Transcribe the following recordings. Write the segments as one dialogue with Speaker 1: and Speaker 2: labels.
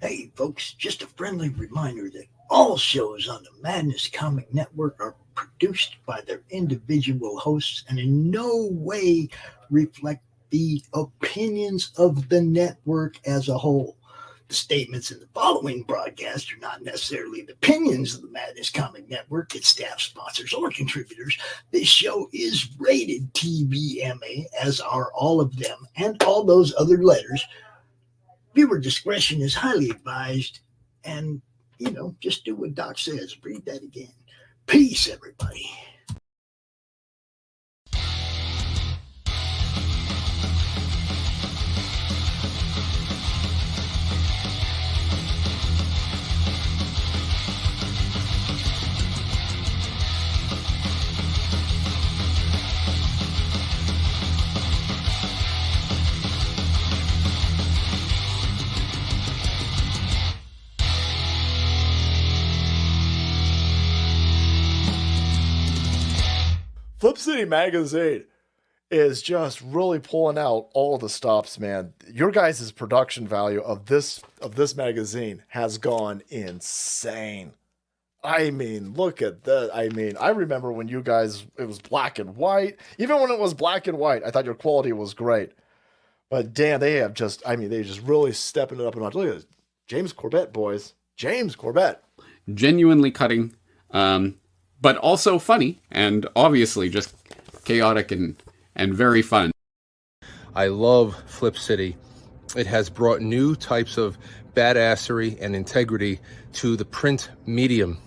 Speaker 1: Hey, folks, just a friendly reminder that all shows on the Madness Comic Network are produced by their individual hosts and in no way reflect the opinions of the network as a whole. The statements in the following broadcast are not necessarily the opinions of the Madness Comic Network, its staff, sponsors, or contributors. This show is rated TVMA, as are all of them and all those other letters. Viewer discretion is highly advised, and, just do what Doc says. Read that again. Peace, everybody.
Speaker 2: Flip City Magazine is just really pulling out all the stops, man. Your guys' production value of this magazine has gone insane. I mean, look at that. I mean, I remember when you guys, it was black and white. Even when it was black and white, I thought your quality was great. But damn, they just really stepping it up a notch. Look at this. James Corbett, boys. James Corbett.
Speaker 3: Genuinely cutting. But also funny, and obviously just chaotic and very fun.
Speaker 4: I love Flip City. It has brought new types of badassery and integrity to the print medium.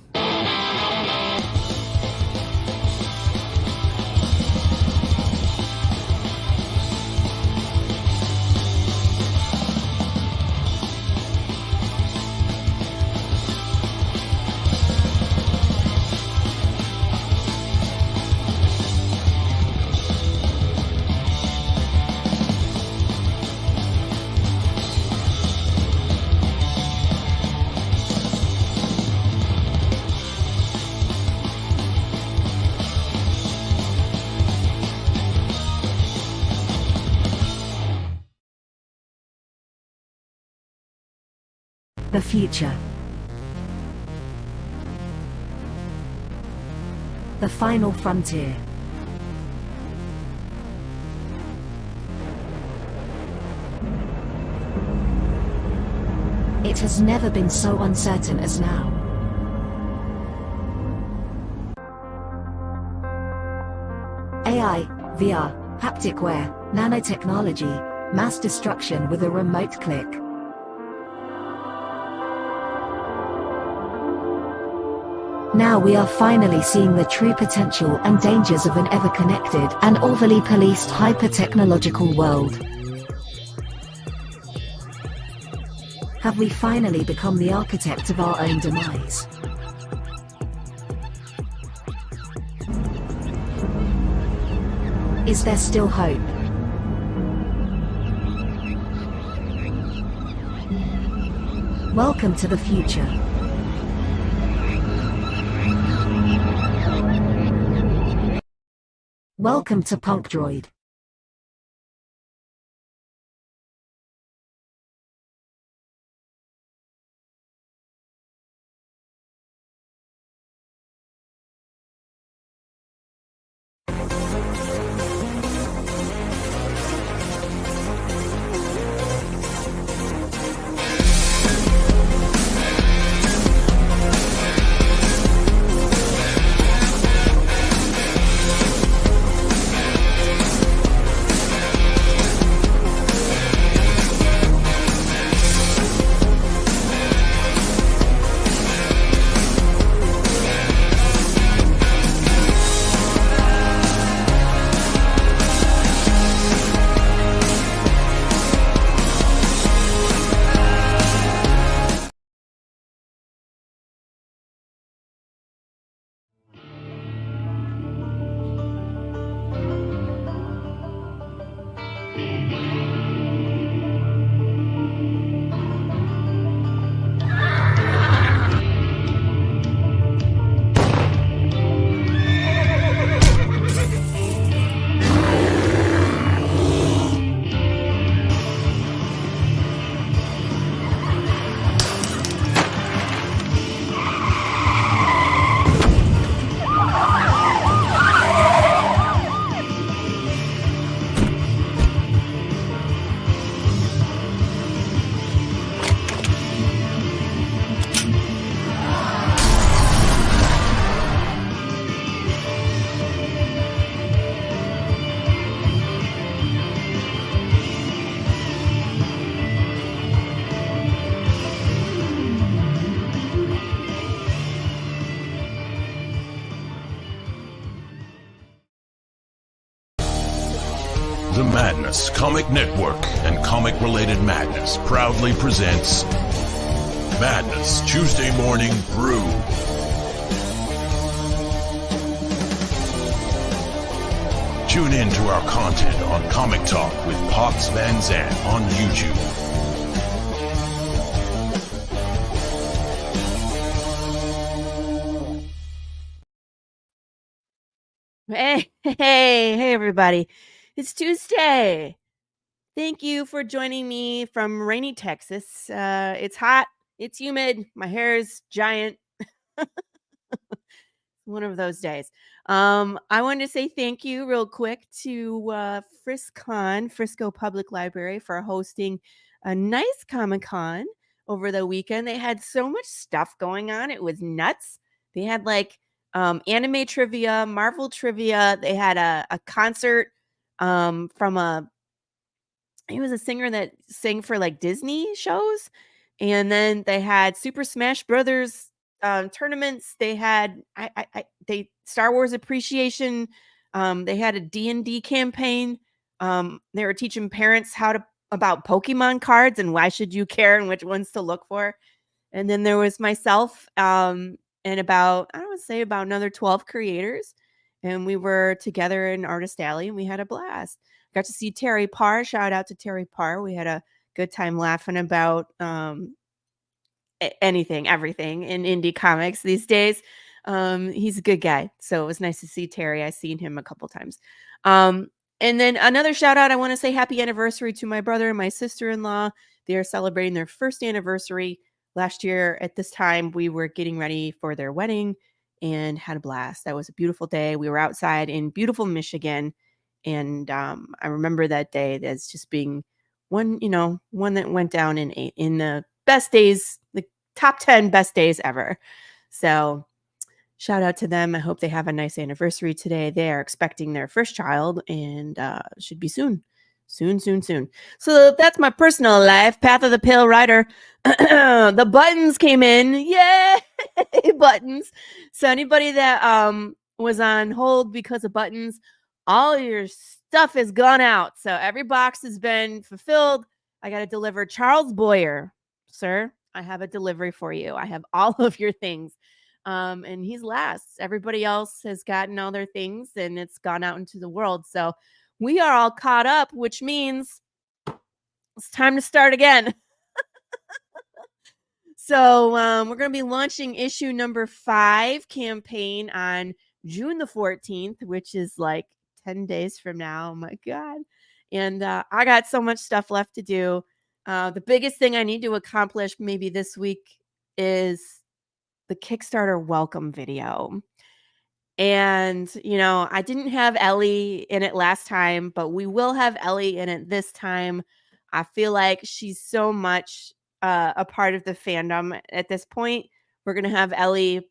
Speaker 5: The future. The final frontier. It has never been so uncertain as now. AI, VR, haptic wear, nanotechnology, mass destruction with a remote click. Now we are finally seeing the true potential and dangers of an ever-connected and overly policed hyper-technological world. Have we finally become the architect of our own demise? Is there still hope? Welcome to the future. Welcome to Punk Droid.
Speaker 6: The Madness Comic Network and comic-related madness proudly presents Madness Tuesday Morning Brew. Tune in to our content on Comic Talk with Pops Van Zandt on YouTube.
Speaker 7: Hey, everybody. It's Tuesday. Thank you for joining me from rainy Texas. It's hot, it's humid, my hair is giant. One of those days. I wanted to say thank you real quick to Frisco Public Library, for hosting a nice Comic-Con over the weekend. They had so much stuff going on. It was nuts. They had like anime trivia, Marvel trivia. They had a concert from he was a singer that sang for like Disney shows. And then they had Super Smash Brothers tournaments. They had they Star Wars appreciation. They had a D&D campaign. They were teaching parents about Pokemon cards and why should you care and which ones to look for. And then there was myself and about another 12 creators. And we were together in Artist Alley and we had a blast. Got to see Terry Parr. Shout out to Terry Parr. We had a good time laughing about anything, everything in indie comics these days. He's a good guy. So it was nice to see Terry. I've seen him a couple times. And then another shout out. I want to say happy anniversary to my brother and my sister-in-law. They are celebrating their first anniversary. Last year at this time, we were getting ready for their wedding and had a blast. That was a beautiful day. We were outside in beautiful Michigan. And I remember that day as just being one that went down in the best days, the top 10 best days ever. So shout out to them. I hope they have a nice anniversary today. They are expecting their first child and should be soon. So that's my personal life. Path of the Pale Rider. The buttons came in. Yay! Buttons. So anybody that was on hold because of buttons, all your stuff has gone out. So every box has been fulfilled. I got to deliver. Charles Boyer, sir, I have a delivery for you. I have all of your things. And he's last. Everybody else has gotten all their things and it's gone out into the world. So we are all caught up, which means it's time to start again. So we're going to be launching issue number 5 campaign on June the 14th, which is like 10 days from now. Oh my God. And I got so much stuff left to do. The biggest thing I need to accomplish maybe this week is the Kickstarter welcome video. And, I didn't have Ellie in it last time, but we will have Ellie in it this time. I feel like she's so much a part of the fandom at this point. We're going to have Ellie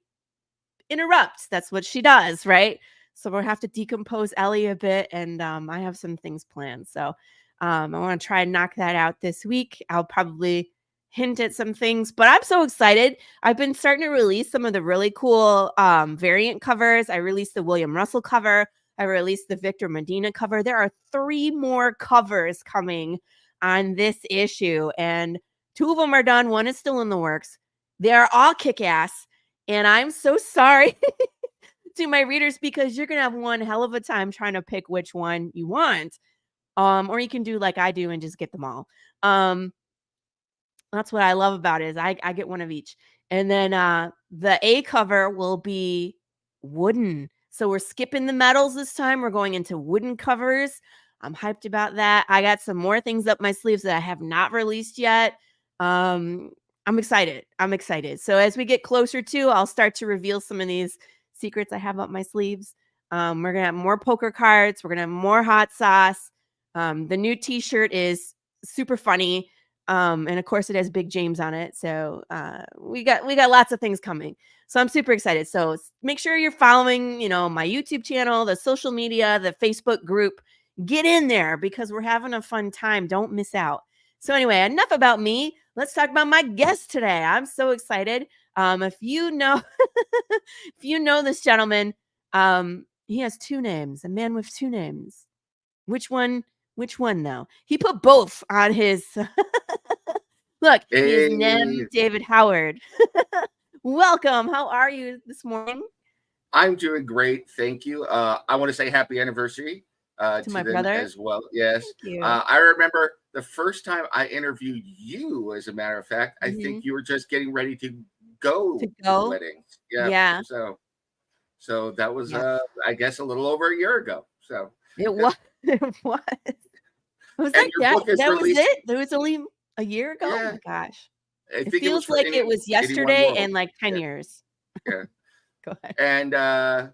Speaker 7: interrupt. That's what she does, right? So we'll have to decompose Ellie a bit, and I have some things planned. So I want to try and knock that out this week. I'll probably hint at some things, but I'm so excited. I've been starting to release some of the really cool variant covers. I released the William Russell cover. I released the Victor Medina cover. There are 3 more covers coming on this issue, and 2 of them are done. 1 is still in the works. They are all kick-ass, and I'm so sorry to my readers because you're going to have one hell of a time trying to pick which one you want. Or you can do like I do and just get them all. That's what I love about it is I get one of each. And then the A cover will be wooden. So we're skipping the metals this time. We're going into wooden covers. I'm hyped about that. I got some more things up my sleeves that I have not released yet. I'm excited. So as we get closer to, I'll start to reveal some of these secrets I have up my sleeves. We're going to have more poker cards. We're going to have more hot sauce. The new t-shirt is super funny. And of course it has Big James on it. So we got lots of things coming. So I'm super excited. So make sure you're following, my YouTube channel, the social media, the Facebook group. Get in there because we're having a fun time. Don't miss out. So anyway, enough about me. Let's talk about my guest today. I'm so excited. If you know this gentleman, he has 2 names, a man with 2 names. Which one Which one though? He put both on his. Look, he's
Speaker 8: Hey,
Speaker 7: NEM David Howard. Welcome. How are you this morning?
Speaker 8: I'm doing great. Thank you. I want to say happy anniversary to
Speaker 7: my
Speaker 8: them
Speaker 7: brother.
Speaker 8: as well. Yes.
Speaker 7: Thank you.
Speaker 8: I remember the first time I interviewed you, as a matter of fact, I
Speaker 7: Mhm.
Speaker 8: think you were just getting ready to go to the
Speaker 7: go?
Speaker 8: wedding. Yeah.
Speaker 7: Yeah.
Speaker 8: So that was,
Speaker 7: Yeah.
Speaker 8: I guess, a little over a year ago. So
Speaker 7: It was. It was. Was
Speaker 8: And
Speaker 7: that
Speaker 8: your
Speaker 7: that?
Speaker 8: book is
Speaker 7: That was
Speaker 8: released.
Speaker 7: it? That was only a year ago? Oh
Speaker 8: Yeah.
Speaker 7: my gosh.
Speaker 8: I
Speaker 7: It
Speaker 8: think it was
Speaker 7: feels
Speaker 8: for
Speaker 7: like it was
Speaker 8: 81
Speaker 7: yesterday
Speaker 8: World.
Speaker 7: and like 10
Speaker 8: Yeah.
Speaker 7: years.
Speaker 8: Yeah.
Speaker 7: Go ahead.
Speaker 8: And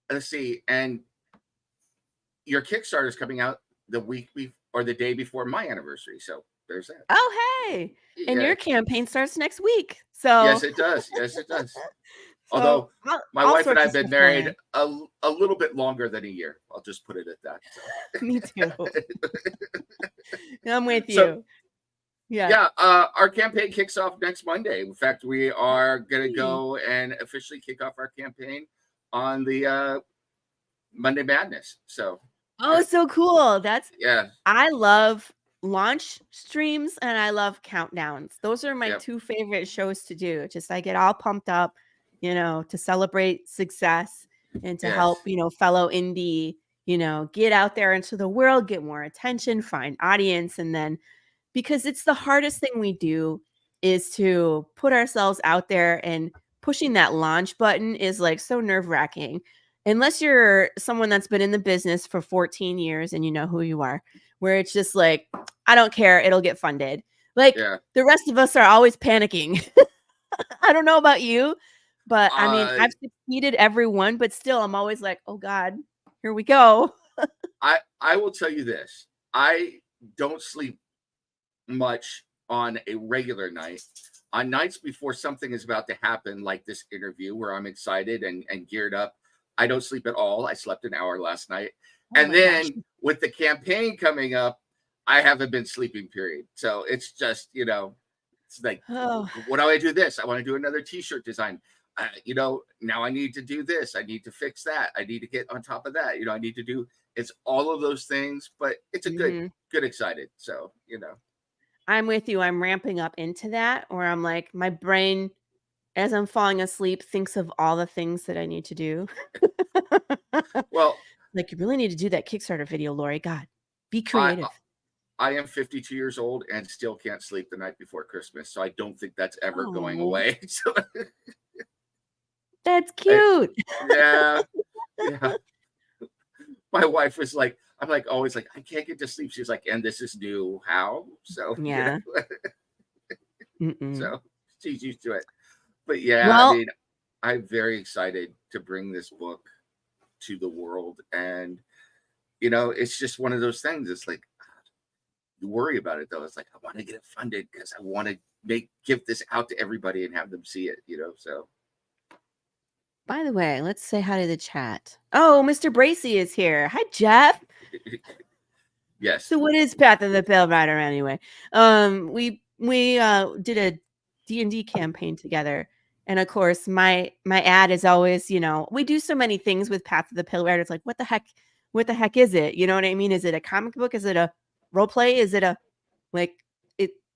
Speaker 8: let's see. And your Kickstarter is coming out the week or the day before my anniversary. So there's that.
Speaker 7: Oh, hey. And
Speaker 8: Yeah.
Speaker 7: your campaign starts next week. So
Speaker 8: Yes, it does. Yes, it does.
Speaker 7: so
Speaker 8: Although my
Speaker 7: all
Speaker 8: wife and
Speaker 7: sorts
Speaker 8: I
Speaker 7: of
Speaker 8: have been
Speaker 7: stuff
Speaker 8: married
Speaker 7: going
Speaker 8: a little bit longer than a year. I'll just put it at that.
Speaker 7: on. Me too. I'm with you.
Speaker 8: So,
Speaker 7: yeah.
Speaker 8: yeah, our campaign kicks off next Monday. In fact, we are going to go and officially kick off our campaign on the Monday Madness. So,
Speaker 7: Oh, so cool.
Speaker 8: yeah.
Speaker 7: I love launch streams and I love countdowns. Those are my
Speaker 8: Yep.
Speaker 7: two favorite shows to do. Just I get all pumped up, to celebrate success and to
Speaker 8: Yes.
Speaker 7: help, fellow indie, get out there into the world, get more attention, find audience. And then because it's the hardest thing we do is to put ourselves out there, and pushing that launch button is like so nerve-wracking. Unless you're someone that's been in the business for 14 years and you know who you are, where it's just like, I don't care, it'll get funded. Like
Speaker 8: Yeah.
Speaker 7: the rest of us are always panicking. I don't know about you, but I mean, I've succeeded every one, but still I'm always like, oh God, here we go.
Speaker 8: I will tell you this. I don't sleep much on a regular night. On nights before something is about to happen, like this interview where I'm excited and geared up, I don't sleep at all. I slept an hour last night.
Speaker 7: Oh
Speaker 8: And
Speaker 7: my
Speaker 8: then
Speaker 7: gosh.
Speaker 8: with the campaign coming up, I haven't been sleeping, period. So it's just, it's like,
Speaker 7: Oh.
Speaker 8: what do I do this? I want to do another t-shirt design. Now I need to do this. I need to fix that. I need to get on top of that. I need to do, it's all of those things, but it's a good excited. So,
Speaker 7: I'm with you. I'm ramping up into that, or I'm like, my brain, as I'm falling asleep, thinks of all the things that I need to do.
Speaker 8: well,
Speaker 7: like, you really need to do that Kickstarter video, Laurie. God, be creative.
Speaker 8: I am 52 years old and still can't sleep the night before Christmas. So I don't think that's ever going
Speaker 7: Oh.
Speaker 8: away. So,
Speaker 7: That's cute.
Speaker 8: yeah. My wife was like, I'm like always like, I can't get to sleep. She's like, and this is new. How? So
Speaker 7: Yeah.
Speaker 8: So she's used to it. But yeah,
Speaker 7: Well-
Speaker 8: I mean, I'm very excited to bring this book to the world. And it's just one of those things. It's like, you worry about it though. It's like, I want to get it funded because I want to give this out to everybody and have them see it, so.
Speaker 7: By the way, let's say hi to the chat. Oh, Mr. Bracey is here. Hi, Jeff.
Speaker 8: Yes.
Speaker 7: So what is Path of the Pale Rider anyway? We did a D&D campaign together. And of course, my ad is always, we do so many things with Path of the Pale Rider. It's like, what the heck is it? You know what I mean? Is it a comic book? Is it a role play? Is it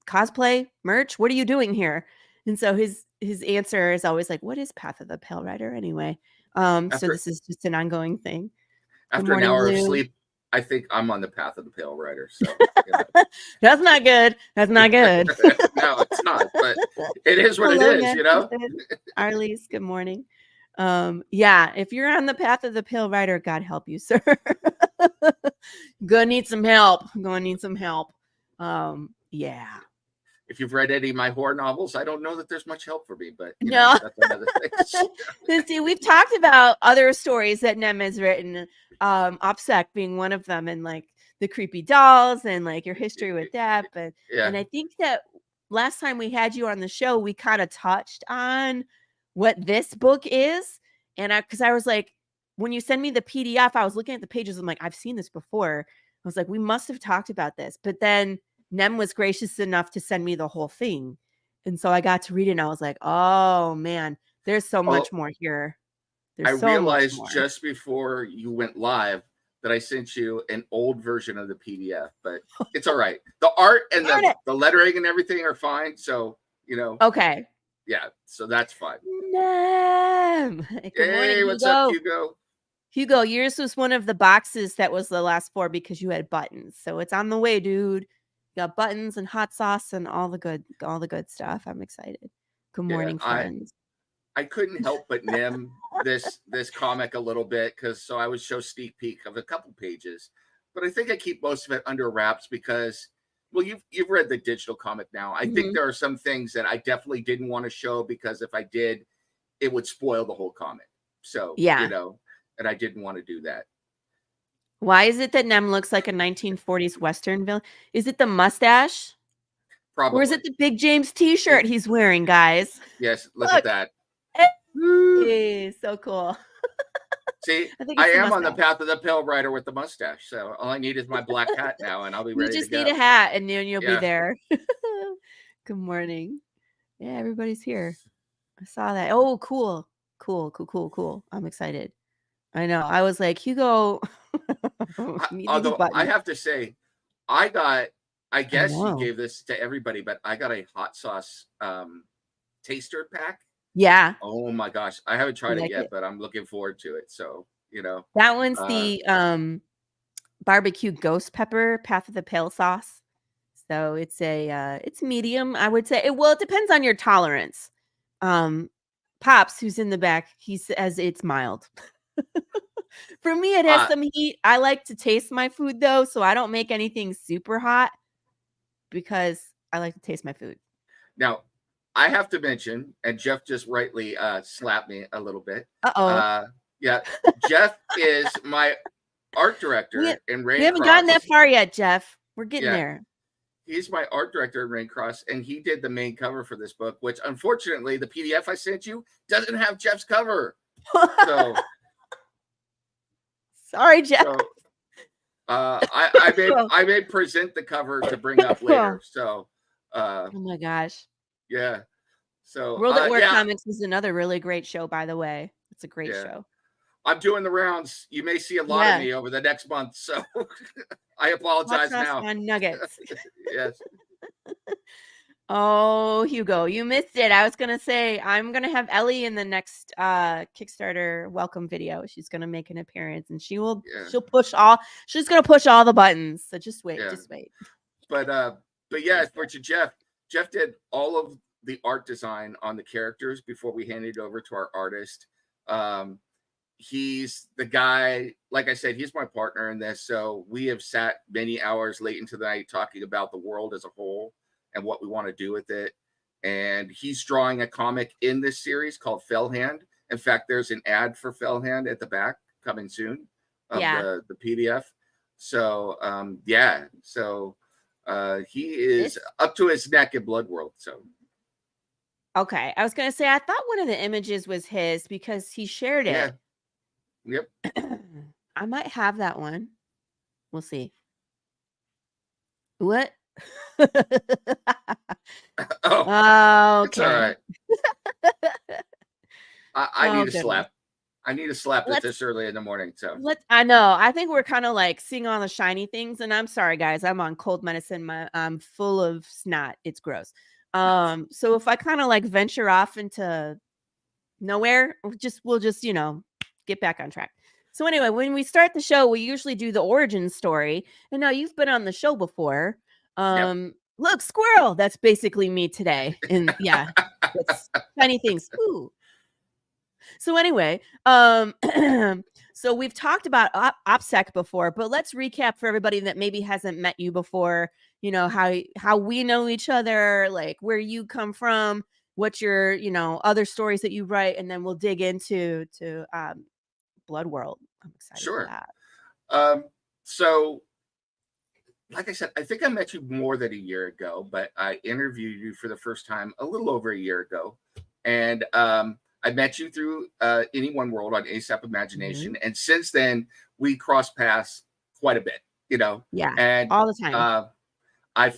Speaker 7: cosplay merch? What are you doing here? And so his answer is always like, what is Path of the Pale Rider anyway? So this is just an ongoing thing.
Speaker 8: After an hour of sleep, I think I'm on the Path of the Pale Rider. So
Speaker 7: That's not good. That's not good.
Speaker 8: No, it's not, but it is what
Speaker 7: Hello,
Speaker 8: it is,
Speaker 7: Arlise, good morning. Yeah, if you're on the Path of the Pale Rider, God help you, sir. Gonna need some help. Yeah.
Speaker 8: If you've read any of my horror novels, I don't know that there's much help for me, but
Speaker 7: No.
Speaker 8: that's another thing.
Speaker 7: See, we've talked about other stories that NEM has written, OPSEC being one of them, and like the creepy dolls and like your history with that. But and I think that last time we had you on the show, we kind of touched on what this book is. And because I was like, when you send me the PDF, I was looking at the pages. I'm like, I've seen this before. I was like, we must have talked about this. But then NEM was gracious enough to send me the whole thing. And so I got to read it and I was like, oh man, there's so much more here.
Speaker 8: I realized just before you went live that I sent you an old version of the PDF, but it's all right. The art and the lettering and everything are fine. So, you know.
Speaker 7: Okay.
Speaker 8: Yeah, so that's fine.
Speaker 7: NEM. Good morning, Hugo.
Speaker 8: What's up, Hugo?
Speaker 7: Hugo, yours was one of the boxes that was the last 4 because you had buttons. So it's on the way, dude. You got buttons and hot sauce and all the good stuff. I'm excited. Good morning, friends.
Speaker 8: I couldn't help but NEM this comic a little bit because I would show sneak peek of a couple pages, but I think I keep most of it under wraps because, well, you've read the digital comic now. I think there are some things that I definitely didn't want to show because if I did, it would spoil the whole comic. So
Speaker 7: yeah,
Speaker 8: you know, and I didn't want to do that.
Speaker 7: Why is it that NEM looks like a 1940s Western villain? Is it the mustache?
Speaker 8: Probably.
Speaker 7: Or is it the Big James t-shirt he's wearing, guys?
Speaker 8: Yes, look at that.
Speaker 7: Hey, so cool.
Speaker 8: See, I am on the path of the pale rider with the mustache. So all I need is my black hat now, and I'll be ready to go.
Speaker 7: You just need a hat, and then you'll be there. Good morning. Yeah, everybody's here. I saw that. Oh, cool. I'm excited. I know. I was like, Hugo.
Speaker 8: Although I have to say, I guess you gave this to everybody, but I got a hot sauce taster pack.
Speaker 7: Yeah.
Speaker 8: Oh my gosh. I haven't tried it yet, but I'm looking forward to it. So, you know.
Speaker 7: That one's the barbecue ghost pepper Path of the Pale sauce. So it's it's medium, I would say. Well, it depends on your tolerance. Pops, who's in the back, he says it's mild. For me, it has some heat. I like to taste my food though, so I don't make anything super hot because I like to taste my food.
Speaker 8: Now, I have to mention, and Jeff just rightly slapped me a little bit. Yeah, Jeff is my art director in Rain.
Speaker 7: We haven't gotten that far yet, Jeff. We're getting there.
Speaker 8: He's my art director in Raincross, and he did the main cover for this book, which unfortunately the PDF I sent you doesn't have Jeff's cover. So
Speaker 7: sorry, Jeff.
Speaker 8: So, I may present the cover to bring up later. So
Speaker 7: oh my gosh.
Speaker 8: Yeah. So
Speaker 7: World at Work Comics is another really great show, by the way. It's a great show.
Speaker 8: I'm doing the rounds. You may see a lot of me over the next month. So I apologize now.
Speaker 7: On nuggets.
Speaker 8: Yes.
Speaker 7: Oh, Hugo, you missed it. I was going to say, I'm going to have Ellie in the next Kickstarter welcome video. She's going to make an appearance and she's going to push all the buttons. So just wait,
Speaker 8: But yeah, for Jeff did all of the art design on the characters before we handed it over to our artist. He's the guy, like I said, he's my partner in this. So we have sat many hours late into the night talking about the world as a whole and what we want to do with it. And he's drawing a comic in this series called Fellhand. In fact, there's an ad for Fellhand at the back coming soon of the PDF. So, So he is up to his neck in Blood World. So.
Speaker 7: Okay. I was going to say, I thought one of the images was his because he shared it.
Speaker 8: Yeah. Yep.
Speaker 7: I might have that one. We'll see. What?
Speaker 8: Okay.
Speaker 7: It's
Speaker 8: all right. I need a slap. I need a slap at this early in the morning. So
Speaker 7: I know. I think we're kind of like seeing all the shiny things. And I'm sorry, guys. I'm on cold medicine. I'm full of snot. It's gross. So if I kind of like venture off into nowhere, we'll just get back on track. So anyway, when we start the show, we usually do the origin story. And now you've been on the show before. Look, squirrel. That's basically me today. And it's shiny things. Ooh. So anyway, so we've talked about OPSEC before, but let's recap for everybody that maybe hasn't met you before. How we know each other, like where you come from, what your other stories that you write, and then we'll dig into Blood World. I'm excited for that.
Speaker 8: So like I said, I think I met you more than a year ago, but I interviewed you for the first time a little over a year ago, and I met you through Any One World on ASAP Imagination, and since then we crossed paths quite a bit.
Speaker 7: And all the time.
Speaker 8: I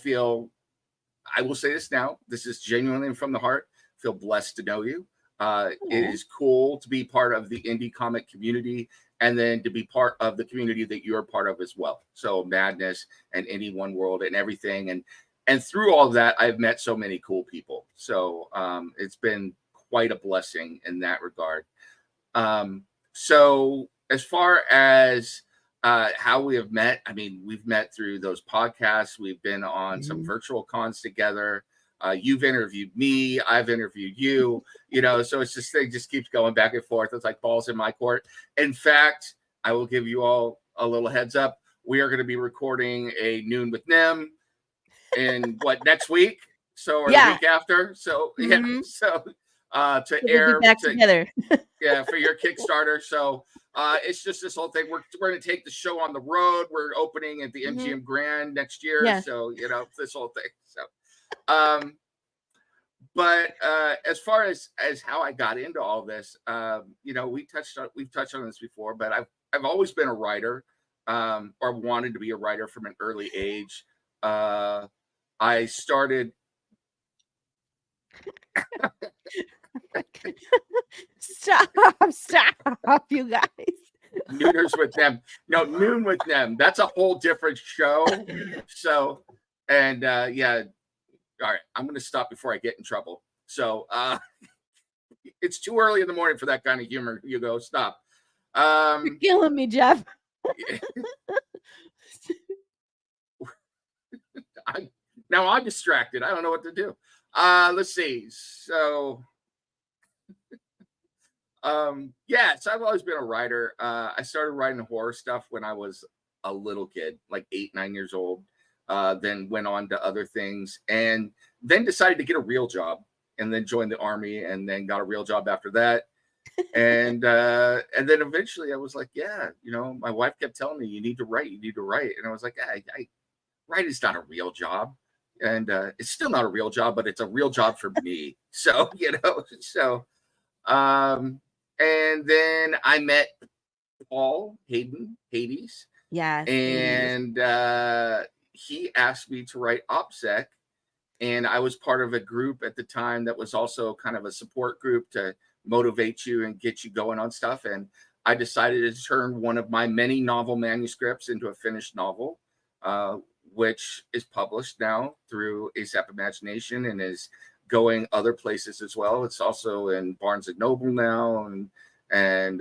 Speaker 8: will say this now. This is genuinely from the heart. I feel blessed to know you. It is cool to be part of the indie comic community and then to be part of the community that you're part of as well. So Madness and Indie One World and everything. And through all of that, I've met so many cool people. So it's been quite a blessing in that regard. So as far as how we have met, I mean, we've met through those podcasts. We've been on some virtual cons together. You've interviewed me. I've interviewed you, you know, so it's just, thing just keeps going back and forth. It's like balls in my court. In fact, I will give you all a little heads up. We are going to be recording a Noon with NEM in next week? So, or the week after. So, yeah. So, to air
Speaker 7: back together.
Speaker 8: Yeah, for your Kickstarter. So, it's just this whole thing. We're going to take the show on the road. We're opening at the MGM Grand next year.
Speaker 7: Yeah.
Speaker 8: So, you know, this whole thing. So, but as far as how I got into all this, you know, we've touched on this before, but I've always been a writer, or wanted to be a writer from an early age. I started.
Speaker 7: Stop, you guys.
Speaker 8: Nooners with them. No, Noon with them. That's a whole different show. So, and yeah. All right, I'm going to stop before I get in trouble. So, it's too early in the morning for that kind of humor. You go, stop.
Speaker 7: You're killing me, Jeff.
Speaker 8: Now I'm distracted. I don't know what to do. Let's see. So, yeah, so I've always been a writer. I started writing horror stuff when I was a little kid, like 8, 9 years old. Then went on to other things, and then decided to get a real job, and then joined the Army, and then got a real job after that. And then eventually I was like, yeah, you know, my wife kept telling me, you need to write. And I was like, writing is not a real job. And it's still not a real job, but it's a real job for me. So, you know, so, and then I met Paul Hayden, Hades.
Speaker 7: Yeah.
Speaker 8: And he asked me to write OPSEC. And I was part of a group at the time that was also kind of a support group to motivate you and get you going on stuff. And I decided to turn one of my many novel manuscripts into a finished novel, which is published now through ASAP Imagination and is going other places as well. It's also in Barnes & Noble now, and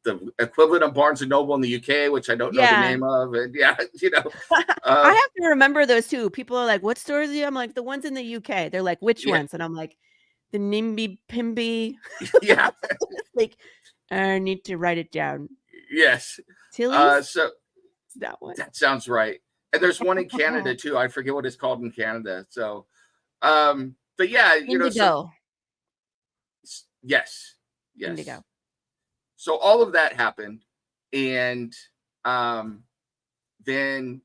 Speaker 8: the equivalent of Barnes & Noble in the UK, which I don't know the name of. And yeah, you know.
Speaker 7: I have to remember those too. People are like, what stores are you? I'm like, the ones in the UK. They're like, which ones? And I'm like, the NIMBY Pimby.
Speaker 8: Yeah.
Speaker 7: Like, I need to write it down.
Speaker 8: Yes.
Speaker 7: Tilly's?
Speaker 8: So
Speaker 7: that one.
Speaker 8: That sounds right. And there's one in Canada too. I forget what it's called in Canada. So, but yeah, you know. So, yes.
Speaker 7: Indigo.
Speaker 8: So all of that happened, and then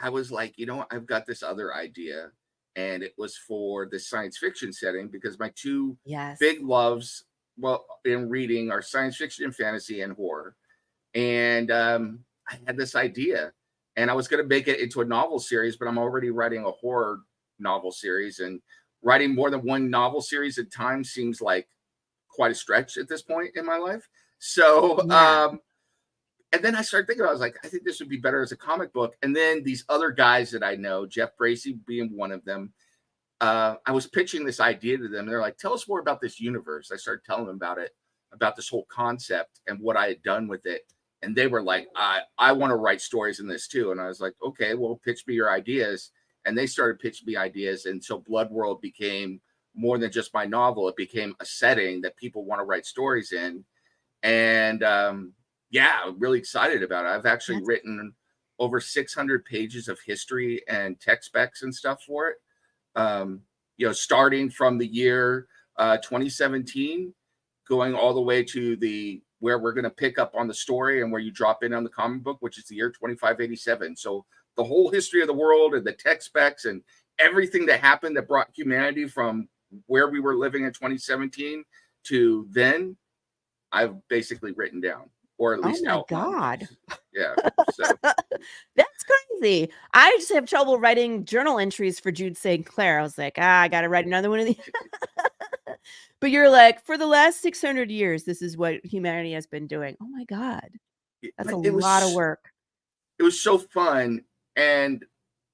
Speaker 8: I was like, you know, I've got this other idea, and it was for the science fiction setting, because my two big loves, well, in reading are science fiction and fantasy and horror. And I had this idea, and I was going to make it into a novel series, but I'm already writing a horror novel series, and writing more than one novel series at time seems like quite a stretch at this point in my life. So, and then I started thinking, I was like, I think this would be better as a comic book. And then these other guys that I know, Jeff Bracey being one of them, I was pitching this idea to them. They're like, tell us more about this universe. I started telling them about it, about this whole concept and what I had done with it. And they were like, I want to write stories in this too. And I was like, okay, well, pitch me your ideas. And they started pitching me ideas. And so Blood World became more than just my novel. It became a setting that people want to write stories in. And yeah, I'm really excited about it. I've actually written over 600 pages of history and tech specs and stuff for it. You know, starting from the year 2017, going all the way to where we're going to pick up on the story and where you drop in on the comic book, which is the year 2587. So the whole history of the world and the tech specs and everything that happened that brought humanity from where we were living in 2017 to then, I've basically written down, or at least
Speaker 7: God.
Speaker 8: Yeah. So.
Speaker 7: That's crazy. I just have trouble writing journal entries for Jude St. Clair. I was like, I got to write another one of these. But you're like, for the last 600 years, this is what humanity has been doing. Oh my God. That's a lot of work.
Speaker 8: It was so fun. And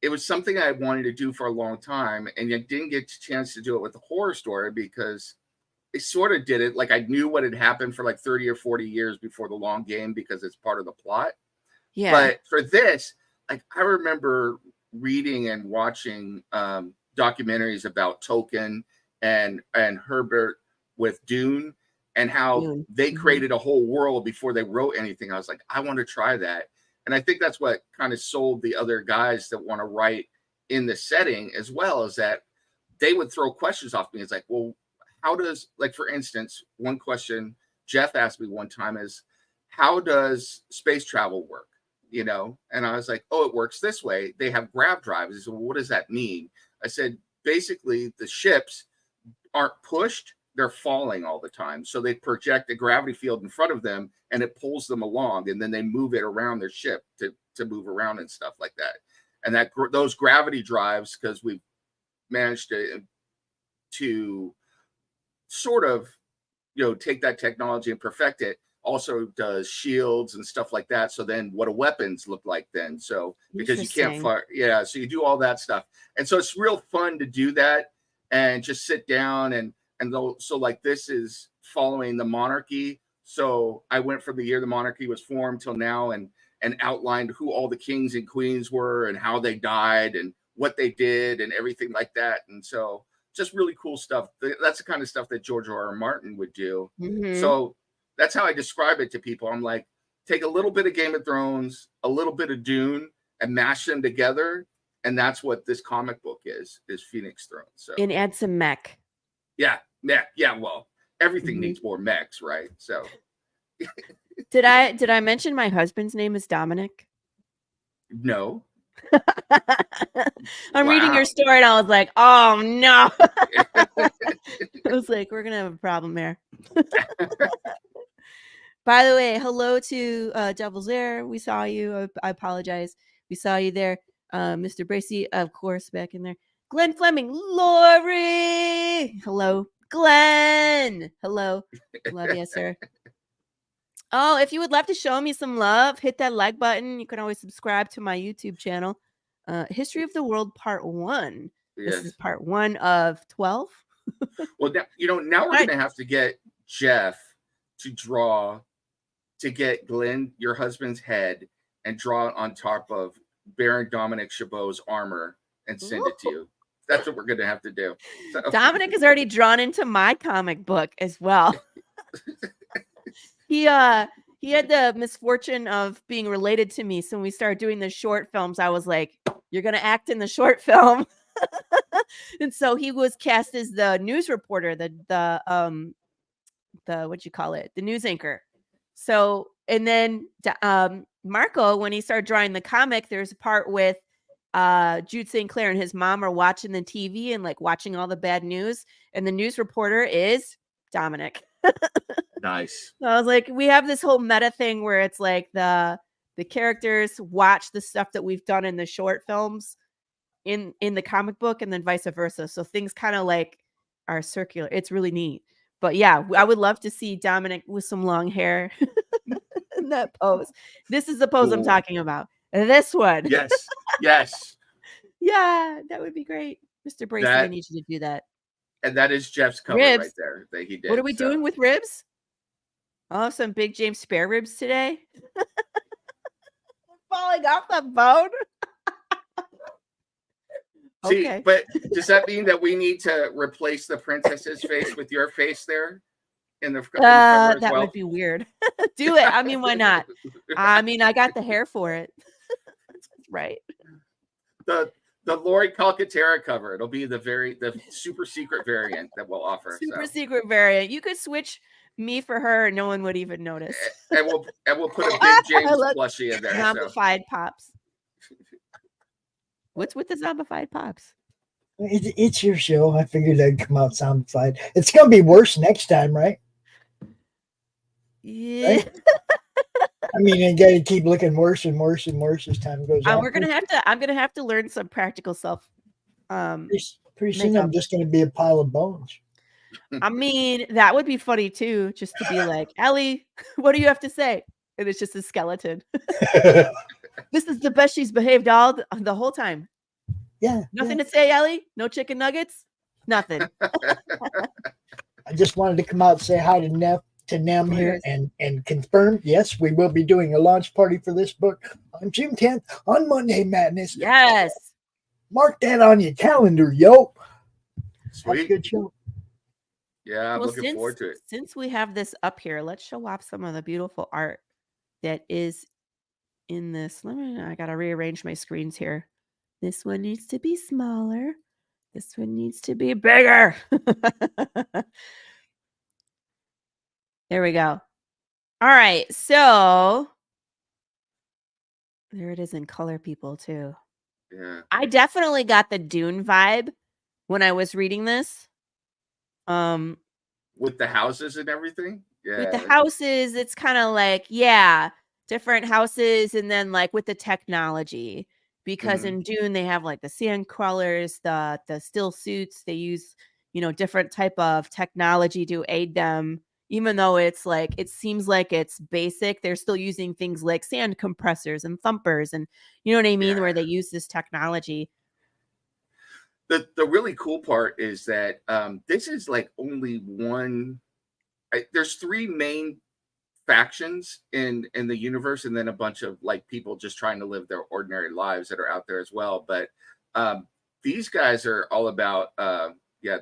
Speaker 8: it was something I wanted to do for a long time. And I didn't get a chance to do it with the horror story because I sort of did it. Like I knew what had happened for like 30 or 40 years before the long game because it's part of the plot.
Speaker 7: Yeah.
Speaker 8: But for this, like I remember reading and watching documentaries about Tolkien and Herbert with Dune and how they created a whole world before they wrote anything. I was like, I want to try that. And I think that's what kind of sold the other guys that want to write in the setting as well, is that they would throw questions off me. It's like, well, how does, like, for instance, one question Jeff asked me one time is, how does space travel work? You know? And I was like, oh, it works this way. They have grav drives. He said, well, what does that mean? I said, basically the ships aren't pushed, they're falling all the time. So they project a gravity field in front of them and it pulls them along, and then they move it around their ship to move around and stuff like that. And that those gravity drives, because we've managed to sort of, you know, take that technology and perfect it, also does shields and stuff like that. So then what do weapons look like then? So because you can't fire, yeah, so you do all that stuff. And so it's real fun to do that and just sit down and so like this is following the monarchy. So I went from the year the monarchy was formed till now and outlined who all the kings and queens were and how they died and what they did and everything like that. And so just really cool stuff. That's the kind of stuff that George R.R. Martin would do. So that's how I describe it to people. I'm like, take a little bit of Game of Thrones, a little bit of Dune, and mash them together. And that's what this comic book is Phoenix Throne. So
Speaker 7: and add some mech.
Speaker 8: Yeah. Well, everything needs more mechs, right? So
Speaker 7: did I mention my husband's name is Dominic?
Speaker 8: No.
Speaker 7: I'm reading your story and I was like, oh no. I was like, we're gonna have a problem here. By the way, hello to Devil's Air. We saw you. I apologize. We saw you there. Mr. Bracey, of course, back in there. Glenn Fleming, Laurie. Hello, Glenn. Hello. Love you, sir. Oh, if you would love to show me some love, hit that like button. You can always subscribe to my YouTube channel. History of the World Part 1. Yes. This is part 1 of 12.
Speaker 8: Well, now we're going to have to get Jeff to get Glenn, your husband's head, and draw it on top of Baron Dominic Chabot's armor and send it to you. That's what we're going to have to do. So.
Speaker 7: Dominic is already drawn into my comic book as well. He had the misfortune of being related to me. So when we started doing the short films, I was like, you're going to act in the short film. And so he was cast as the news reporter, the what you call it, the news anchor. So, and then Marco, when he started drawing the comic, there's a part with Jude St. Clair and his mom are watching the TV and like watching all the bad news. And the news reporter is Dominic.
Speaker 8: Nice.
Speaker 7: So I was like, we have this whole meta thing where it's like the characters watch the stuff that we've done in the short films in the comic book and then vice versa. So things kind of like are circular. It's really neat. But yeah, I would love to see Dominic with some long hair in that pose. This is the pose I'm talking about. This one.
Speaker 8: Yes.
Speaker 7: Yeah, that would be great. Mr. Bracey, I need you to do that.
Speaker 8: And that is Jeff's cover right there that he did.
Speaker 7: What are we doing with ribs? Oh, some big James spare ribs today. Falling off the bone.
Speaker 8: See,
Speaker 7: okay.
Speaker 8: But does that mean that we need to replace the princess's face with your face there in the cover as
Speaker 7: that would be weird. Do it. I mean, why not? I mean, I got the hair for it. Right.
Speaker 8: The Laurie Calcaterra cover. It'll be the super secret variant that we'll offer.
Speaker 7: Super secret variant. You could switch me for her, and no one would even notice.
Speaker 8: And we'll put a big James plushie in there.
Speaker 7: Zombified pops. What's with the zombified pops?
Speaker 1: It's your show. I figured I'd come out zombified. It's gonna be worse next time, right?
Speaker 7: Yeah.
Speaker 1: Right? I mean, you got to keep looking worse and worse and worse as time goes on.
Speaker 7: I'm gonna have to learn some practical self.
Speaker 1: Pretty soon, I'm just gonna be a pile of bones.
Speaker 7: I mean, that would be funny too, just to be like, Ellie, what do you have to say? And it's just a skeleton. This is the best she's behaved all the whole time.
Speaker 1: Yeah.
Speaker 7: Nothing to say, Ellie? No chicken nuggets? Nothing.
Speaker 1: I just wanted to come out and say hi to NEM here and confirm, yes, we will be doing a launch party for this book on June 10th on Monday Madness.
Speaker 7: Yes.
Speaker 1: Mark that on your calendar, yo.
Speaker 8: Sweet.
Speaker 1: Have a good show.
Speaker 8: Yeah, I'm looking forward to it.
Speaker 7: Since we have this up here, let's show off some of the beautiful art that is in this. I got to rearrange my screens here. This one needs to be smaller. This one needs to be bigger. There we go. All right. So there it is in color, people, too.
Speaker 8: Yeah.
Speaker 7: I definitely got the Dune vibe when I was reading this.
Speaker 8: With the houses and everything? Yeah.
Speaker 7: With the houses, it's kind of like, different houses, and then like with the technology. Because in Dune, they have like the sand crawlers, the still suits. They use, different type of technology to aid them. Even though it's like, it seems like it's basic, they're still using things like sand compressors and thumpers, and you know what I mean, where they use this technology.
Speaker 8: The really cool part is that this is like only one. There's three main factions in the universe, and then a bunch of like people just trying to live their ordinary lives that are out there as well. But these guys are all about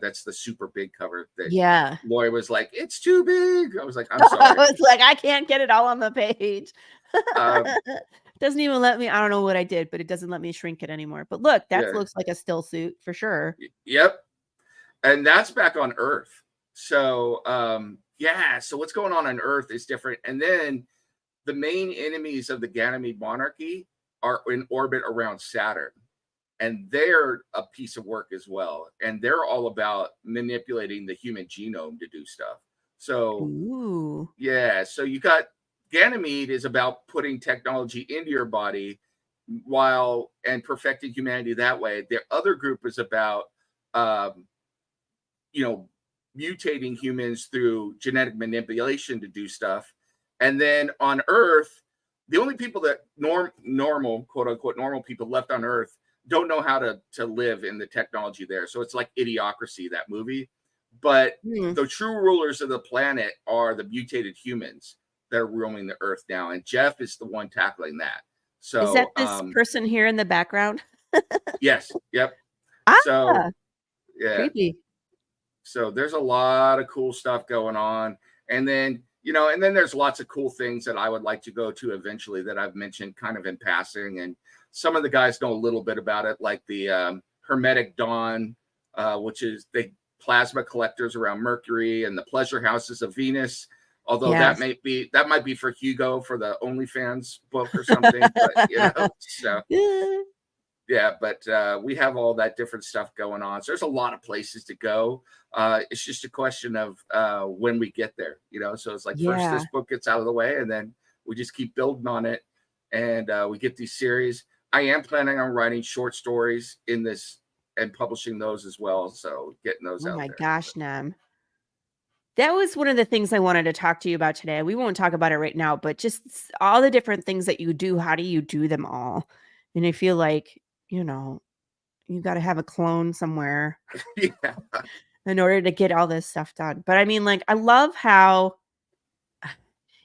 Speaker 8: that's the super big cover that Laurie was like, it's too big. I was like, I'm sorry.
Speaker 7: I was like, I can't get it all on the page. Doesn't even let me. I don't know what I did, but it doesn't let me shrink it anymore. But look, that looks like a still suit for sure.
Speaker 8: Yep. And that's back on Earth. So so what's going on Earth is different. And then the main enemies of the Ganymede monarchy are in orbit around Saturn. And they're a piece of work as well. And they're all about manipulating the human genome to do stuff. So, so you got Ganymede is about putting technology into your body and perfecting humanity that way. The other group is about, mutating humans through genetic manipulation to do stuff. And then on Earth, the only people that normal, quote unquote, normal people left on Earth don't know how to live in the technology there. So it's like Idiocracy, that movie. But the true rulers of the planet are the mutated humans that are roaming the Earth now. And Jeff is the one tackling that. So
Speaker 7: is that this person here in the background?
Speaker 8: Yes. Yep. So
Speaker 7: creepy.
Speaker 8: So there's a lot of cool stuff going on. And then, and then there's lots of cool things that I would like to go to eventually that I've mentioned kind of in passing. And some of the guys know a little bit about it, like the Hermetic Dawn, which is the plasma collectors around Mercury, and the pleasure houses of Venus. Although that might be for Hugo for the OnlyFans book or something. But, but we have all that different stuff going on. So there's a lot of places to go. It's just a question of when we get there, So it's like first this book gets out of the way, and then we just keep building on it, and we get these series. I am planning on writing short stories in this and publishing those as well. So getting those out there. Oh my
Speaker 7: gosh, Nem. That was one of the things I wanted to talk to you about today. We won't talk about it right now, but just all the different things that you do. How do you do them all? And I feel like, you got to have a clone somewhere in order to get all this stuff done. But I mean, like, I love how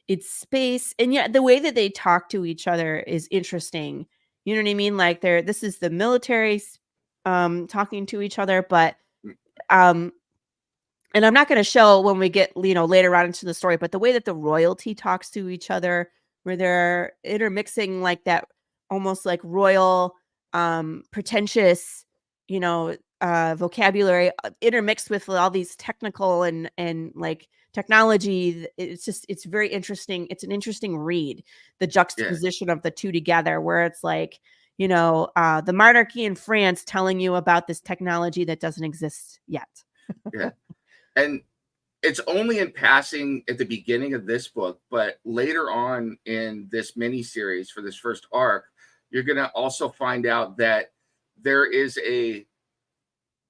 Speaker 7: it's space, and yet the way that they talk to each other is interesting. You know what I mean? Like this is the military talking to each other, but and I'm not going to show when we get, later on into the story, but the way that the royalty talks to each other, where they're intermixing like that, almost like royal, pretentious, vocabulary intermixed with all these technical and like technology. It's very interesting. It's an interesting read, the juxtaposition of the two together, where it's like, the monarchy in France telling you about this technology that doesn't exist yet.
Speaker 8: And it's only in passing at the beginning of this book, but later on in this mini series for this first arc, you're going to also find out that there is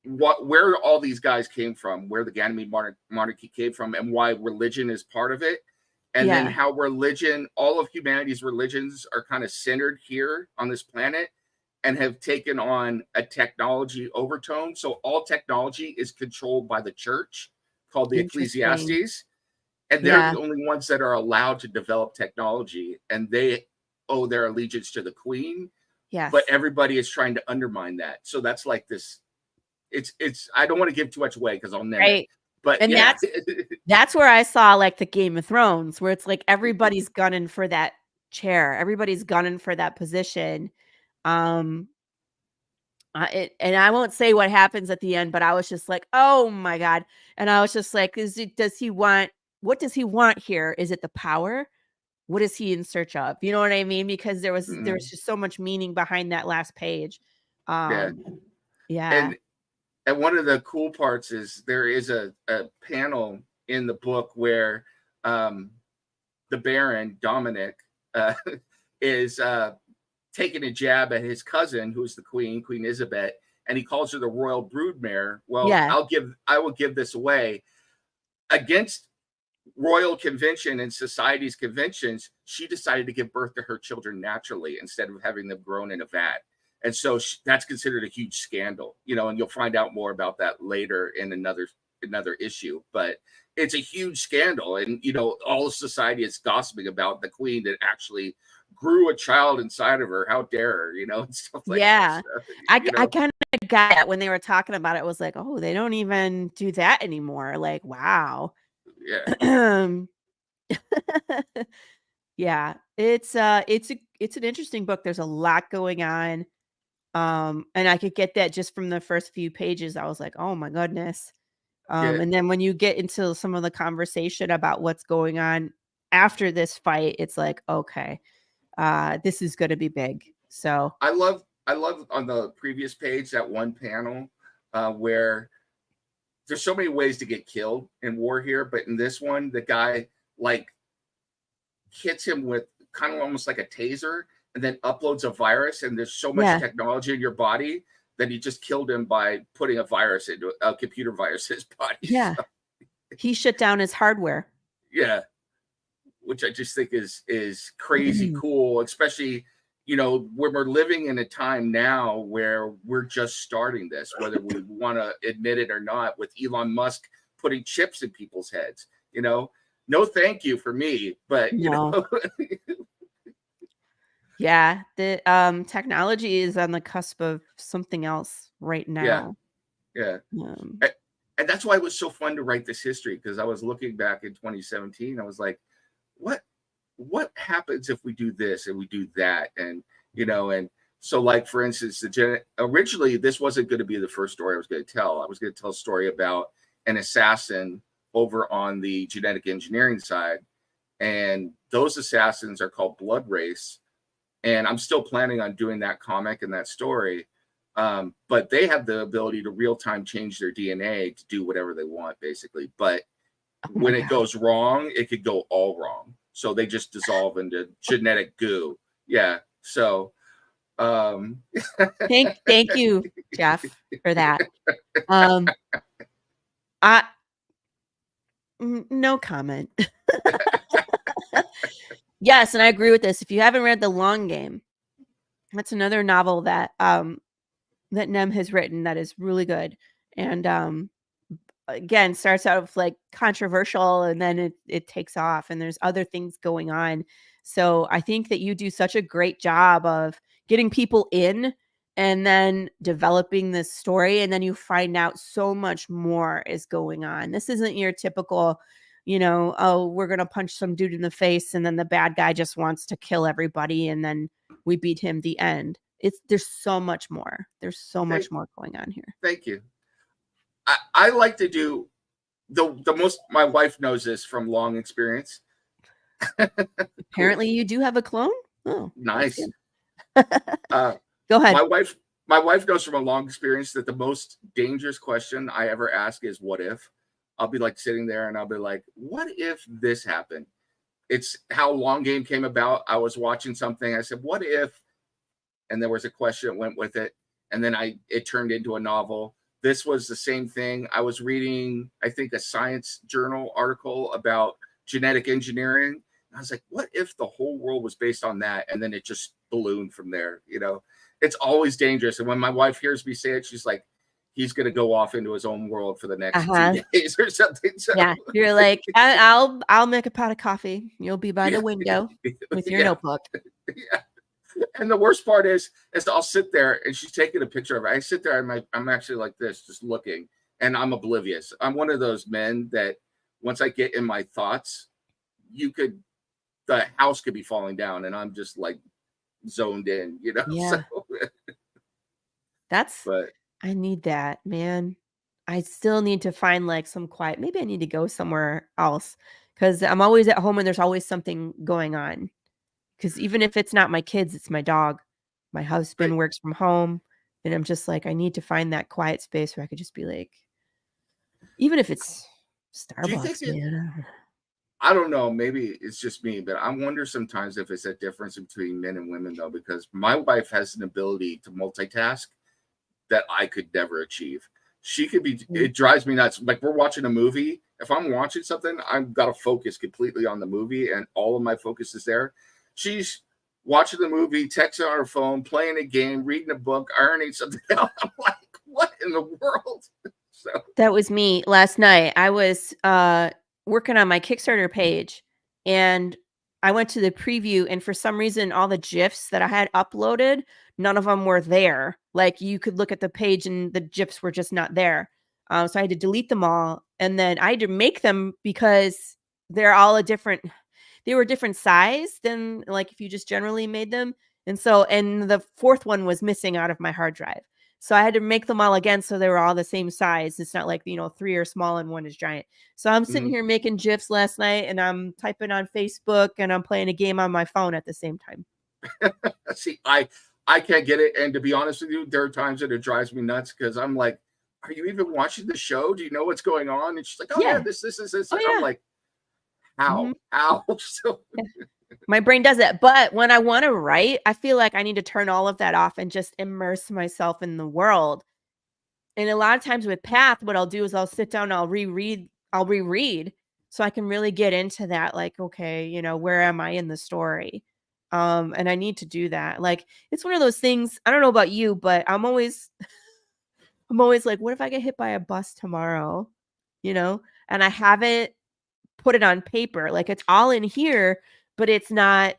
Speaker 8: where all these guys came from, where the Ganymede monarchy came from, and why religion is part of it. And then how religion, all of humanity's religions are kind of centered here on this planet and have taken on a technology overtone. So all technology is controlled by the church, called the Ecclesiastes. And they're the only ones that are allowed to develop technology. And they owe their allegiance to the queen.
Speaker 7: Yes.
Speaker 8: But everybody is trying to undermine that. So that's like this. It's I don't want to give too much away because I'll name it. But
Speaker 7: and that's where I saw like the Game of Thrones, where it's like everybody's gunning for that chair, everybody's gunning for that position. And I won't say what happens at the end, but I was just like, oh my God. And I was just like, what does he want here? Is it the power? What is he in search of? You know what I mean? Because there was just so much meaning behind that last page.
Speaker 8: And one of the cool parts is there is a panel in the book where the Baron, Dominic, is taking a jab at his cousin, who's the Queen Elizabeth, and he calls her the royal broodmare. Well, I will give this away. Against royal convention and society's conventions, she decided to give birth to her children naturally instead of having them grown in a vat. And so that's considered a huge scandal, you know, and you'll find out more about that later in another issue. But it's a huge scandal. And, you know, all of society is gossiping about the queen that actually grew a child inside of her. How dare her, you know, and stuff like that.
Speaker 7: I kind of got that when they were talking about it. Was like, oh, they don't even do that anymore. Like, wow.
Speaker 8: Yeah.
Speaker 7: Yeah. It's an interesting book. There's a lot going on. And I could get that just from the first few pages. I was like, oh my goodness. And then when you get into some of the conversation about what's going on after this fight, it's like, okay, this is going to be big. So
Speaker 8: I love on the previous page, that one panel where there's so many ways to get killed in war here. But in this one, the guy like hits him with kind of almost like a taser, and then uploads a virus, and there's so much technology in your body that he just killed him by putting a virus into a computer virus in his body.
Speaker 7: Yeah.
Speaker 8: So,
Speaker 7: he shut down his hardware.
Speaker 8: Yeah. Which I just think is crazy cool, especially, you know, when we're living in a time now where we're just starting this, whether we want to admit it or not, with Elon Musk putting chips in people's heads, you know, no, thank you for me, but you know.
Speaker 7: Yeah, the technology is on the cusp of something else right now.
Speaker 8: Yeah. And that's why it was so fun to write this history, because I was looking back in 2017. I was like, what happens if we do this and we do that? And, you know, and so like, for instance, originally this wasn't going to be the first story I was going to tell. I was going to tell a story about an assassin over on the genetic engineering side. And those assassins are called Blood Race. And I'm still planning on doing that comic and that story. But they have the ability to real time change their DNA to do whatever they want, basically. But when it goes wrong, it could go all wrong. So they just dissolve into genetic goo. Yeah. So
Speaker 7: thank you, Jeff, for that. No comment. Yes, and I agree with this. If you haven't read The Long Game, that's another novel that that NEM has written that is really good. And again, starts out with like controversial, and then it takes off, and there's other things going on. So I think that you do such a great job of getting people in and then developing this story, and then you find out so much more is going on. This isn't your typical, you know, oh, we're going to punch some dude in the face and then the bad guy just wants to kill everybody and then we beat him, the end. There's so much more. There's so much more going on here.
Speaker 8: Thank you. I like to do the most, my wife knows this from long experience.
Speaker 7: Apparently you do have a clone? Oh,
Speaker 8: nice.
Speaker 7: Go ahead.
Speaker 8: My wife knows from a long experience that the most dangerous question I ever ask is, what if? I'll be like sitting there and I'll be like, what if this happened? It's how Long Game came about. I was watching something. I said, what if? And there was a question that went with it. And then it turned into a novel. This was the same thing. I was reading, I think, a Science Journal article about genetic engineering. I was like, what if the whole world was based on that? And then it just ballooned from there. You know, it's always dangerous. And when my wife hears me say it, she's like, he's going to go off into his own world for the next 2 days or something. So,
Speaker 7: yeah, you're like, I'll make a pot of coffee. You'll be by the window with your notebook.
Speaker 8: Yeah. And the worst part is I'll sit there and she's taking a picture of it. I sit there and I'm actually like this, just looking, and I'm oblivious. I'm one of those men that once I get in my thoughts, the house could be falling down and I'm just like zoned in, you know?
Speaker 7: Yeah.
Speaker 8: So,
Speaker 7: I need that, man. I still need to find like some quiet. Maybe I need to go somewhere else because I'm always at home and there's always something going on. Because even if it's not my kids, it's my dog. My husband works from home. And I'm just like, I need to find that quiet space where I could just be like, even if it's Starbucks, man.
Speaker 8: I don't know. Maybe it's just me, but I wonder sometimes if it's a difference between men and women, though, because my wife has an ability to multitask that I could never achieve. She could be, it drives me nuts. Like we're watching a movie. If I'm watching something, I've got to focus completely on the movie and all of my focus is there. She's watching the movie, texting on her phone, playing a game, reading a book, ironing something out. I'm like, what in the world? So
Speaker 7: that was me last night. I was working on my Kickstarter page and I went to the preview, and for some reason, all the GIFs that I had uploaded, none of them were there. Like you could look at the page and the GIFs were just not there. So I had to delete them all. And then I had to make them because they're all they were different size than like if you just generally made them. And the fourth one was missing out of my hard drive. So I had to make them all again so they were all the same size. It's not like, 3 are small and 1 is giant. So I'm sitting here making GIFs last night and I'm typing on Facebook and I'm playing a game on my phone at the same time.
Speaker 8: See, I can't get it. And to be honest with you, there are times that it drives me nuts because I'm like, are you even watching the show? Do you know what's going on? And she's like, oh yeah, this.
Speaker 7: Oh,
Speaker 8: I'm like, how? So
Speaker 7: my brain does it. But when I want to write, I feel like I need to turn all of that off and just immerse myself in the world. And a lot of times with Path, what I'll do is I'll sit down, I'll reread so I can really get into that. Like, okay, where am I in the story? And I need to do that. Like, it's one of those things, I don't know about you, but I'm always like, what if I get hit by a bus tomorrow? And I haven't put it on paper. Like it's all in here, but it's not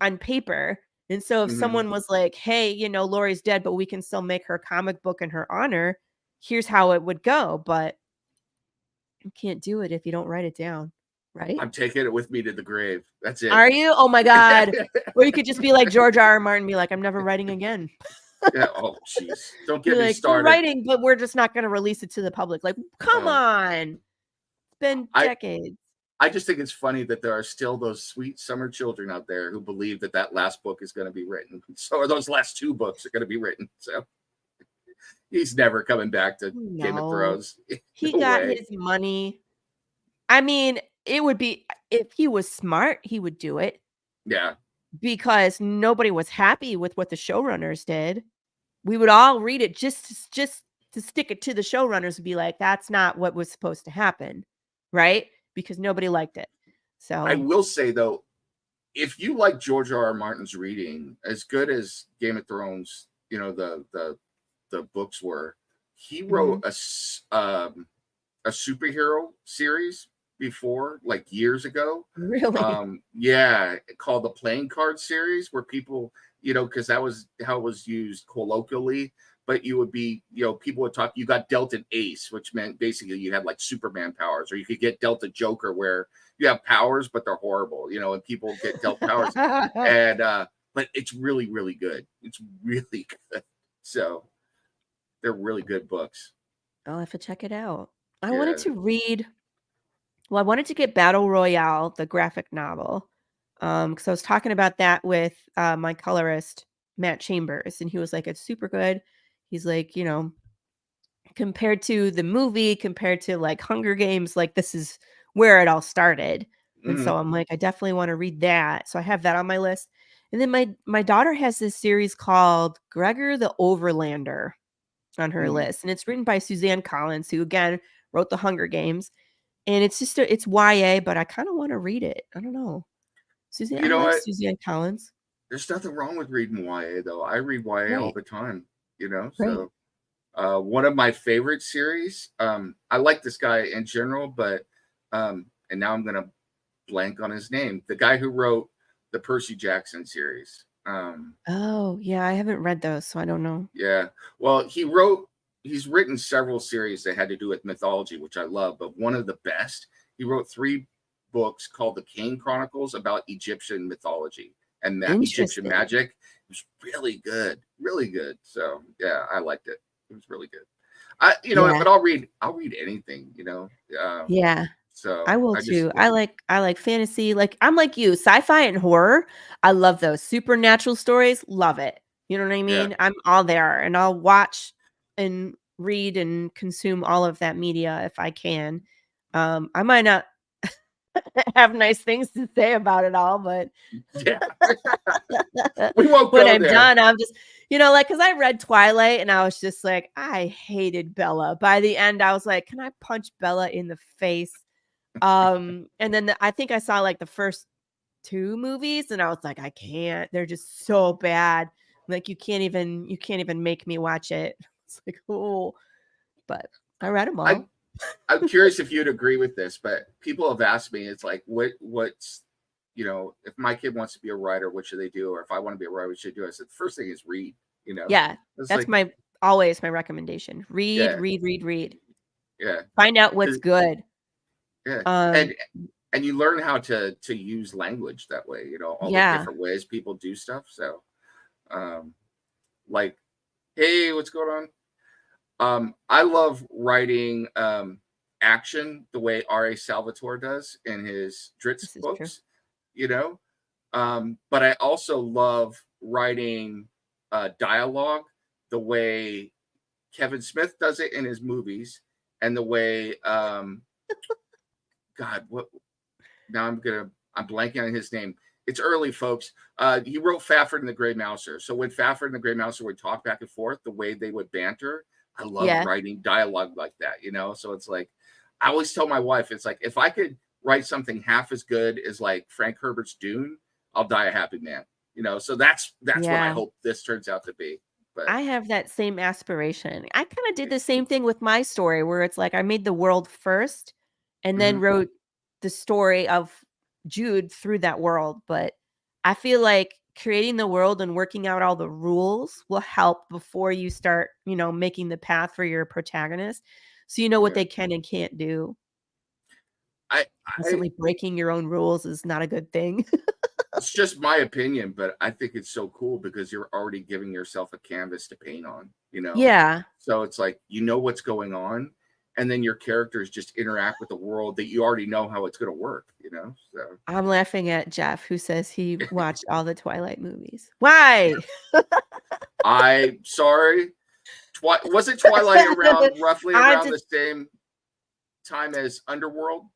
Speaker 7: on paper. And so if someone was like, hey, Laurie's dead, but we can still make her comic book in her honor, here's how it would go. But you can't do it if you don't write it down. Right?
Speaker 8: I'm taking it with me to the grave. That's it.
Speaker 7: Are you? Oh my God. Or you could just be like George R. R. Martin, be like, I'm never writing again.
Speaker 8: Yeah. Oh, jeez. Don't get me started.
Speaker 7: We're writing, but we're just not going to release it to the public. Like, come on. It's been decades.
Speaker 8: I just think it's funny that there are still those sweet summer children out there who believe that last book is going to be written. So, or those last 2 books are going to be written. So he's never coming back to Game of Thrones.
Speaker 7: He got his money. I mean, it would be, if he was smart, he would do it.
Speaker 8: Yeah.
Speaker 7: Because nobody was happy with what the showrunners did. We would all read it just to stick it to the showrunners and be like, that's not what was supposed to happen. Right? Because nobody liked it. So
Speaker 8: I will say though, if you like George R. R. Martin's reading, as good as Game of Thrones, the books were, he wrote a superhero series before, like years ago.
Speaker 7: Really?
Speaker 8: Yeah, called the Playing Card series, where people, because that was how it was used colloquially. But you would be, people would talk, you got dealt an ace, which meant basically you had like Superman powers, or you could get dealt a Joker where you have powers, but they're horrible, and people get dealt powers. And, but it's really, really good. It's really good. So they're really good books.
Speaker 7: I'll have to check it out. I wanted to get Battle Royale, the graphic novel. Because I was talking about that with my colorist, Matt Chambers, and he was like, it's super good. He's like, compared to the movie, compared to like Hunger Games, like this is where it all started. And so I'm like, I definitely want to read that. So I have that on my list. And then my daughter has this series called Gregor the Overlander. on her
Speaker 8: Mhm.
Speaker 7: list, and it's written by Suzanne Collins, who again wrote The Hunger Games. And it's just it's YA, but I kind of want to read it. I don't know. Suzanne,
Speaker 8: You
Speaker 7: I
Speaker 8: know
Speaker 7: like
Speaker 8: what?
Speaker 7: Suzanne Collins.
Speaker 8: There's nothing wrong with reading YA though. I read YA all
Speaker 7: Right.
Speaker 8: the time, you know.
Speaker 7: Right.
Speaker 8: So one of my favorite series. I like this guy in general, but and now I'm gonna blank on his name. The guy who wrote the Percy Jackson series.
Speaker 7: Oh, yeah, I haven't read those, so I don't know.
Speaker 8: Yeah. Well, he's written several series that had to do with mythology, which I love, but one of the best, he wrote 3 books called the Kane Chronicles about Egyptian mythology and Egyptian
Speaker 7: Interesting.
Speaker 8: magic. It was really good. Really good. So yeah, I liked it. It was really good.
Speaker 7: Yeah.
Speaker 8: But I'll read anything,
Speaker 7: Yeah,
Speaker 8: So
Speaker 7: I will
Speaker 8: I just
Speaker 7: too. I like fantasy. Like I'm like you, sci-fi and horror. I love those. Supernatural stories, love it. You know what I
Speaker 8: yeah.
Speaker 7: mean? I'm all there and I'll watch and read and consume all of that media if I can. I might not have nice things to say about it all, but
Speaker 8: Yeah. We won't
Speaker 7: when
Speaker 8: go
Speaker 7: I'm
Speaker 8: there.
Speaker 7: done, I'm just, like, because I read Twilight and I was just like, I hated Bella. By the end, I was like, can I punch Bella in the face? And then I think I saw like the first 2 movies and I was like, I can't. They're just so bad. Like you can't even make me watch it. It's like, oh, but I read them all.
Speaker 8: I'm curious if you'd agree with this, but people have asked me, it's like, what's, if my kid wants to be a writer, what should they do? Or if I want to be a writer, what should I do? I said, the first thing is read,
Speaker 7: Yeah,
Speaker 8: It's
Speaker 7: that's
Speaker 8: like,
Speaker 7: always my recommendation. Read,
Speaker 8: Yeah.
Speaker 7: read.
Speaker 8: yeah,
Speaker 7: Find out what's
Speaker 8: 'Cause-
Speaker 7: good.
Speaker 8: yeah.
Speaker 7: Um,
Speaker 8: And you learn how to use language that way, all the
Speaker 7: Yeah.
Speaker 8: different ways people do stuff. So, like, hey, what's going on? I love writing action the way R.A. Salvatore does in his Dritz
Speaker 7: This is
Speaker 8: books, but I also love writing dialogue the way Kevin Smith does it in his movies, and the way God, what now I'm blanking on his name. It's early, folks. He wrote Fafford and the Grey Mouser. So when Fafford and the Grey Mouser would talk back and forth, the way they would banter, I love
Speaker 7: Yeah.
Speaker 8: writing dialogue like that, So it's like, I always tell my wife, it's like, if I could write something half as good as like Frank Herbert's Dune, I'll die a happy man, So that's what I
Speaker 7: Yeah.
Speaker 8: hope this turns out to be. But
Speaker 7: I have that same aspiration. I kind of did the same thing with my story where it's like I made the world first and then
Speaker 8: Mhm.
Speaker 7: wrote the story of Jude through that world. But I feel like creating the world and working out all the rules will help before you start, making the path for your protagonist. So you know what
Speaker 8: Yeah.
Speaker 7: they can and can't do.
Speaker 8: I
Speaker 7: Constantly breaking your own rules is not a good thing.
Speaker 8: it's just my opinion, but I think it's so cool because you're already giving yourself a canvas to paint on,
Speaker 7: Yeah.
Speaker 8: So it's like, what's going on, and then your characters just interact with the world that you already know how it's going to work, So
Speaker 7: I'm laughing at Jeff, who says he watched all the Twilight movies. Why?
Speaker 8: I'm sorry. Wasn't Twilight around roughly around the same time as Underworld?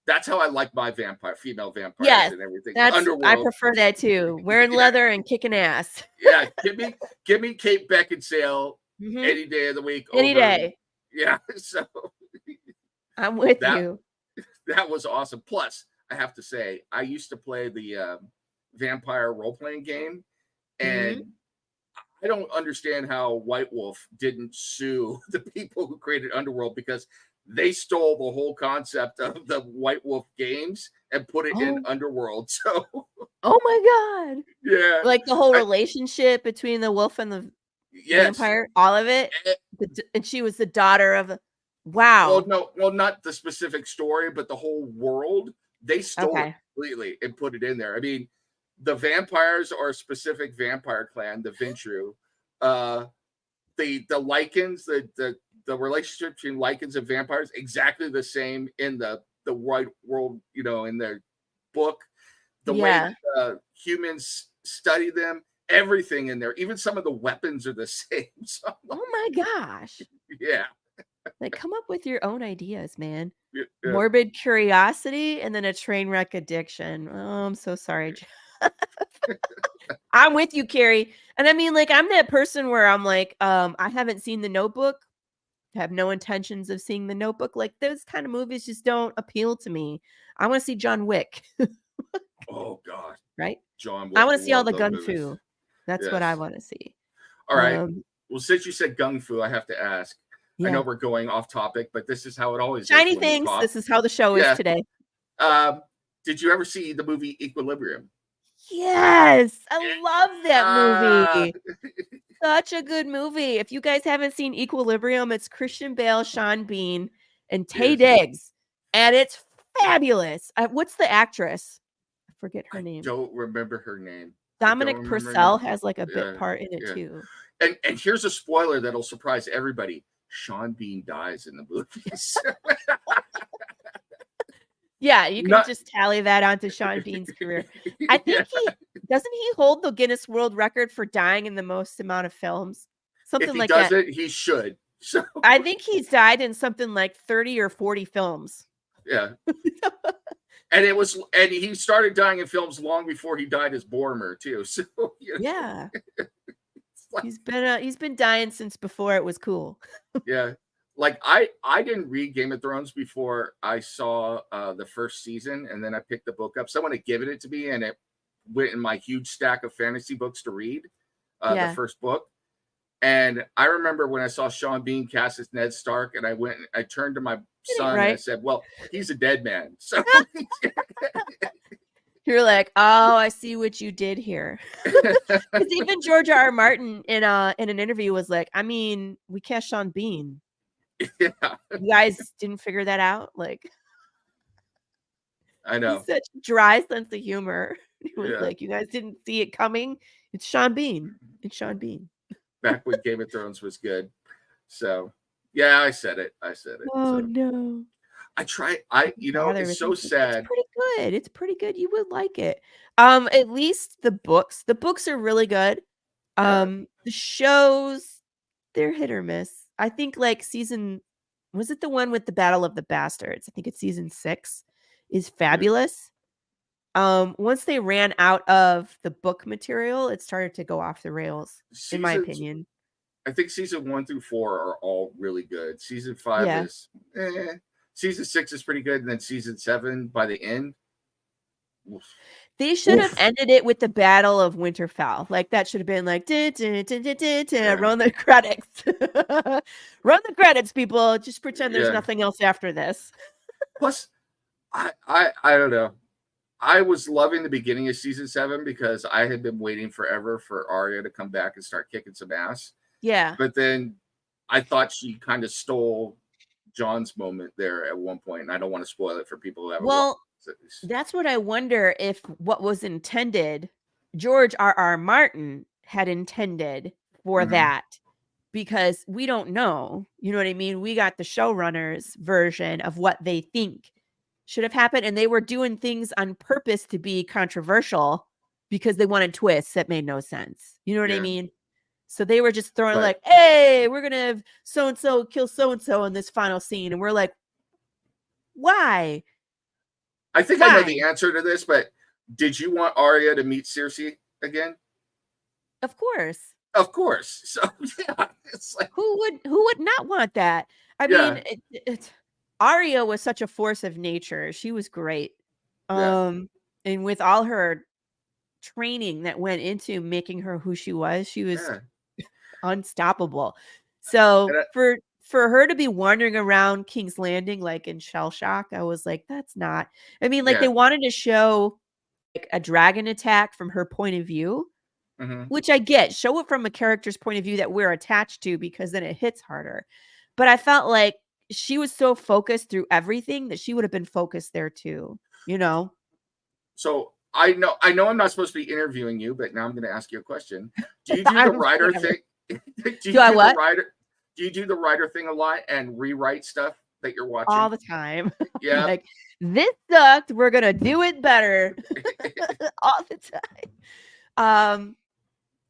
Speaker 8: That's how I like my female vampires
Speaker 7: Yes,
Speaker 8: and everything.
Speaker 7: I
Speaker 8: Underworld.
Speaker 7: prefer that too. Wearing
Speaker 8: Yeah.
Speaker 7: leather and kicking ass.
Speaker 8: Yeah, give me Kate Beckinsale
Speaker 7: Mhm.
Speaker 8: any day of the week.
Speaker 7: Any
Speaker 8: over-
Speaker 7: day.
Speaker 8: Yeah, so
Speaker 7: I'm with
Speaker 8: That-
Speaker 7: you.
Speaker 8: that was awesome. Plus, I have to say, I used to play the vampire role-playing game, and I don't understand how White Wolf didn't sue the people who created Underworld, because they stole the whole concept of the White Wolf games and put it in Underworld. So,
Speaker 7: Oh my God.
Speaker 8: yeah.
Speaker 7: Like the whole relationship between the wolf and the
Speaker 8: Yes.
Speaker 7: vampire, all of it. And she was the daughter of wow.
Speaker 8: Well, not the specific story, but the whole world. They stole it completely and put it in there. I mean, the vampires are a specific vampire clan, the Ventru. The lichens, the relationship between lichens and vampires, exactly the same in the White World, in their book. The way humans study them, everything in there, even some of the weapons are the same. So,
Speaker 7: Oh my gosh.
Speaker 8: yeah.
Speaker 7: Like come up with your own ideas, man.
Speaker 8: Yeah.
Speaker 7: Morbid curiosity and then a train wreck addiction. Oh, I'm so sorry. I'm with you, Carrie. And I mean, like, I'm that person where I'm like, I haven't seen The Notebook, have no intentions of seeing The Notebook. Like, those kind of movies just don't appeal to me. I want to see John Wick,
Speaker 8: Oh God,
Speaker 7: right?
Speaker 8: John
Speaker 7: I
Speaker 8: Wick.
Speaker 7: want to see all
Speaker 8: Love
Speaker 7: the
Speaker 8: those
Speaker 7: gun
Speaker 8: movies.
Speaker 7: fu. That's what I
Speaker 8: Yes.
Speaker 7: want to see.
Speaker 8: All right.
Speaker 7: Um,
Speaker 8: Well, since you said gung fu, I have to ask. I know
Speaker 7: yeah.
Speaker 8: we're going off topic, but this is how it always
Speaker 7: Shiny
Speaker 8: is when we
Speaker 7: things.
Speaker 8: talk.
Speaker 7: This is how the show
Speaker 8: Yeah.
Speaker 7: is today.
Speaker 8: Did you ever see the movie Equilibrium?
Speaker 7: Yes. I love that movie.
Speaker 8: Ah.
Speaker 7: Such a good movie. If you guys haven't seen Equilibrium, it's Christian Bale, Sean Bean, and Taye
Speaker 8: Yes.
Speaker 7: Diggs. And it's fabulous. What's the actress? I forget her
Speaker 8: I
Speaker 7: name.
Speaker 8: don't remember her name.
Speaker 7: Dominic
Speaker 8: remember her
Speaker 7: Purcell
Speaker 8: name.
Speaker 7: has like a
Speaker 8: Yeah,
Speaker 7: bit part in it
Speaker 8: yeah.
Speaker 7: too.
Speaker 8: And here's a spoiler that'll surprise everybody. Sean Bean dies in the movies.
Speaker 7: Yeah, you can
Speaker 8: Not-
Speaker 7: just tally that onto Sean Bean's career. I think doesn't he hold the Guinness World Record for dying in the most amount of films? Something
Speaker 8: if he
Speaker 7: like
Speaker 8: does
Speaker 7: that.
Speaker 8: it, he should. So
Speaker 7: I think he's died in something like 30 or 40 films.
Speaker 8: yeah. And he started dying in films long before he died as Bormer too. So
Speaker 7: Yeah.
Speaker 8: like,
Speaker 7: He's been dying since before it was cool.
Speaker 8: yeah. Like I didn't read Game of Thrones before I saw the first season, and then I picked the book up. Someone had given it to me, and it went in my huge stack of fantasy books to read. The first book. And I remember when I saw Sean Bean cast as Ned Stark, and I turned to my son and I said, "Well, he's a dead man." So
Speaker 7: you're like, "Oh, I see what you did here." Because even George R. Martin in an interview was like, "I mean, we cast Sean Bean.
Speaker 8: Yeah,
Speaker 7: You guys didn't figure that out." Like,
Speaker 8: I know.
Speaker 7: he's such a dry sense of humor. He was
Speaker 8: Yeah.
Speaker 7: like, "You guys didn't see it coming. It's Sean Bean. It's Sean Bean."
Speaker 8: Back when Game of Thrones was good. So yeah, I said it.
Speaker 7: Oh
Speaker 8: So,
Speaker 7: no.
Speaker 8: I try.
Speaker 7: Bother
Speaker 8: It's
Speaker 7: with
Speaker 8: so
Speaker 7: it.
Speaker 8: sad.
Speaker 7: It's pretty good. It's pretty good. You would like it. At least the books. The books are really good. The shows, they're hit or miss. I think like was it the one with the Battle of the Bastards? I think it's season 6 is fabulous. Once they ran out of the book material, it started to go off the rails, in my opinion.
Speaker 8: I think season 1 through 4 are all really good. Season 5 is season 6 is pretty good, and then season 7 by the end. Oof.
Speaker 7: They should have ended it with the Battle of Winterfell. Like that should have been like run the credits. Run the credits, people. Just pretend there's nothing else after this.
Speaker 8: Plus, I don't know. I was loving the beginning of season 7 because I had been waiting forever for Arya to come back and start kicking some ass.
Speaker 7: Yeah.
Speaker 8: But then I thought she kind of stole John's moment there at one point, and I don't want to spoil it for people who haven't watched it.
Speaker 7: That's what I wonder if what was intended, George R.R. Martin had intended for that, because we don't know. You know what I mean? We got the showrunners' version of what they think should have happened, and they were doing things on purpose to be controversial because they wanted twists that made no sense. You know what I mean? So they were just throwing like, "Hey, we're gonna have so and so kill so and so in this final scene," and we're like, "Why?"
Speaker 8: I think I know the answer to this, but did you want Arya to meet Cersei again?
Speaker 7: Of course.
Speaker 8: Of course. So yeah, it's like
Speaker 7: who would not want that? I mean, Arya was such a force of nature. She was great. And with all her training that went into making her who she was unstoppable. So for her to be wandering around King's Landing like in shell shock, I was like, that's not. I mean, like they wanted to show like a dragon attack from her point of view, which I get. Show it from a character's point of view that we're attached to, because then it hits harder. But I felt like she was so focused through everything that she would have been focused there too, you know?
Speaker 8: So I know I'm not supposed to be interviewing you, but now I'm going to ask you a question. Do you do the writer thing? Do you do the writer thing a lot and rewrite stuff that you're watching?
Speaker 7: All the time.
Speaker 8: Yeah.
Speaker 7: Like, this sucked. We're going to do it better. All the time.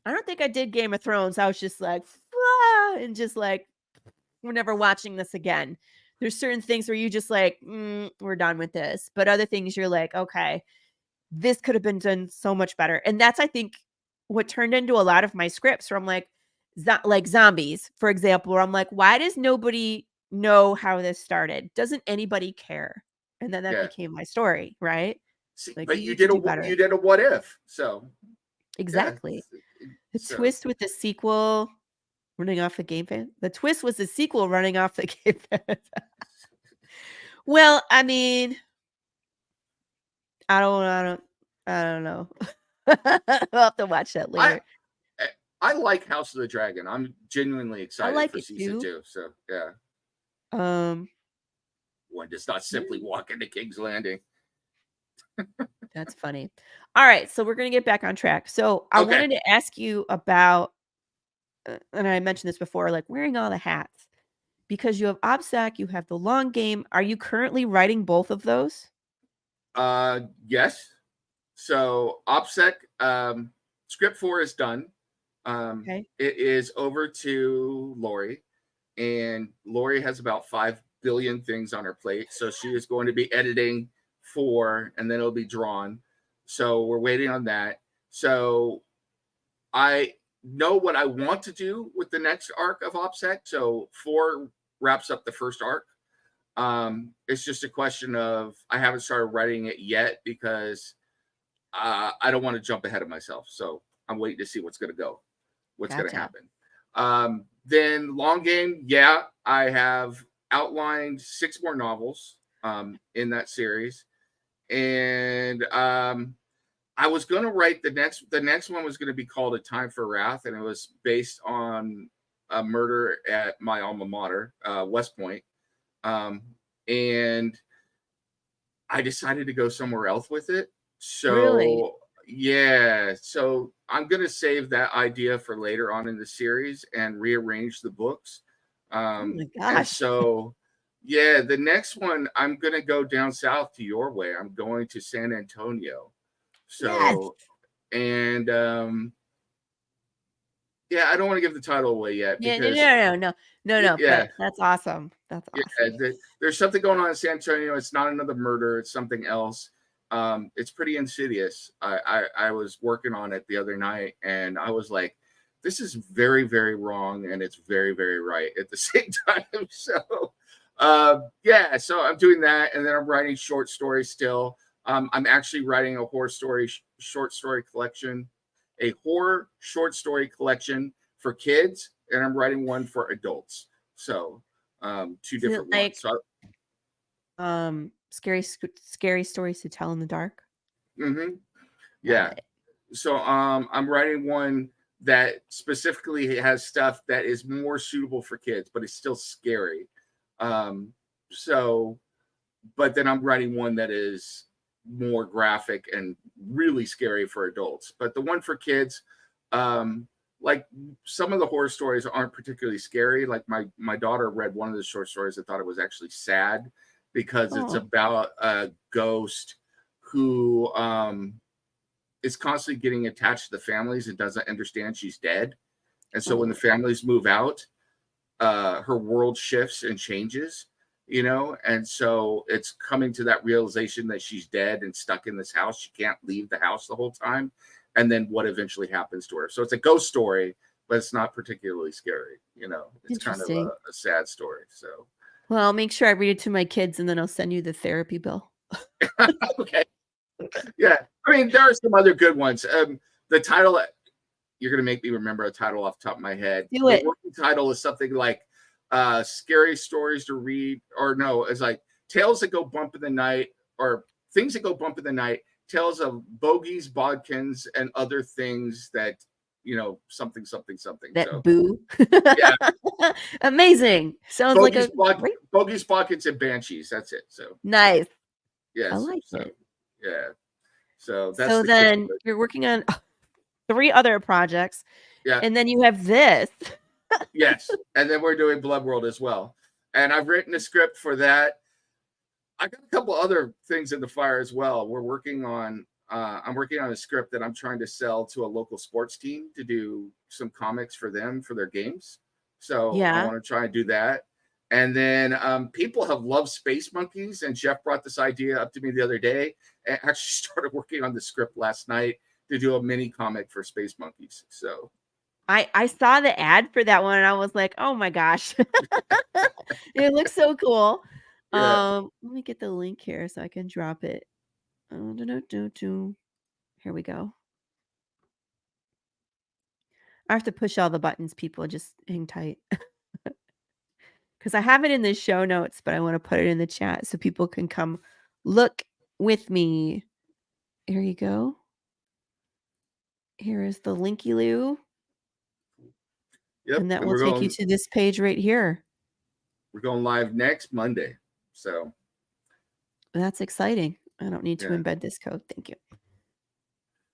Speaker 7: I don't think I did Game of Thrones. I was just like, and just like, we're never watching this again. There's certain things where you just like, we're done with this. But other things you're like, okay, this could have been done so much better. And that's, I think, what turned into a lot of my scripts where I'm like, like zombies, for example, where I'm like, why does nobody know how this started? Doesn't anybody care? And then that
Speaker 8: Yeah.
Speaker 7: became my story, right?
Speaker 8: See,
Speaker 7: Like,
Speaker 8: but
Speaker 7: you
Speaker 8: you
Speaker 7: need to
Speaker 8: did
Speaker 7: do better.
Speaker 8: you did a what if, so
Speaker 7: Exactly.
Speaker 8: yeah.
Speaker 7: The
Speaker 8: So-
Speaker 7: twist with the sequel running off the game fan. The twist was the sequel running off the game fan. Well, I mean, I don't know. I'll have to watch that later.
Speaker 8: I like House of the Dragon. I'm genuinely excited
Speaker 7: like
Speaker 8: for
Speaker 7: it
Speaker 8: season
Speaker 7: too.
Speaker 8: 2. So yeah, one does not simply walk into King's Landing.
Speaker 7: That's funny. All right, so we're gonna get back on track. So I
Speaker 8: Okay.
Speaker 7: wanted to ask you about, and I mentioned this before, like wearing all the hats, because you have OBSEC, you have the long game. Are you currently writing both of those?
Speaker 8: Yes. So OPSEC, script 4 is done.
Speaker 7: Okay.
Speaker 8: It is over to Laurie, and Laurie has about 5 billion things on her plate. So she is going to be editing 4, and then it'll be drawn. So we're waiting on that. So I know what I want to do with the next arc of OPSEC. So 4 wraps up the first arc. It's just a question of I haven't started writing it yet because I don't want to jump ahead of myself. So I'm waiting to see what's going to happen. Then long game. Yeah, I have outlined 6 more novels in that series. And I was going to write the next one was going to be called A Time for Wrath. And it was based on a murder at my alma mater, West Point. And I decided to go somewhere else with it. So
Speaker 7: Really?
Speaker 8: yeah, so I'm gonna save that idea for later on in the series and rearrange the books.
Speaker 7: Oh my
Speaker 8: And
Speaker 7: gosh.
Speaker 8: so yeah, the next one I'm gonna go down south to your way. I'm going to San Antonio. So and yeah, I don't want to give the title away yet
Speaker 7: Yeah,
Speaker 8: because
Speaker 7: no.
Speaker 8: yeah.
Speaker 7: But that's awesome. That's awesome.
Speaker 8: Yeah, there's something going on in San Antonio. It's not another murder. It's something else. It's pretty insidious. I was working on it the other night, and I was like, this is very, very wrong, and it's very, very right at the same time. So, yeah, so I'm doing that, and then I'm writing short stories still. I'm actually writing a short story collection for kids, and I'm writing one for adults. So 2 different
Speaker 7: like
Speaker 8: ones. So,
Speaker 7: scary stories to tell in the dark.
Speaker 8: Yeah. So I'm writing one that specifically has stuff that is more suitable for kids, but it's still scary. So, but then I'm writing one that is more graphic and really scary for adults. But the one for kids, like some of the horror stories aren't particularly scary. Like my daughter read one of the short stories and thought it was actually sad because it's about a ghost who is constantly getting attached to the families and doesn't understand she's dead. And so when the families move out, her world shifts and changes, and so it's coming to that realization that she's dead and stuck in this house. She can't leave the house the whole time. And then what eventually happens to her. So it's a ghost story, but it's not particularly scary. It's kind of a sad story. So,
Speaker 7: well, I'll make sure I read it to my kids and then I'll send you the therapy bill.
Speaker 8: Okay. Yeah. I mean, there are some other good ones. The title, you're going to make me remember a title off the top of my head.
Speaker 7: Do it.
Speaker 8: The working title is something like Scary Stories to Read, or no, it's like Tales That Go Bump in the Night, or Things That Go Bump in the Night, Tales of Bogies, Bodkins, and Other Things that, something.
Speaker 7: That
Speaker 8: so,
Speaker 7: boo.
Speaker 8: Yeah.
Speaker 7: Amazing. Sounds like a
Speaker 8: Bogies, Bodkins, and Banshees. That's it. So
Speaker 7: nice.
Speaker 8: yes.
Speaker 7: I like it.
Speaker 8: Yeah. So that's
Speaker 7: so then you're working on 3 other projects.
Speaker 8: Yeah.
Speaker 7: And then you have this.
Speaker 8: Yes. And then we're doing Blood World as well. And I've written a script for that. I got a couple other things in the fire as well. I'm working on a script that I'm trying to sell to a local sports team to do some comics for them for their games. So
Speaker 7: Yeah.
Speaker 8: I want to try and do that. And then people have loved Space Monkeys, and Jeff brought this idea up to me the other day, and actually started working on the script last night to do a mini comic for Space Monkeys. So
Speaker 7: I saw the ad for that one and I was like, oh my gosh. It looks so cool.
Speaker 8: yeah.
Speaker 7: Let me get the link here so I can drop it. Here we go. I have to push all the buttons, people. Just hang tight. Because I have it in the show notes, but I want to put it in the chat so people can come look with me. Here you go. Here is the linky loo.
Speaker 8: Yep.
Speaker 7: And that will take you to this page right here.
Speaker 8: We're going live next Monday. So
Speaker 7: that's exciting. I don't need to embed this code. Thank you.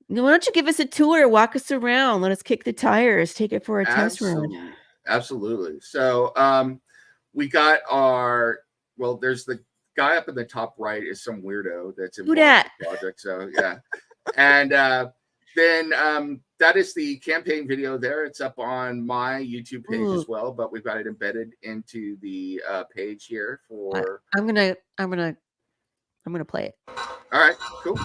Speaker 7: Why don't you give us a tour? Walk us around. Let us kick the tires. Take it for a test run.
Speaker 8: Absolutely. So we got there's the guy up in the top right is some weirdo that's involved in the project. So yeah. And then that is the campaign video there. It's up on my YouTube page as well, but we've got it embedded into the page here for
Speaker 7: I'm gonna play it.
Speaker 8: All right, cool.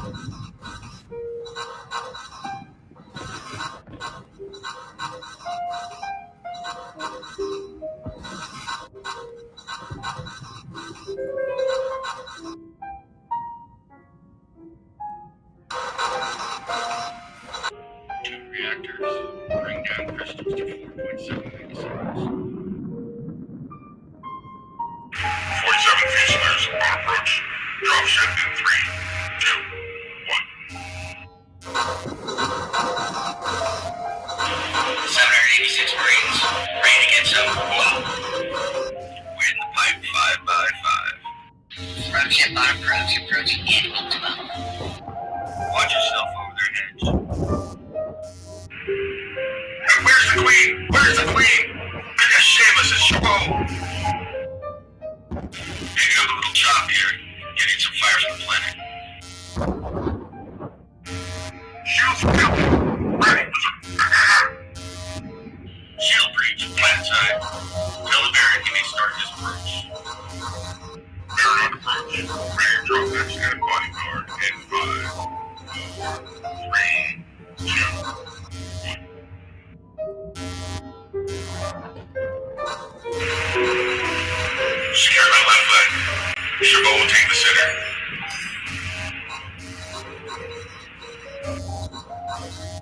Speaker 8: Two reactors bring down crystals to 4.7 megaseconds.
Speaker 6: 47 fuselers on approach. Drop ship in 3, 2, 1. 786 Marines, ready to get some blow. We're in the pipe 5 by 5. Approaching bottom approaching animal 12. Watch yourself over their heads. Hey, where's the Queen? Where's the Queen? Look at Seamus and Chabot. Hey, you got a little chop here. Getting some fire from the planet. Shields built. Ready. Shield breach, planet side. Tell the Baron he may start his approach. Baron on approach. Ready to drop next and bodyguard in 5, 4, 3, 2, 1. Secure my left leg. Chabot will take the center.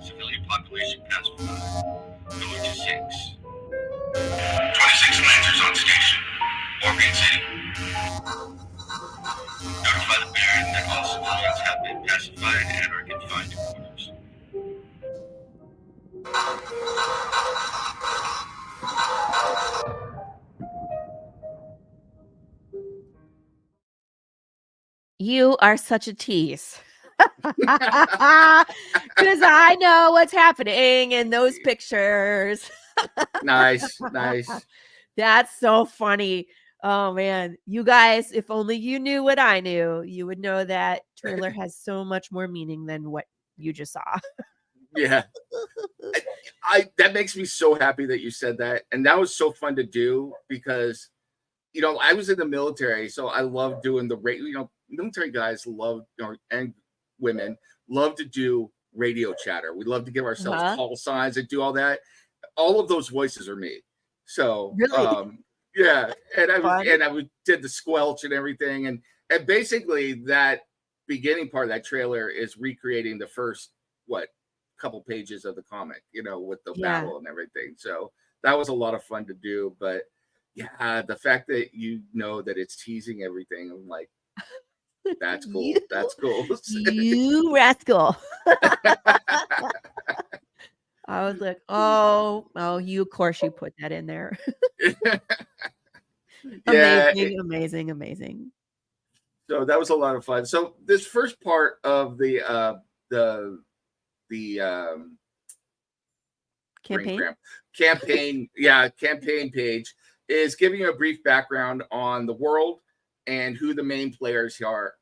Speaker 6: Civilian population past 5. Going to 6. 26 Lancers on station. Organ City. Notify the Baron that all civilians have been pacified and are confined to quarters.
Speaker 7: You are such a tease. Because I know what's happening in those pictures.
Speaker 8: Nice.
Speaker 7: That's so funny. Oh man, you guys, if only you knew what I knew, you would know that trailer has so much more meaning than what you just saw.
Speaker 8: Yeah. I that makes me so happy that you said that. And that was so fun to do because, I was in the military, so I love doing the radio. Military guys love, and women love to do radio chatter. We love to give ourselves call signs and do all that. All of those voices are me. So,
Speaker 7: really?
Speaker 8: yeah. And I did the squelch and everything. And basically that beginning part of that trailer is recreating the first, couple pages of the comic, with the battle and everything. So that was a lot of fun to do. But yeah, the fact that that it's teasing everything, I'm like, that's cool. That's cool.
Speaker 7: You rascal. I was like, oh, of course you put that in there. Amazing.
Speaker 8: So that was a lot of fun. So this first part of the campaign page is giving you a brief background on the world and who the main players are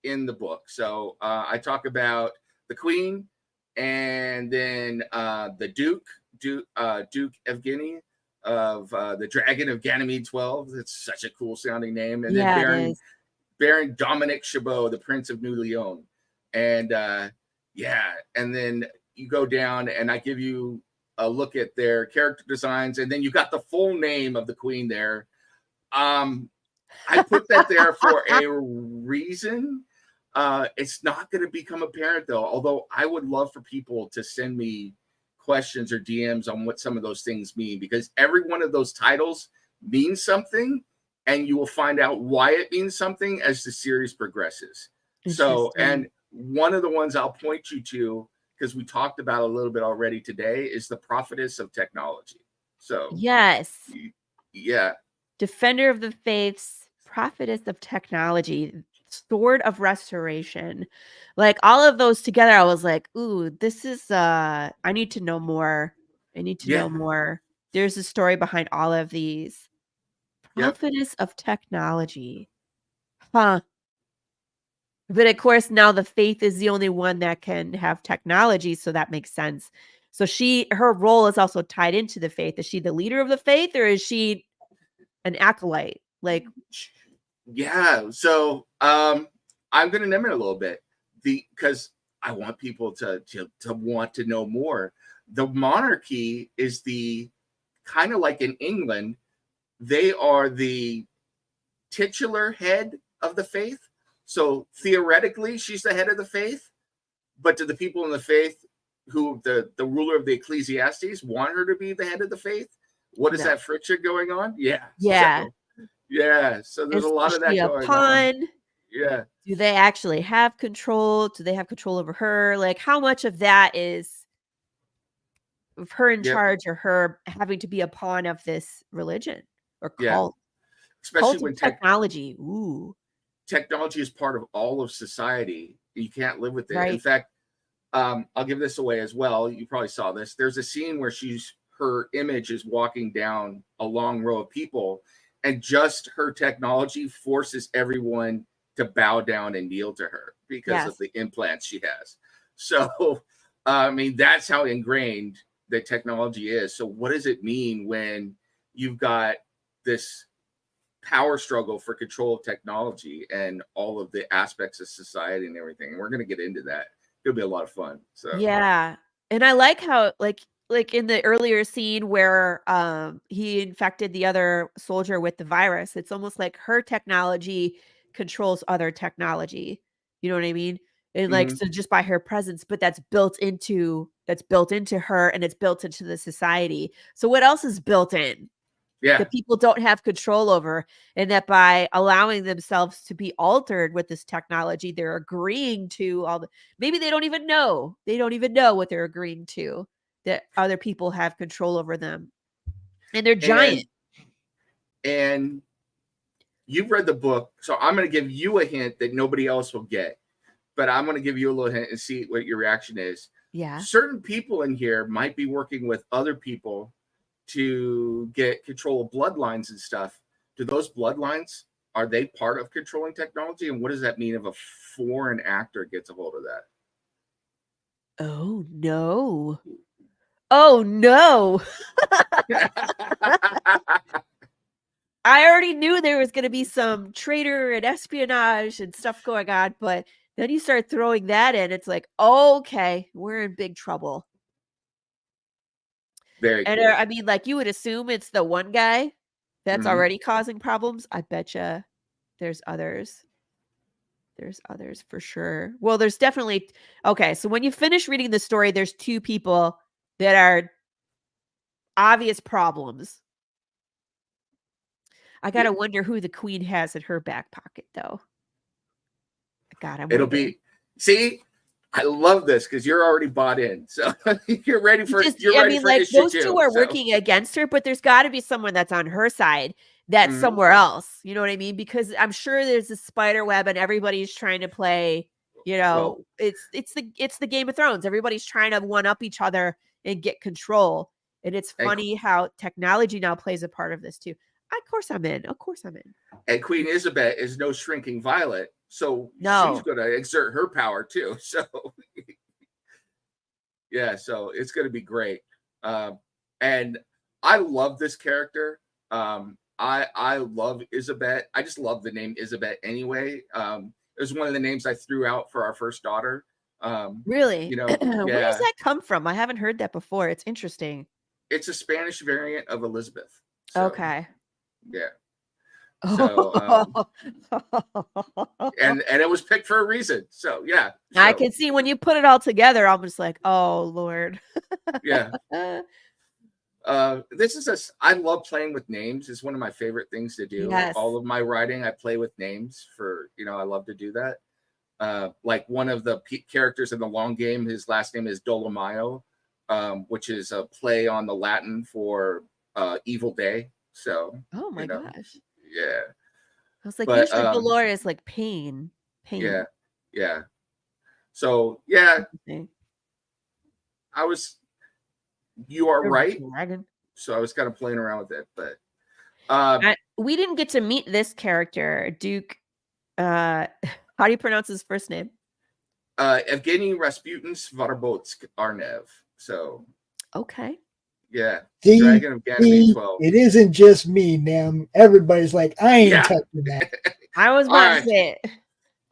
Speaker 8: in the book. So I talk about the Queen, and then the Duke Evgeny, of the Dragon of Ganymede 12. It's such a cool sounding name. And
Speaker 7: Yeah,
Speaker 8: then
Speaker 7: it is.
Speaker 8: Baron Dominic Chabot, the Prince of New Leon. And and then you go down and I give you a look at their character designs, and then you got the full name of the queen there. I put that there for a reason. It's not going to become apparent though, although I would love for people to send me questions or DMs on what some of those things mean, because every one of those titles means something, and you will find out why it means something as the series progresses. So, and one of the ones I'll point you to, because we talked about a little bit already today, is the Prophetess of Technology. So
Speaker 7: yes,
Speaker 8: yeah,
Speaker 7: Defender of the Faiths, Prophetess of Technology, Sword of Restoration, like all of those together, I was like, ooh, this is I need to know more. I need to know more. There's a story behind all of these. Prophetess of Technology. Huh. But of course, now the Faith is the only one that can have technology, so that makes sense. So her role is also tied into the Faith. Is she the leader of the Faith, or is she an acolyte? Like,
Speaker 8: yeah. So I'm going to name it a little bit because I want people to want to know more. The monarchy is the kind of like in England, they are the titular head of the faith. So theoretically, she's the head of the faith, but to the people in the faith who the ruler of the Ecclesiastes want her to be the head of the faith, what is that friction going on? Yeah.
Speaker 7: yeah.
Speaker 8: So there's a lot of that going on. Yeah.
Speaker 7: Do they actually have control? Do they have control over her? Like, how much of that is of her in charge, or her having to be a pawn of this religion or cult?
Speaker 8: Especially
Speaker 7: cult
Speaker 8: when
Speaker 7: technology. Ooh.
Speaker 8: Technology is part of all of society. You can't live with it.
Speaker 7: Right.
Speaker 8: In fact, I'll give this away as well. You probably saw this. There's a scene where her image is walking down a long row of people, and just her technology forces everyone to bow down and kneel to her because of the implants she has. So, I mean, that's how ingrained the technology is. So what does it mean when you've got this power struggle for control of technology and all of the aspects of society and everything? And we're going to get into that. It'll be a lot of fun. So
Speaker 7: yeah. And I like how like in the earlier scene where he infected the other soldier with the virus, it's almost like her technology controls other technology. You know what I mean? And like, so just by her presence, but that's built into her, and it's built into the society. So what else is built in? That people don't have control over, and that by allowing themselves to be altered with this technology, they're agreeing to all the, maybe they don't even know what they're agreeing to, that other people have control over them, and they're giant.
Speaker 8: And you've read the book, so I'm going to give you a hint that nobody else will get, but I'm going to give you a little hint and see what your reaction is.
Speaker 7: Yeah.
Speaker 8: Certain people in here might be working with other people to get control of bloodlines and stuff. Do those bloodlines, are they part of controlling technology? And what does that mean if a foreign actor gets a hold of that?
Speaker 7: Oh no. Oh no. I already knew there was going to be some traitor and espionage and stuff going on, but then you start throwing that in, it's like, okay, we're in big trouble.
Speaker 8: Very
Speaker 7: and
Speaker 8: cool.
Speaker 7: I mean, like, you would assume it's the one guy that's already causing problems. I betcha there's others. There's others for sure. Well, there's definitely, okay, so when you finish reading the story, there's two people that are obvious problems. I gotta wonder who the queen has in her back pocket, though. God,
Speaker 8: it'll be, see, I love this because you're already bought in, so you're ready for.
Speaker 7: I mean, like, those two are working against her, but there's got to be someone that's on her side that's somewhere else. You know what I mean? Because I'm sure there's a spider web, and everybody's trying to play. You know, it's the Game of Thrones. Everybody's trying to one up each other and get control. And it's funny how technology now plays a part of this too. Of course I'm in.
Speaker 8: And Queen Elizabeth is no shrinking violet. So she's going to exert her power too. So, yeah, so it's going to be great. And I love this character. I love Isabet. I just love the name Isabet anyway. It was one of the names I threw out for our first daughter.
Speaker 7: Really?
Speaker 8: You know,
Speaker 7: Where does
Speaker 8: yeah,
Speaker 7: that come from? I haven't heard that before. It's interesting.
Speaker 8: it's a Spanish variant of Elizabeth. So,
Speaker 7: Okay.
Speaker 8: yeah. So, and it was picked for a reason. So, yeah. So,
Speaker 7: I can see when you put it all together, I'm just like, oh Lord.
Speaker 8: yeah. I love playing with names. It's one of my favorite things to do.
Speaker 7: Yes.
Speaker 8: All of my writing, I play with names for, I love to do that. Like one of the characters in the long game, his last name is Dolomayo, which is a play on the Latin for evil day. So,
Speaker 7: Oh my gosh.
Speaker 8: yeah.
Speaker 7: I was like,
Speaker 8: But,
Speaker 7: usually Valor is like pain.
Speaker 8: Yeah. Yeah. So, yeah,
Speaker 7: Interesting.
Speaker 8: you are right.
Speaker 7: Dragon.
Speaker 8: So I was kind of playing around with it, but
Speaker 7: we didn't get to meet this character, Duke. How do you pronounce his first name?
Speaker 8: Evgeny Rasputin Svarobotsk Arnev. So
Speaker 7: okay.
Speaker 8: Yeah.
Speaker 1: See,
Speaker 8: Dragon of Ganymede 12.
Speaker 1: it isn't just me, NEM. Everybody's like, I ain't touching that.
Speaker 7: I was about to say it.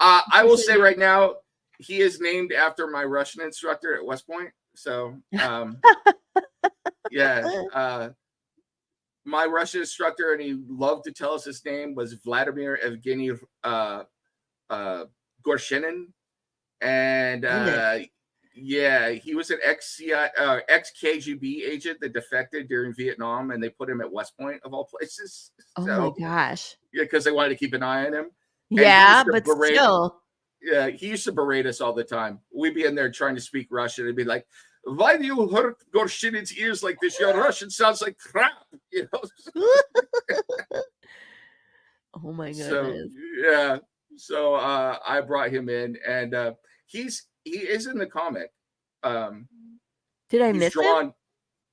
Speaker 8: I will say right now, he is named after my Russian instructor at West Point. So, yeah. My Russian instructor, and he loved to tell us his name, was Vladimir Evgeny Gorshinin. And yeah, he was an ex-KGB agent that defected during Vietnam, and they put him at West Point, of all places.
Speaker 7: Oh
Speaker 8: So,
Speaker 7: my gosh.
Speaker 8: yeah, because they wanted to keep an eye on him. And
Speaker 7: Yeah, but still.
Speaker 8: Yeah, he used to berate us all the time. We'd be in there trying to speak Russian and be like, why do you hurt Gorshinin's ears like this? Your Russian sounds like crap. You know?
Speaker 7: Oh my goodness.
Speaker 8: So, yeah. So I brought him in, and he is in the comic.
Speaker 7: Did I miss him?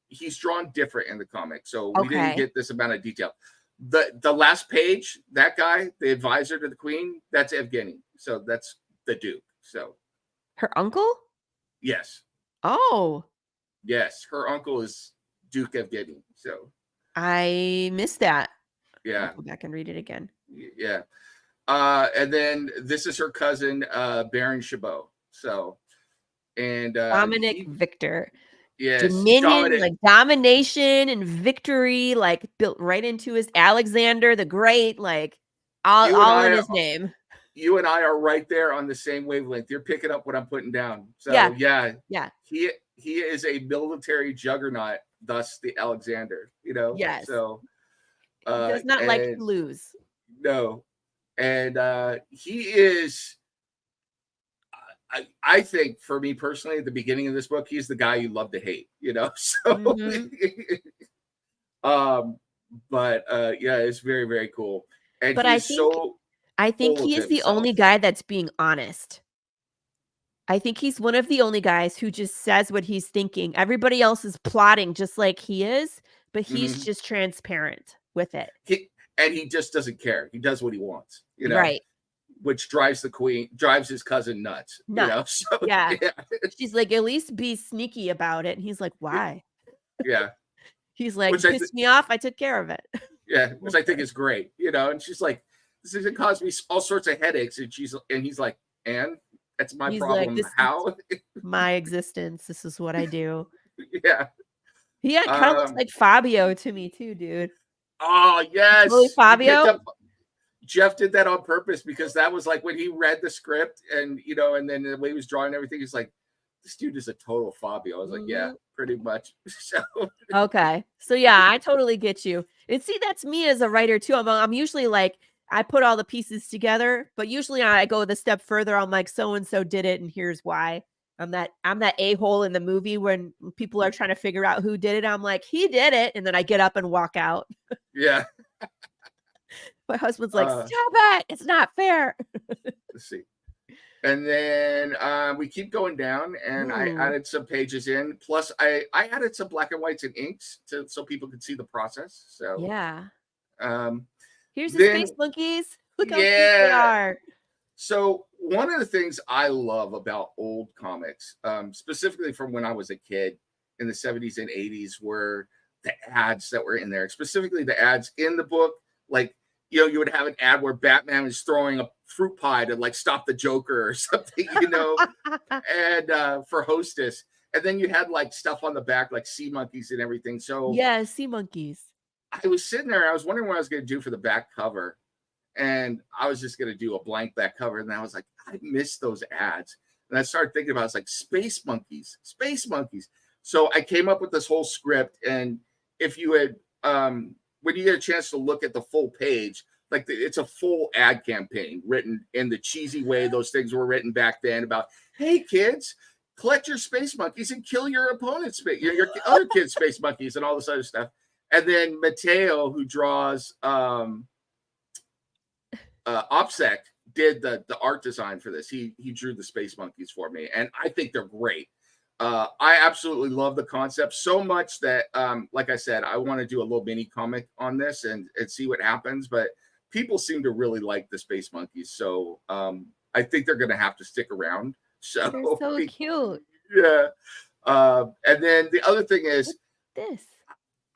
Speaker 8: He's drawn different in the comic, so we
Speaker 7: Okay.
Speaker 8: didn't get this amount of detail. The last page, that guy, the advisor to the queen, that's Evgeny. So that's the Duke. So
Speaker 7: Her uncle?
Speaker 8: yes,
Speaker 7: Oh,
Speaker 8: yes, her uncle is Duke Evgeny. So
Speaker 7: I missed that.
Speaker 8: yeah,
Speaker 7: I'll go back and read it again.
Speaker 8: yeah. And then this is her cousin, Baron Chabot. So, and
Speaker 7: Dominic Victor.
Speaker 8: yes,
Speaker 7: Dominion,
Speaker 8: Dominic.
Speaker 7: like domination and victory, like built right into his Alexander the Great, like all in his name.
Speaker 8: You and I are right there on the same wavelength. You're picking up what I'm putting down. So yeah. He is a military juggernaut, thus the Alexander, you know?
Speaker 7: Yes.
Speaker 8: So
Speaker 7: He does not like to lose.
Speaker 8: No. And he is, I think, for me personally, at the beginning of this book, he's the guy you love to hate, you know? So but yeah, it's very, very cool. And
Speaker 7: but I think he is the only guy that's being honest. I think he's one of the only guys who just says what he's thinking. Everybody else is plotting just like he is, but he's just transparent with it.
Speaker 8: He just doesn't care. He does what he wants, you know?
Speaker 7: Right.
Speaker 8: Which drives his cousin nuts. You know? So,
Speaker 7: yeah. She's like, at least be sneaky about it. And he's like, why?
Speaker 8: Yeah.
Speaker 7: He's like, pissed me off. I took care of it.
Speaker 8: Yeah. Which I think is great, you know? And she's like, this is going to cause me all sorts of headaches. And he's like, and that's my problem.
Speaker 7: Like,
Speaker 8: how?
Speaker 7: My existence. This is what I do.
Speaker 8: Yeah.
Speaker 7: He kind of looks like Fabio to me too, dude.
Speaker 8: Oh, yes.
Speaker 7: Really, Fabio?
Speaker 8: Jeff did that on purpose because that was like when he read the script and, you know, and then the way he was drawing everything, he's like, this dude is a total Fabio. I was like, yeah, pretty much. So
Speaker 7: okay. So yeah, I totally get you. And see, that's me as a writer too. I'm usually like, I put all the pieces together, but usually I go the step further. I'm like, so-and-so did it. And here's why. I'm that a-hole in the movie when people are trying to figure out who did it. I'm like, he did it. And then I get up and walk out.
Speaker 8: Yeah.
Speaker 7: My husband's like, stop it. It's not fair.
Speaker 8: Let's see. And then we keep going down, and I added some pages in. Plus, I added some black and whites and inks so people could see the process. So
Speaker 7: yeah. Here's the
Speaker 8: then,
Speaker 7: space monkeys. Look how cute they are.
Speaker 8: So one of the things I love about old comics, specifically from when I was a kid in the 70s and 80s, were the ads that were in there, specifically the ads in the book. Like, you know, you would have an ad where Batman is throwing a fruit pie to like stop the Joker or something, you know, and for Hostess. And then you had like stuff on the back, like sea monkeys and everything. So
Speaker 7: Yeah, sea monkeys.
Speaker 8: I was sitting there, I was wondering what I was going to do for the back cover. And I was just going to do a blank back cover. And I was like, I missed those ads. And I started thinking about it. It's like space monkeys. So I came up with this whole script. And if you had, when you get a chance to look at the full page, like it's a full ad campaign written in the cheesy way those things were written back then about, hey, kids, collect your space monkeys and kill your opponent's your other kids' space monkeys and all this other stuff. And then Mateo, who draws OPSEC, did the art design for this. He drew the space monkeys for me, and I think they're great. I absolutely love the concept so much that, like I said, I want to do a little mini comic on this and see what happens. But people seem to really like the space monkeys, so I think they're going to have to stick around. So
Speaker 7: They're so cute.
Speaker 8: Yeah. And then the other thing is,
Speaker 7: This.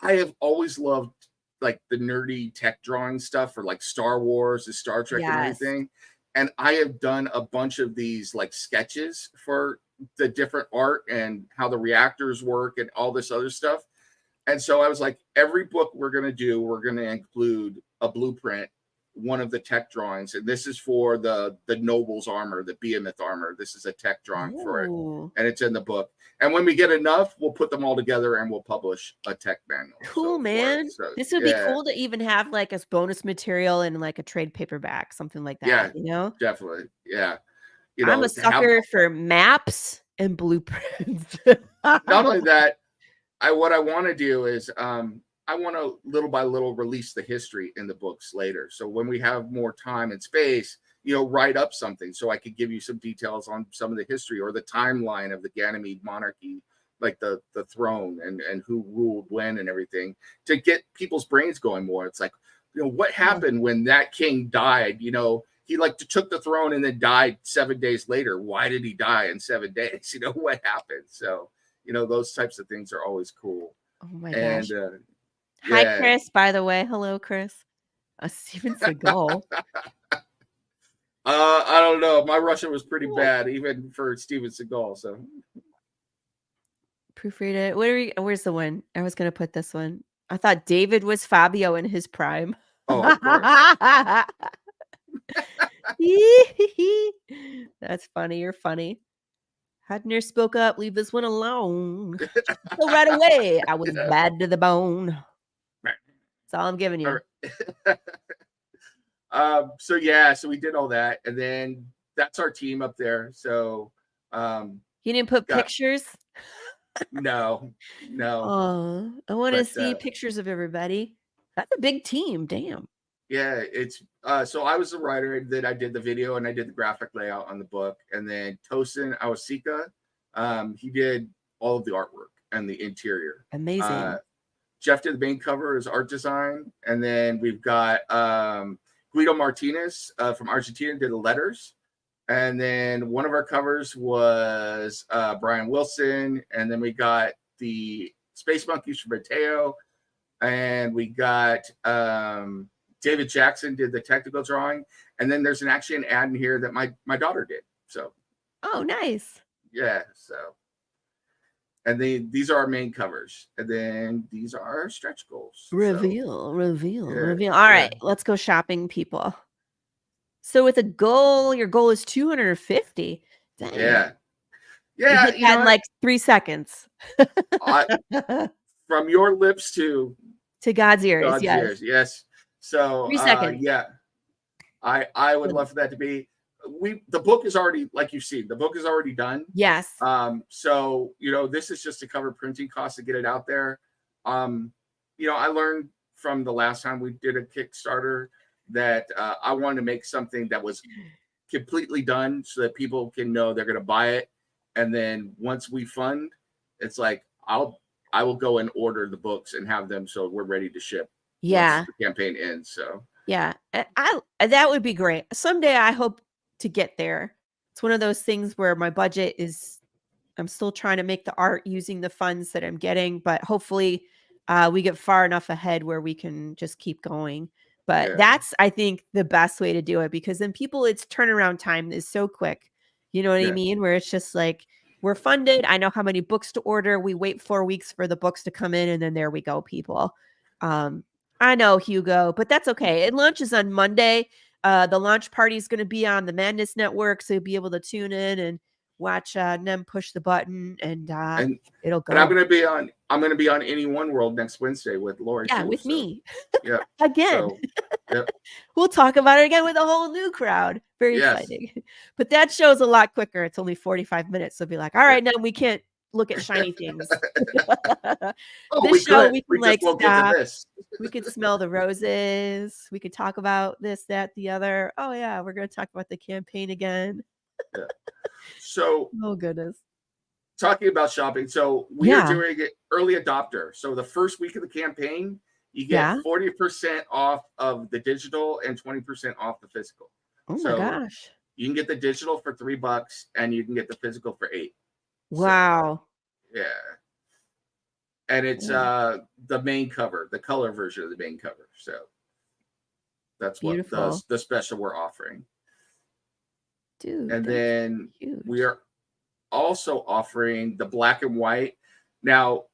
Speaker 8: I have always loved like the nerdy tech drawing stuff for like Star Wars and Star Trek and everything. And I have done a bunch of these like sketches for the different art and how the reactors work and all this other stuff. And so I was like, every book we're going to do, we're going to include a blueprint, one of the tech drawings. And this is for the Noble's armor, the Behemoth armor. This is a tech drawing for it. And it's in the book. And when we get enough, we'll put them all together and we'll publish a tech manual.
Speaker 7: Cool, man. So, this would be cool to even have like as bonus material in like a trade paperback, something like that.
Speaker 8: Yeah,
Speaker 7: you know?
Speaker 8: Definitely. Yeah. You know,
Speaker 7: I'm a sucker for maps and blueprints.
Speaker 8: Not only that, what I want to do is I want to little by little release the history in the books later. So when we have more time and space, you know, write up something so I could give you some details on some of the history or the timeline of the Ganymede monarchy, like the throne and who ruled when and everything, to get people's brains going more. It's like, you know, what happened when that king died? You know, he like took the throne and then died 7 days later. Why did he die in 7 days? You know, what happened? So, you know, those types of things are always cool.
Speaker 7: Oh my gosh.
Speaker 8: Hi,
Speaker 7: Chris, by the way. Hello, Chris. Steven Seagal.
Speaker 8: I don't know. My Russian was pretty bad, even for Steven Seagal. So
Speaker 7: proofread it. Where's the one? I was gonna put this one. I thought David was Fabio in his prime.
Speaker 8: Oh, of course.
Speaker 7: That's funny. You're funny. Hadner spoke up. Leave this one alone. So right away, I was bad to the bone. That's all I'm giving you.
Speaker 8: So we did all that, and then that's our team up there. So
Speaker 7: you didn't put pictures?
Speaker 8: No.
Speaker 7: Oh, I want to see pictures of everybody. That's a big team. Damn.
Speaker 8: Yeah, it's so I was the writer, and then I did the video and I did the graphic layout on the book, and then Tosin Awasika, he did all of the artwork and the interior.
Speaker 7: Amazing.
Speaker 8: Jeff did the main cover as art design, and then we've got Guido Martinez from Argentina did the letters, and then one of our covers was Brian Wilson, and then we got the Space Monkeys from Mateo, and we got David Jackson did the technical drawing, and then there's actually an ad in here that my daughter did. So,
Speaker 7: oh, nice.
Speaker 8: Yeah. So, and these are our main covers, and then these are our stretch goals.
Speaker 7: Reveal. All right, let's go shopping, people. So with your goal is 250. Dang.
Speaker 8: Yeah.
Speaker 7: You had like 3 seconds.
Speaker 8: From your lips to
Speaker 7: God's ears.
Speaker 8: Yes. So
Speaker 7: 3 seconds.
Speaker 8: Yeah. I would love for that to be. The book is already, like you've seen, the book is already done.
Speaker 7: Yes.
Speaker 8: So, you know, this is just to cover printing costs to get it out there. You know, I learned from the last time we did a Kickstarter that I wanted to make something that was completely done so that people can know they're going to buy it. And then once we fund, it's like, I will go and order the books and have them so we're ready to ship.
Speaker 7: Yeah.
Speaker 8: Once the campaign ends. So
Speaker 7: yeah, that would be great. Someday I hope to get there. It's one of those things where my budget is, I'm still trying to make the art using the funds that I'm getting, but hopefully we get far enough ahead where we can just keep going. But
Speaker 8: Yeah.
Speaker 7: that's, I think, the best way to do it, because then people, its turnaround time is so quick. You know what I
Speaker 8: Yeah.
Speaker 7: mean? Where it's just like, we're funded. I know how many books to order. We wait 4 weeks for the books to come in, and then there we go, people. I know, Hugo, but that's okay. It launches on Monday. The launch party is going to be on the Madness Network, so you'll be able to tune in and watch NEM push the button, and it'll go.
Speaker 8: And I'm gonna be on Any One World next Wednesday with Laurie.
Speaker 7: Yeah,
Speaker 8: too,
Speaker 7: with
Speaker 8: so,
Speaker 7: me.
Speaker 8: Yeah.
Speaker 7: Again.
Speaker 8: So, yep.
Speaker 7: We'll talk about it again with a whole new crowd. Very
Speaker 8: Yes.
Speaker 7: exciting. But that show's a lot quicker. It's only 45 minutes. So be like, all right, now we can't look at shiny things.
Speaker 8: Oh,
Speaker 7: This
Speaker 8: we
Speaker 7: show,
Speaker 8: could.
Speaker 7: we can
Speaker 8: We
Speaker 7: like
Speaker 8: just won't get
Speaker 7: stop.
Speaker 8: to this.
Speaker 7: We could smell the roses. We could talk about this, that, the other. Oh yeah, we're going to talk about the campaign again.
Speaker 8: Yeah. So,
Speaker 7: Oh goodness.
Speaker 8: talking about shopping, so we
Speaker 7: Yeah.
Speaker 8: are doing it early adopter. So the first week of the campaign, you get
Speaker 7: Yeah.
Speaker 8: 40% off of the digital and 20% off the physical.
Speaker 7: Oh my
Speaker 8: So
Speaker 7: gosh.
Speaker 8: you can get the digital for $3 and you can get the physical for $8.
Speaker 7: Wow.
Speaker 8: Yeah. And it's
Speaker 7: Yeah.
Speaker 8: the main cover, the color version of the main cover. So that's what
Speaker 7: Beautiful.
Speaker 8: the special we're offering.
Speaker 7: Dude.
Speaker 8: And
Speaker 7: that's
Speaker 8: then
Speaker 7: huge.
Speaker 8: we are also offering the black and white. Now,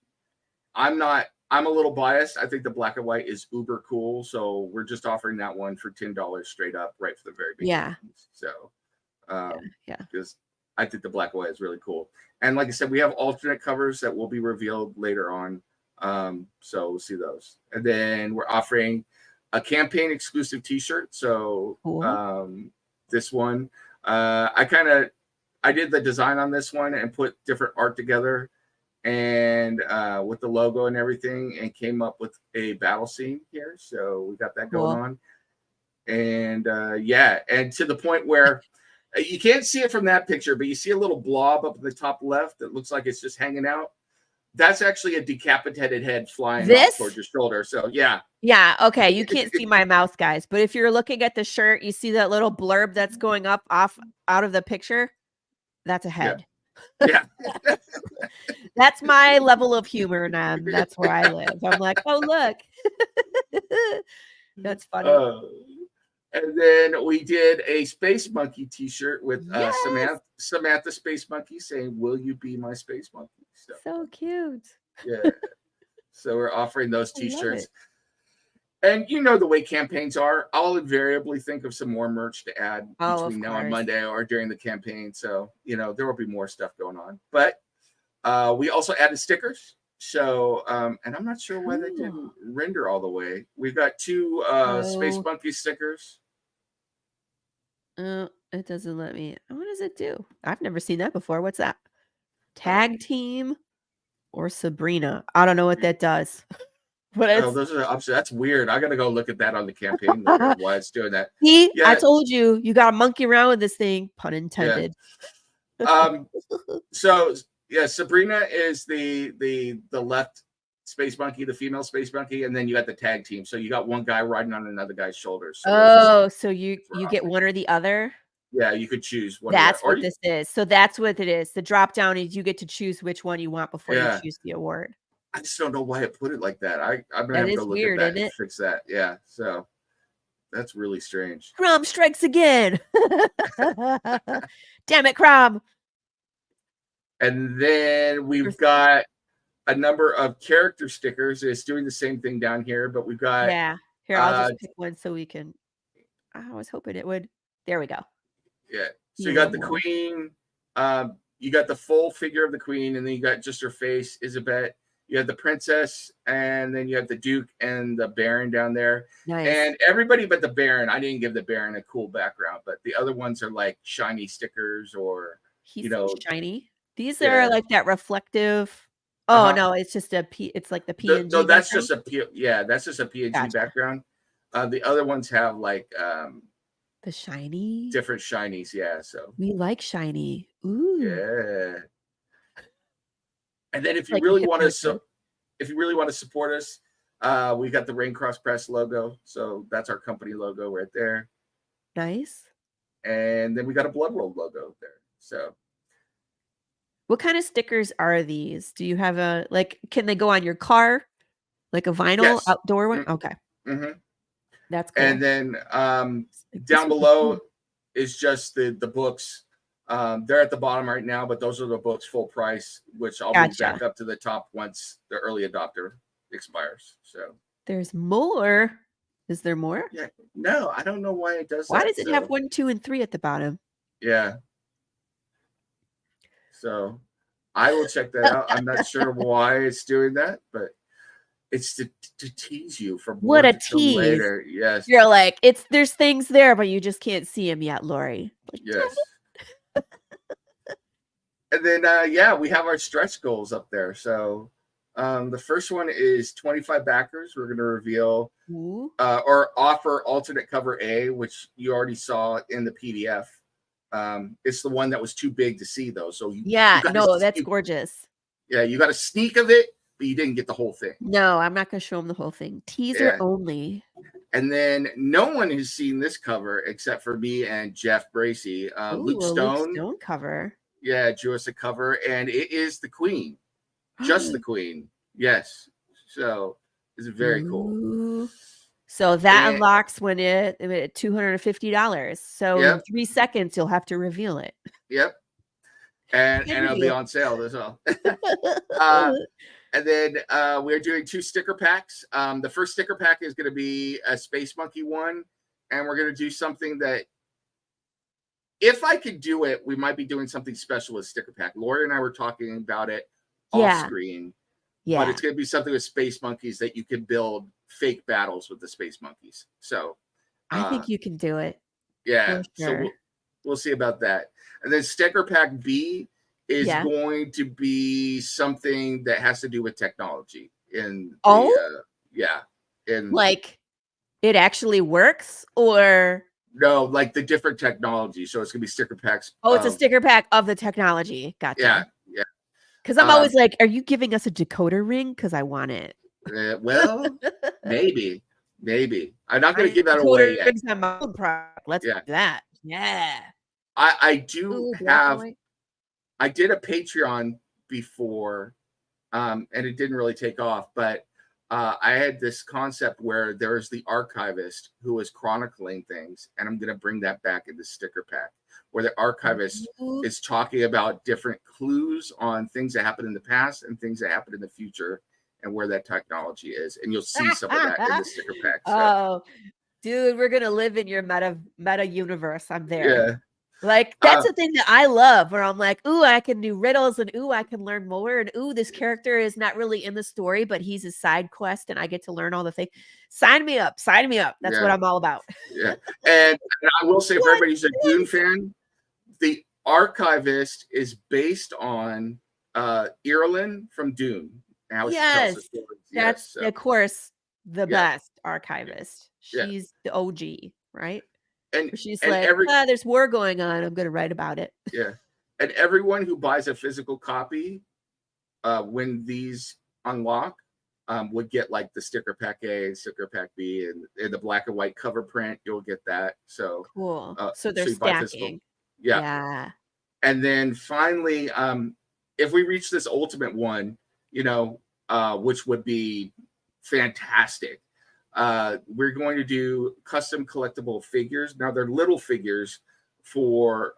Speaker 8: I'm a little biased. I think the black and white is uber cool. So we're just offering that one for $10 straight up right from the very beginning.
Speaker 7: Yeah.
Speaker 8: So,
Speaker 7: Yeah.
Speaker 8: because I think the black and white is really cool. And like I said, we have alternate covers that will be revealed later on. So we'll see those. And then we're offering a campaign exclusive t-shirt. So
Speaker 7: Cool.
Speaker 8: this one, I did the design on this one and put different art together and with the logo and everything, and came up with a battle scene here. So we got that going on. And and to the point where you can't see it from that picture, but you see a little blob up in the top left that looks like it's just hanging out. That's actually a decapitated head flying off towards your shoulder. So yeah.
Speaker 7: Yeah. Okay. You can't see my mouth, guys, but if you're looking at the shirt, you see that little blurb that's going up out of the picture. That's a head.
Speaker 8: Yeah.
Speaker 7: That's my level of humor, Nam. That's where I live. I'm like, oh look. That's funny.
Speaker 8: And then we did a Space Monkey t-shirt with
Speaker 7: Yes!
Speaker 8: Samantha Space Monkey saying, "Will you be my space monkey?"
Speaker 7: So cute.
Speaker 8: Yeah. So we're offering those
Speaker 7: I love
Speaker 8: t-shirts.
Speaker 7: it.
Speaker 8: And you know the way campaigns are. I'll invariably think of some more merch to add
Speaker 7: Oh,
Speaker 8: between
Speaker 7: of
Speaker 8: now and
Speaker 7: course.
Speaker 8: Monday or during the campaign. So, there will be more stuff going on. But we also added stickers. So, and I'm not sure why they didn't render all the way. We've got 2 Space Monkey stickers.
Speaker 7: It doesn't let me. What does it do? I've never seen that before. What's that? Tag team or Sabrina? I don't know what that does. But it's,
Speaker 8: Those are the options. That's weird. I got to go look at that on the campaign later, why it's doing that.
Speaker 7: see,
Speaker 8: Yeah.
Speaker 7: I told you, you got to monkey around with this thing. Pun intended.
Speaker 8: So yeah, Sabrina is the left space monkey, the female space monkey, and then you got the tag team. So you got one guy riding on another guy's shoulders. So
Speaker 7: So you get one or the other.
Speaker 8: Yeah, you could choose one.
Speaker 7: That's what this is. So that's what it is. The drop down is you get to choose which one you want before
Speaker 8: Yeah.
Speaker 7: you choose the award.
Speaker 8: I just don't know why it put it like that. I'm gonna
Speaker 7: That
Speaker 8: have to
Speaker 7: is
Speaker 8: go look
Speaker 7: weird,
Speaker 8: at that
Speaker 7: isn't
Speaker 8: and
Speaker 7: it?
Speaker 8: fix that. Yeah, so that's really strange.
Speaker 7: Crom strikes again. Damn it, Crom.
Speaker 8: And then we've got a number of character stickers. It's doing the same thing down here, but we've got
Speaker 7: Yeah. Here, I'll just pick one so we can. I was hoping it would. There we go.
Speaker 8: Yeah. So you got the queen. You got the full figure of the queen, and then you got just her face, Isabet. You have the princess, and then you have the duke and the baron down there.
Speaker 7: Nice.
Speaker 8: And everybody but the baron. I didn't give the baron a cool background, but the other ones are like shiny stickers or
Speaker 7: He's shiny. These
Speaker 8: Yeah.
Speaker 7: are like that reflective. Oh no, it's just it's like the PNG.
Speaker 8: No, that's
Speaker 7: background.
Speaker 8: that's just a PNG
Speaker 7: Gotcha.
Speaker 8: background. The other ones have like
Speaker 7: the shiny
Speaker 8: different shinies. Yeah, so
Speaker 7: we like shiny. Ooh.
Speaker 8: yeah. And then if you
Speaker 7: Like
Speaker 8: really want to,
Speaker 7: hypnosis.
Speaker 8: if you really want to support us, we got the Rain Cross Press logo. So that's our company logo right there.
Speaker 7: Nice.
Speaker 8: And then we got a Blood World logo there. So
Speaker 7: What kind of stickers are these? Do you have can they go on your car? Like a vinyl
Speaker 8: Yes.
Speaker 7: outdoor one? Okay.
Speaker 8: Mm-hmm.
Speaker 7: That's cool.
Speaker 8: And then
Speaker 7: This
Speaker 8: down
Speaker 7: would be
Speaker 8: below
Speaker 7: cool.
Speaker 8: is just the books. They're at the bottom right now, but those are the books full price, which I'll move back
Speaker 7: Gotcha.
Speaker 8: up to the top once the early adopter expires. So
Speaker 7: There's more. Is there more?
Speaker 8: yeah, no, I don't know why it does
Speaker 7: Why
Speaker 8: that.
Speaker 7: does it have 1, 2, and 3 at the bottom?
Speaker 8: Yeah. So I will check that out. I'm not sure why it's doing that, but it's to tease you for
Speaker 7: What
Speaker 8: more
Speaker 7: a
Speaker 8: to come
Speaker 7: tease.
Speaker 8: later. Yes.
Speaker 7: You're like, there's things there, but you just can't see them yet, Laurie. Like,
Speaker 8: Yes. And then we have our stretch goals up there. So the first one is 25 backers. We're going to reveal or offer alternate cover A, which you already saw in the PDF. It's the one that was too big to see, though. So
Speaker 7: that's gorgeous.
Speaker 8: Yeah, you got a sneak of it, but you didn't get the whole thing.
Speaker 7: No, I'm not going to show them the whole thing. Teaser only.
Speaker 8: And then no one has seen this cover except for me and Jeff Bracey. Luke Stone
Speaker 7: cover.
Speaker 8: Yeah, drew us a cover, and it is the Queen, just the Queen. Yes, so it's very cool.
Speaker 7: So that unlocks when it $250. So in 3 seconds you'll have to reveal it.
Speaker 8: Yep, and it'll be on sale as well. And then we're doing 2 sticker packs. The first sticker pack is going to be a Space Monkey one, and we're going to do something that, if I could do it, we might be doing something special with sticker pack. Laurie and I were talking about it off screen. Yeah. But it's going to be something with Space Monkeys that you can build fake battles with the Space Monkeys. So
Speaker 7: I think you can do it.
Speaker 8: Yeah. Sure. So we'll see about that. And then sticker pack B is going to be something that has to do with technology.
Speaker 7: Like it actually works, or
Speaker 8: no, like the different technology. So it's gonna be sticker packs.
Speaker 7: Oh, it's a sticker pack of the technology. Gotcha.
Speaker 8: Yeah.
Speaker 7: Because I'm always like, are you giving us a decoder ring? Because I want it.
Speaker 8: Well, maybe. I'm not gonna give that away yet.
Speaker 7: On my own product. Let's do that. Yeah.
Speaker 8: I do have. I did a Patreon before, and it didn't really take off, but I had this concept where there's the archivist who was chronicling things, and I'm going to bring that back in the sticker pack, where the archivist is talking about different clues on things that happened in the past and things that happen in the future, and where that technology is. And you'll see some of that in the sticker pack. So.
Speaker 7: Oh, dude, we're going to live in your meta universe. I'm there.
Speaker 8: Yeah.
Speaker 7: Like, that's the thing that I love, where I'm like, ooh, I can do riddles, and ooh, I can learn more, and ooh, this character is not really in the story, but he's a side quest, and I get to learn all the things. Sign me up. That's what I'm all about.
Speaker 8: Yeah. And I will say, for everybody who's a Dune fan, the archivist is based on Irulan from Dune.
Speaker 7: Yes. That's, of course, the best archivist. She's the OG, right?
Speaker 8: And
Speaker 7: she's there's war going on. I'm going to write about it.
Speaker 8: Yeah. And everyone who buys a physical copy, when these unlock, would get like the sticker pack A and sticker pack B, and the black and white cover print. You'll get that. So
Speaker 7: cool. So they're stacking.
Speaker 8: Yeah. And then finally, if we reach this ultimate one, which would be fantastic. We're going to do custom collectible figures. Now they're little figures for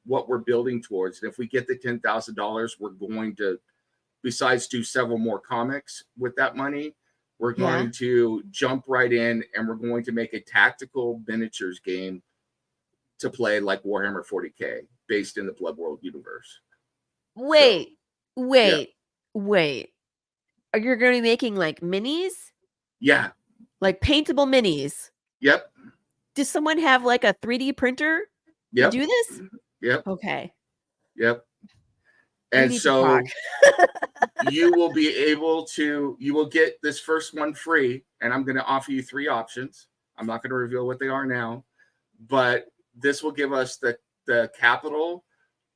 Speaker 8: what we're building towards. And if we get the $10,000, we're going to, besides do several more comics with that money, we're going to jump right in, and we're going to make a tactical miniatures game to play like Warhammer 40K based in the Blood World universe.
Speaker 7: Wait. Are you going to be making like minis?
Speaker 8: Yeah.
Speaker 7: Like paintable minis.
Speaker 8: Yep.
Speaker 7: Does someone have like a 3D printer to do this?
Speaker 8: Yep.
Speaker 7: Okay.
Speaker 8: Yep. And so you will be able to, you will get this first one free, and I'm going to offer you 3 options. I'm not going to reveal what they are now, but this will give us the capital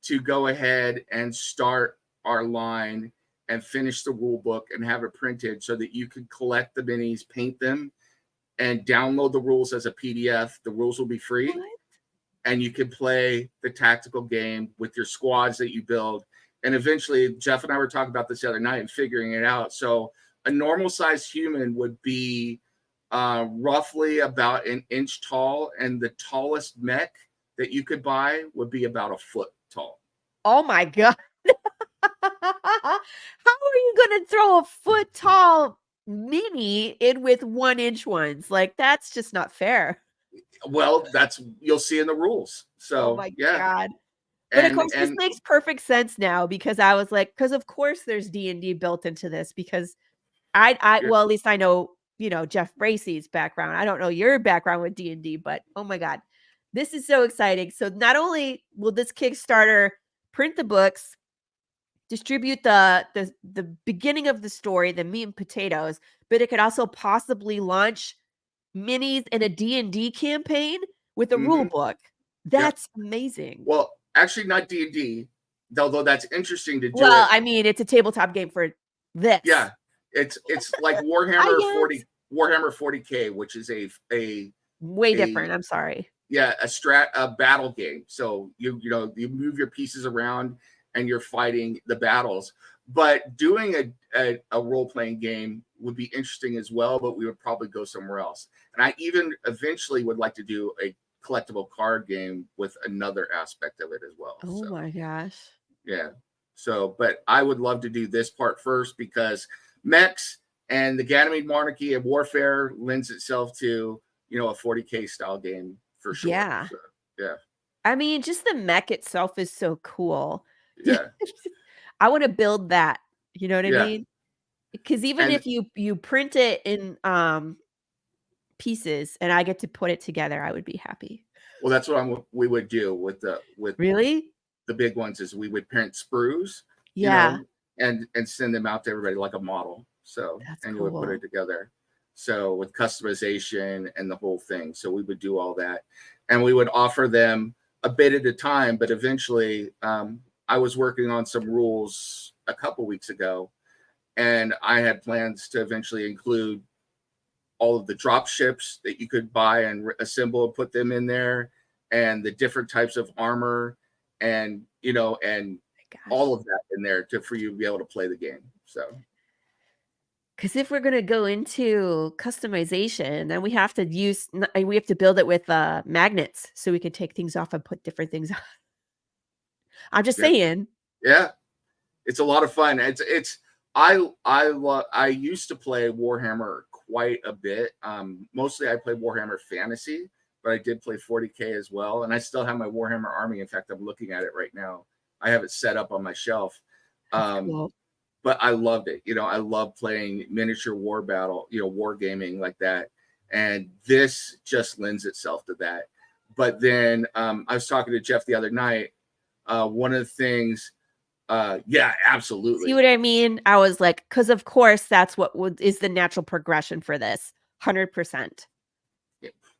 Speaker 8: to go ahead and start our line and finish the rule book and have it printed so that you can collect the minis, paint them, and download the rules as a PDF. The rules will be free. What? And you can play the tactical game with your squads that you build. And eventually, Jeff and I were talking about this the other night and figuring it out. So a normal sized human would be roughly about an inch tall, and the tallest mech that you could buy would be about a foot tall.
Speaker 7: Oh my God. How are you going to throw a foot tall mini in with 1-inch ones? Like, that's just not fair.
Speaker 8: Well, you'll see in the rules. So,
Speaker 7: Oh my
Speaker 8: yeah.
Speaker 7: God. But of
Speaker 8: And,
Speaker 7: course, this makes perfect sense now, because I was like, because of course there's D&D built into this, because well, at least I know, Jeff Bracey's background. I don't know your background with D&D, but oh my God, this is so exciting. So not only will this Kickstarter print the books, distribute the beginning of the story, the meat and potatoes, but it could also possibly launch minis in a D&D campaign with a rule book. That's amazing.
Speaker 8: Well, actually not D&D, although that's interesting to do.
Speaker 7: Well, I mean, it's a tabletop game for this.
Speaker 8: Yeah. It's like Warhammer 40K, which is a
Speaker 7: way different. I'm sorry.
Speaker 8: Yeah, a battle game. So you move your pieces around and you're fighting the battles. But doing a role-playing game would be interesting as well, but we would probably go somewhere else. And I even eventually would like to do a collectible card game with another aspect of it as well.
Speaker 7: Oh my gosh.
Speaker 8: Yeah. So, but I would love to do this part first, because mechs and the Ganymede Monarchy and warfare lends itself to, a 40K style game for sure.
Speaker 7: Yeah.
Speaker 8: So, yeah.
Speaker 7: I mean, just the mech itself is so cool.
Speaker 8: Yeah.
Speaker 7: I want to build that. You know what I mean? Because even if you print it in pieces and I get to put it together, I would be happy.
Speaker 8: Well, that's what we would do with
Speaker 7: really
Speaker 8: the big ones, is we would print sprues, and send them out to everybody like a model. So
Speaker 7: that's
Speaker 8: and
Speaker 7: cool.
Speaker 8: you would put it together. So with customization and the whole thing. So we would do all that, and we would offer them a bit at a time. But eventually, I was working on some rules a couple weeks ago, and I had plans to eventually include all of the drop ships that you could buy and assemble and put them in there, and the different types of armor, and all of that in there for you to be able to play the game. So,
Speaker 7: because if we're going to go into customization, then we have to build it with magnets so we can take things off and put different things on. I'm just saying.
Speaker 8: Yeah, it's a lot of fun. I used to play Warhammer quite a bit. Mostly I played Warhammer Fantasy, but I did play 40K as well. And I still have my Warhammer army. In fact, I'm looking at it right now. I have it set up on my shelf.
Speaker 7: Cool.
Speaker 8: But I loved it. I love playing miniature war gaming like that. And this just lends itself to that. But then I was talking to Jeff the other night. One of the things, absolutely.
Speaker 7: See what I mean? I was like, because of course that's what is the natural progression for this. 100%.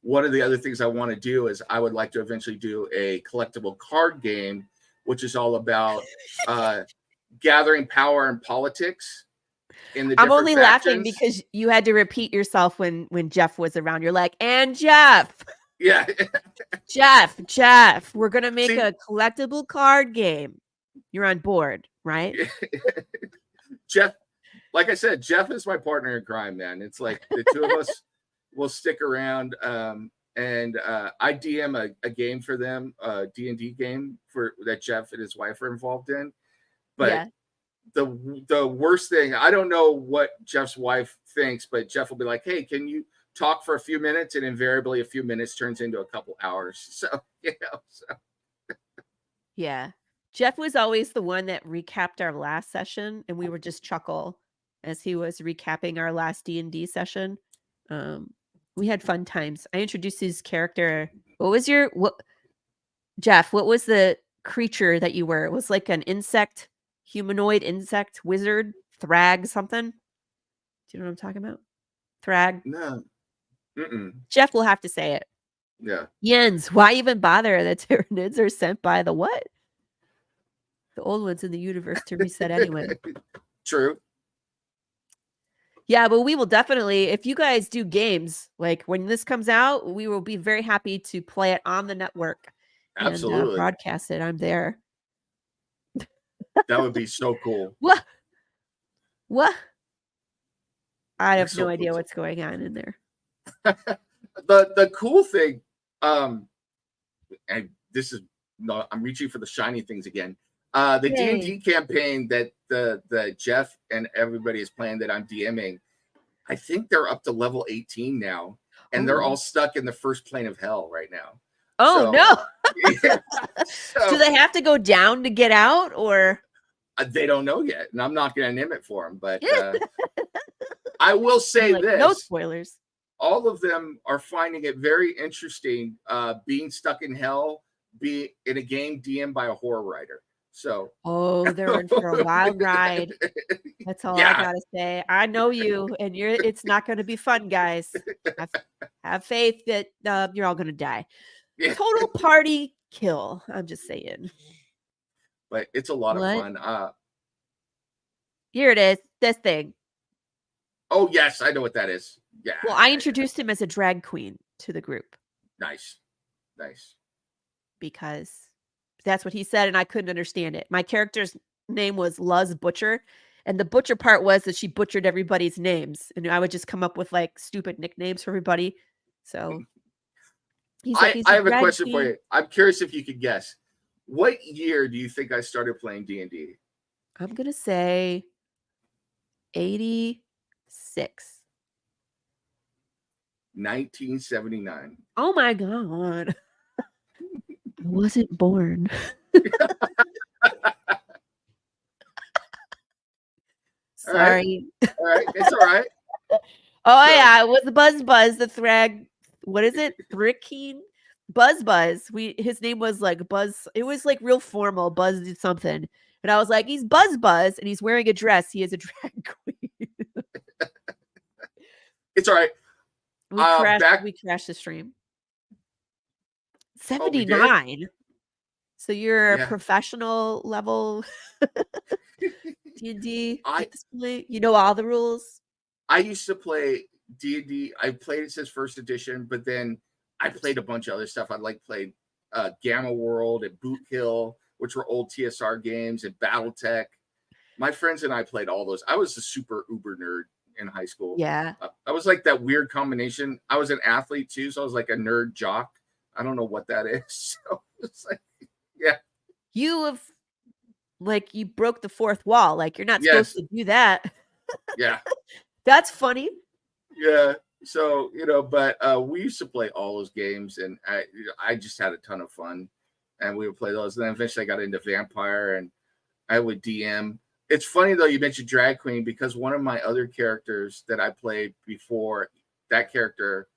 Speaker 8: One of the other things I want to do is I would like to eventually do a collectible card game, which is all about gathering power and politics in the.
Speaker 7: I'm only
Speaker 8: factions.
Speaker 7: laughing because you had to repeat yourself when Jeff was around. You're like, and Jeff.
Speaker 8: Yeah.
Speaker 7: Jeff, we're going to make a collectible card game. You're on board, right?
Speaker 8: Jeff, like I said, Jeff is my partner in crime, man. It's like the two of us will stick around. And I DM a game for them, a D&D game that Jeff and his wife are involved in. But the worst thing, I don't know what Jeff's wife thinks, but Jeff will be like, hey, can you talk for a few minutes? And invariably a few minutes turns into a couple hours. So,
Speaker 7: Yeah. Jeff was always the one that recapped our last session, and we would just chuckle as he was recapping our last D&D session. We had fun times. I introduced his character. Jeff, what was the creature that you were? It was like an humanoid insect wizard, Thrag something. Do you know what I'm talking about? Thrag?
Speaker 8: No.
Speaker 7: Jeff will have to say it.
Speaker 8: Yeah.
Speaker 7: Jens, why even bother? The Tyranids are sent by the what? The old ones in the universe to reset anyway.
Speaker 8: True.
Speaker 7: Yeah, but we will definitely, if you guys do games, like when this comes out, we will be very happy to play it on the network.
Speaker 8: Absolutely.
Speaker 7: And broadcast it. I'm there.
Speaker 8: That would be so cool.
Speaker 7: What? I have
Speaker 8: So
Speaker 7: no idea
Speaker 8: cool.
Speaker 7: what's going on in there.
Speaker 8: The cool thing, and this is no, I'm reaching for the shiny things again. The
Speaker 7: Yay.
Speaker 8: D&D campaign that the Jeff and everybody is playing that I'm DMing, I think they're up to level 18 now, and they're all stuck in the first plane of hell right now.
Speaker 7: Oh,
Speaker 8: So,
Speaker 7: no.
Speaker 8: yeah, so,
Speaker 7: Do they have to go down to get out, or?
Speaker 8: they don't know yet, and I'm not going to name it for them, but I will say
Speaker 7: Like,
Speaker 8: this.
Speaker 7: no spoilers.
Speaker 8: All of them are finding it very interesting being stuck in hell, be in a game DM'd by a horror writer. So
Speaker 7: They're in for a wild ride. That's all I
Speaker 8: Yeah.
Speaker 7: gotta say. I know you, and it's not gonna be fun, guys. Have faith that you're all gonna die.
Speaker 8: Yeah.
Speaker 7: Total party kill. I'm just saying.
Speaker 8: But it's a lot
Speaker 7: What?
Speaker 8: of fun.
Speaker 7: Here it is. This thing.
Speaker 8: Oh yes, I know what that is. Yeah.
Speaker 7: Well, I introduced him as a drag queen to the group
Speaker 8: Nice.
Speaker 7: because that's what he said, and I couldn't understand it. My character's name was Luz Butcher, and the butcher part was that she butchered everybody's names, and I would just come up with like stupid nicknames for everybody. So he's like,
Speaker 8: I have a question for you. I'm curious if you could guess. What year do you think I started playing D&D?
Speaker 7: I'm gonna say 86.
Speaker 8: 1979.
Speaker 7: Oh my god. I wasn't born. Sorry.
Speaker 8: All right. It's all right.
Speaker 7: Oh yeah, it was the Buzz, the Thrag. What is it? Thrickeen? Buzz. His name was like Buzz. It was like real formal. Buzz did something. And I was like, he's Buzz, and he's wearing a dress. He is a drag queen.
Speaker 8: It's all right.
Speaker 7: We crashed the stream. 79. So you're a professional level D&D at this point? You know all the rules?
Speaker 8: I used to play D&D. I played it since first edition, but then I played a bunch of other stuff. I played Gamma World and Boot Hill, which were old TSR games, and BattleTech. My friends and I played all those. I was a super uber nerd in high school.
Speaker 7: Yeah.
Speaker 8: I was like that weird combination. I was an athlete too, so I was like a nerd jock. I don't know what that is. So it's like, yeah.
Speaker 7: You have, like, you broke the fourth wall. Like, you're not supposed to do that.
Speaker 8: Yeah.
Speaker 7: That's funny.
Speaker 8: Yeah. So, but we used to play all those games, and I just had a ton of fun, and we would play those. And then eventually I got into Vampire, and I would DM. It's funny, though, you mentioned Drag Queen, because one of my other characters that I played before that character,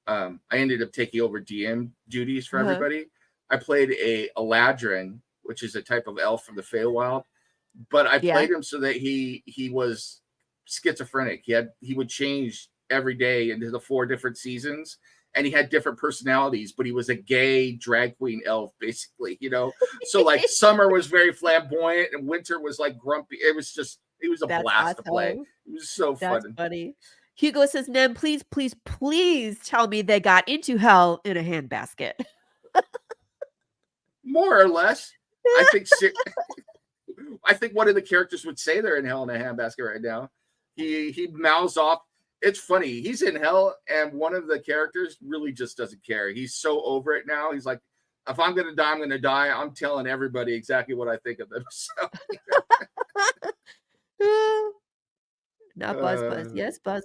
Speaker 8: I ended up taking over DM duties for everybody. I played a Eladrin, which is a type of elf from the Feywild, but I played him so that he was schizophrenic. He would change every day into the 4 different seasons, and he had different personalities, but he was a gay drag queen elf, basically, So like summer was very flamboyant and winter was like grumpy. It was a blast to play. It was so fun.
Speaker 7: That's funny. Hugo says, Nem, please tell me they got into hell in a handbasket.
Speaker 8: More or less. I think one of the characters would say they're in hell in a handbasket right now. He mouths off. It's funny. He's in hell, and one of the characters really just doesn't care. He's so over it now. He's like, if I'm going to die, I'm going to die. I'm telling everybody exactly what I think of them. So,
Speaker 7: Not Buzz. Yes, Buzz.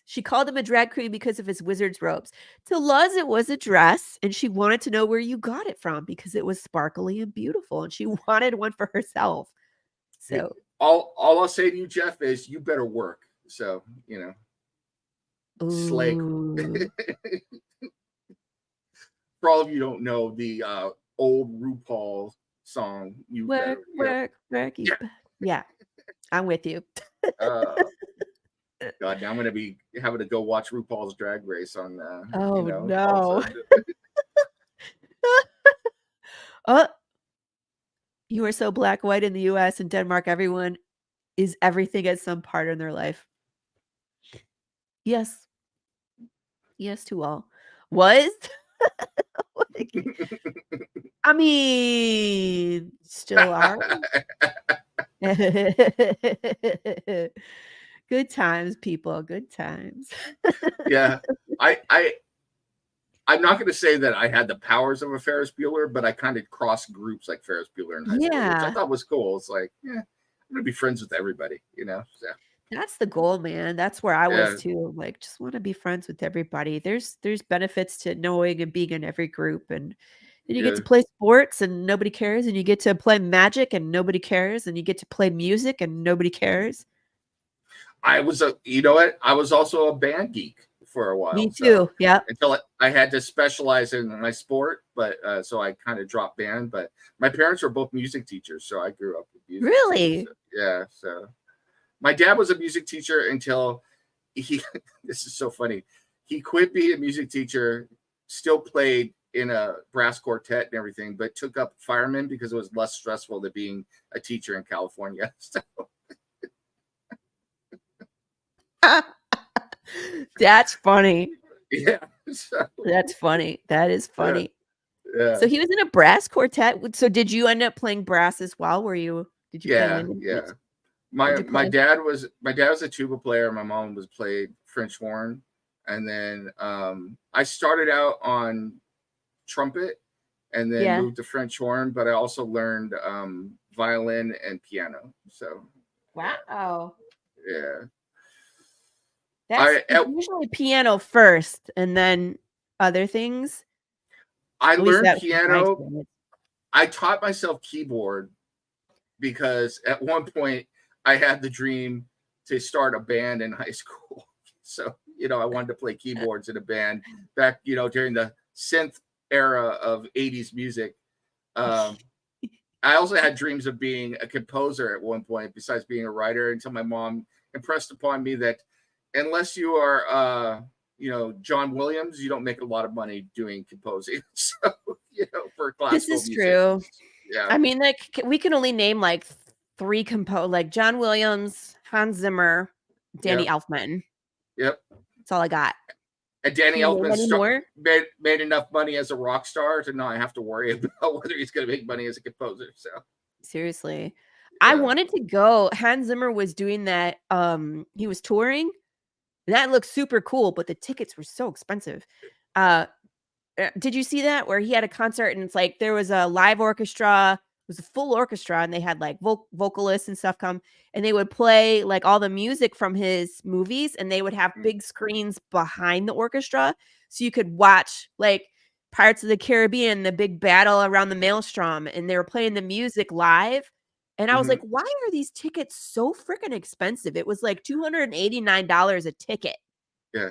Speaker 7: She called him a drag queen because of his wizard's robes. To Luz, it was a dress, and she wanted to know where you got it from because it was sparkly and beautiful, and she wanted one for herself. So
Speaker 8: all I'll say to you, Jeff, is you better work. So, slay. For all of you who don't know the old RuPaul song, you
Speaker 7: work. Yeah, I'm with you.
Speaker 8: God, now I'm gonna be having to go watch RuPaul's Drag Race on.
Speaker 7: No! You are so black, white in the U.S. and Denmark. Everyone is everything at some part in their life. Yes to all. Was. I mean, still are. Good times, people. Good times.
Speaker 8: Yeah. I'm not going to say that I had the powers of a Ferris Bueller, but I kind of crossed groups like Ferris Bueller in high school, which I
Speaker 7: Yeah.
Speaker 8: thought was cool. It's like, yeah, I'm going to be friends with everybody, you know? So,
Speaker 7: That's the goal, man. That's where I
Speaker 8: yeah.
Speaker 7: was too. Like, just want to be friends with everybody. There's benefits to knowing and being in every group, and then you get
Speaker 8: Yeah.
Speaker 7: to play sports and nobody cares, and you get to play Magic and nobody cares, and you get to play music and nobody cares.
Speaker 8: I was I was also a band geek for a while.
Speaker 7: Me
Speaker 8: So,
Speaker 7: too. Yeah.
Speaker 8: until I had to specialize in my sport, but so I kind of dropped band. But my parents were both music teachers, so I grew up with music.
Speaker 7: Really?
Speaker 8: So, yeah. So my dad was a music teacher until he. This is so funny. He quit being a music teacher, still played in a brass quartet and everything, but took up fireman because it was less stressful than being a teacher in California. So,
Speaker 7: That's funny.
Speaker 8: yeah. So,
Speaker 7: That's funny. That is funny.
Speaker 8: yeah.
Speaker 7: So he was in a brass quartet. So did you end up playing brass as well? Did you play
Speaker 8: Yeah.
Speaker 7: Lindon?
Speaker 8: Yeah.
Speaker 7: What'd you
Speaker 8: My
Speaker 7: play?
Speaker 8: dad was a tuba player. My mom was played French horn, and then I started out on trumpet, and then
Speaker 7: Yeah.
Speaker 8: moved to French horn. But I also learned violin and piano. So
Speaker 7: Wow.
Speaker 8: yeah,
Speaker 7: That's usually piano first and then other things.
Speaker 8: I
Speaker 7: At least
Speaker 8: learned
Speaker 7: that was my
Speaker 8: piano.
Speaker 7: experience.
Speaker 8: I taught myself keyboard because at one point I had the dream to start a band in high school. So, I wanted to play keyboards in a band back, during the synth era of 80s music. I also had dreams of being a composer at one point, besides being a writer, until my mom impressed upon me that unless you are, John Williams, you don't make a lot of money doing composing. So, for classical
Speaker 7: This is
Speaker 8: music.
Speaker 7: true.
Speaker 8: Yeah.
Speaker 7: I mean, like we can only name like 3 like John Williams, Hans Zimmer, Danny Elfman.
Speaker 8: Yep.
Speaker 7: That's all I got.
Speaker 8: And Danny
Speaker 7: Can you name
Speaker 8: Elfman
Speaker 7: any more?
Speaker 8: made enough money as a rock star to not have to worry about whether he's going to make money as a composer. So
Speaker 7: Seriously. I
Speaker 8: Yeah.
Speaker 7: wanted to go. Hans Zimmer was doing that. He was touring. And that looked super cool, but the tickets were so expensive. Did you see that where he had a concert and it's like there was a live orchestra, it was a full orchestra, and they had like vocalists and stuff come, and they would play like all the music from his movies, and they would have big screens behind the orchestra so you could watch like Pirates of the Caribbean, the big battle around the Maelstrom, and they were playing the music live. And I was like, why are these tickets so freaking expensive? It was like $289 a ticket.
Speaker 8: Yeah.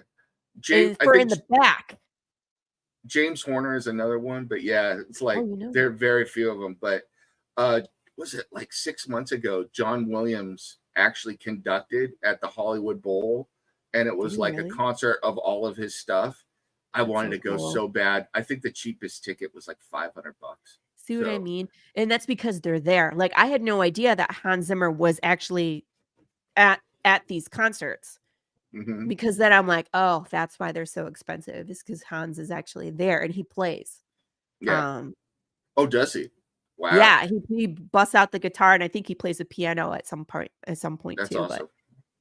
Speaker 7: And
Speaker 8: I
Speaker 7: for
Speaker 8: think
Speaker 7: in the back.
Speaker 8: James Horner is another one, but yeah, it's like
Speaker 7: know
Speaker 8: there are very few of them. But was it like 6 months ago? John Williams actually conducted at the Hollywood Bowl, and it was
Speaker 7: Did he
Speaker 8: like
Speaker 7: really?
Speaker 8: a concert of all of his stuff. I wanted
Speaker 7: so
Speaker 8: to go
Speaker 7: cool.
Speaker 8: so bad. I think the cheapest ticket was like $500.
Speaker 7: See what I
Speaker 8: So,
Speaker 7: mean? And that's because they're there. Like I had no idea that Hans Zimmer was actually at these concerts.
Speaker 8: mhm.
Speaker 7: Because then I'm like, oh, that's why they're so expensive. It's because Hans is actually there and he plays.
Speaker 8: Yeah. Oh, does he? Wow.
Speaker 7: Yeah, he busts out the guitar and I think he plays the piano at some point
Speaker 8: That's
Speaker 7: too.
Speaker 8: awesome.
Speaker 7: But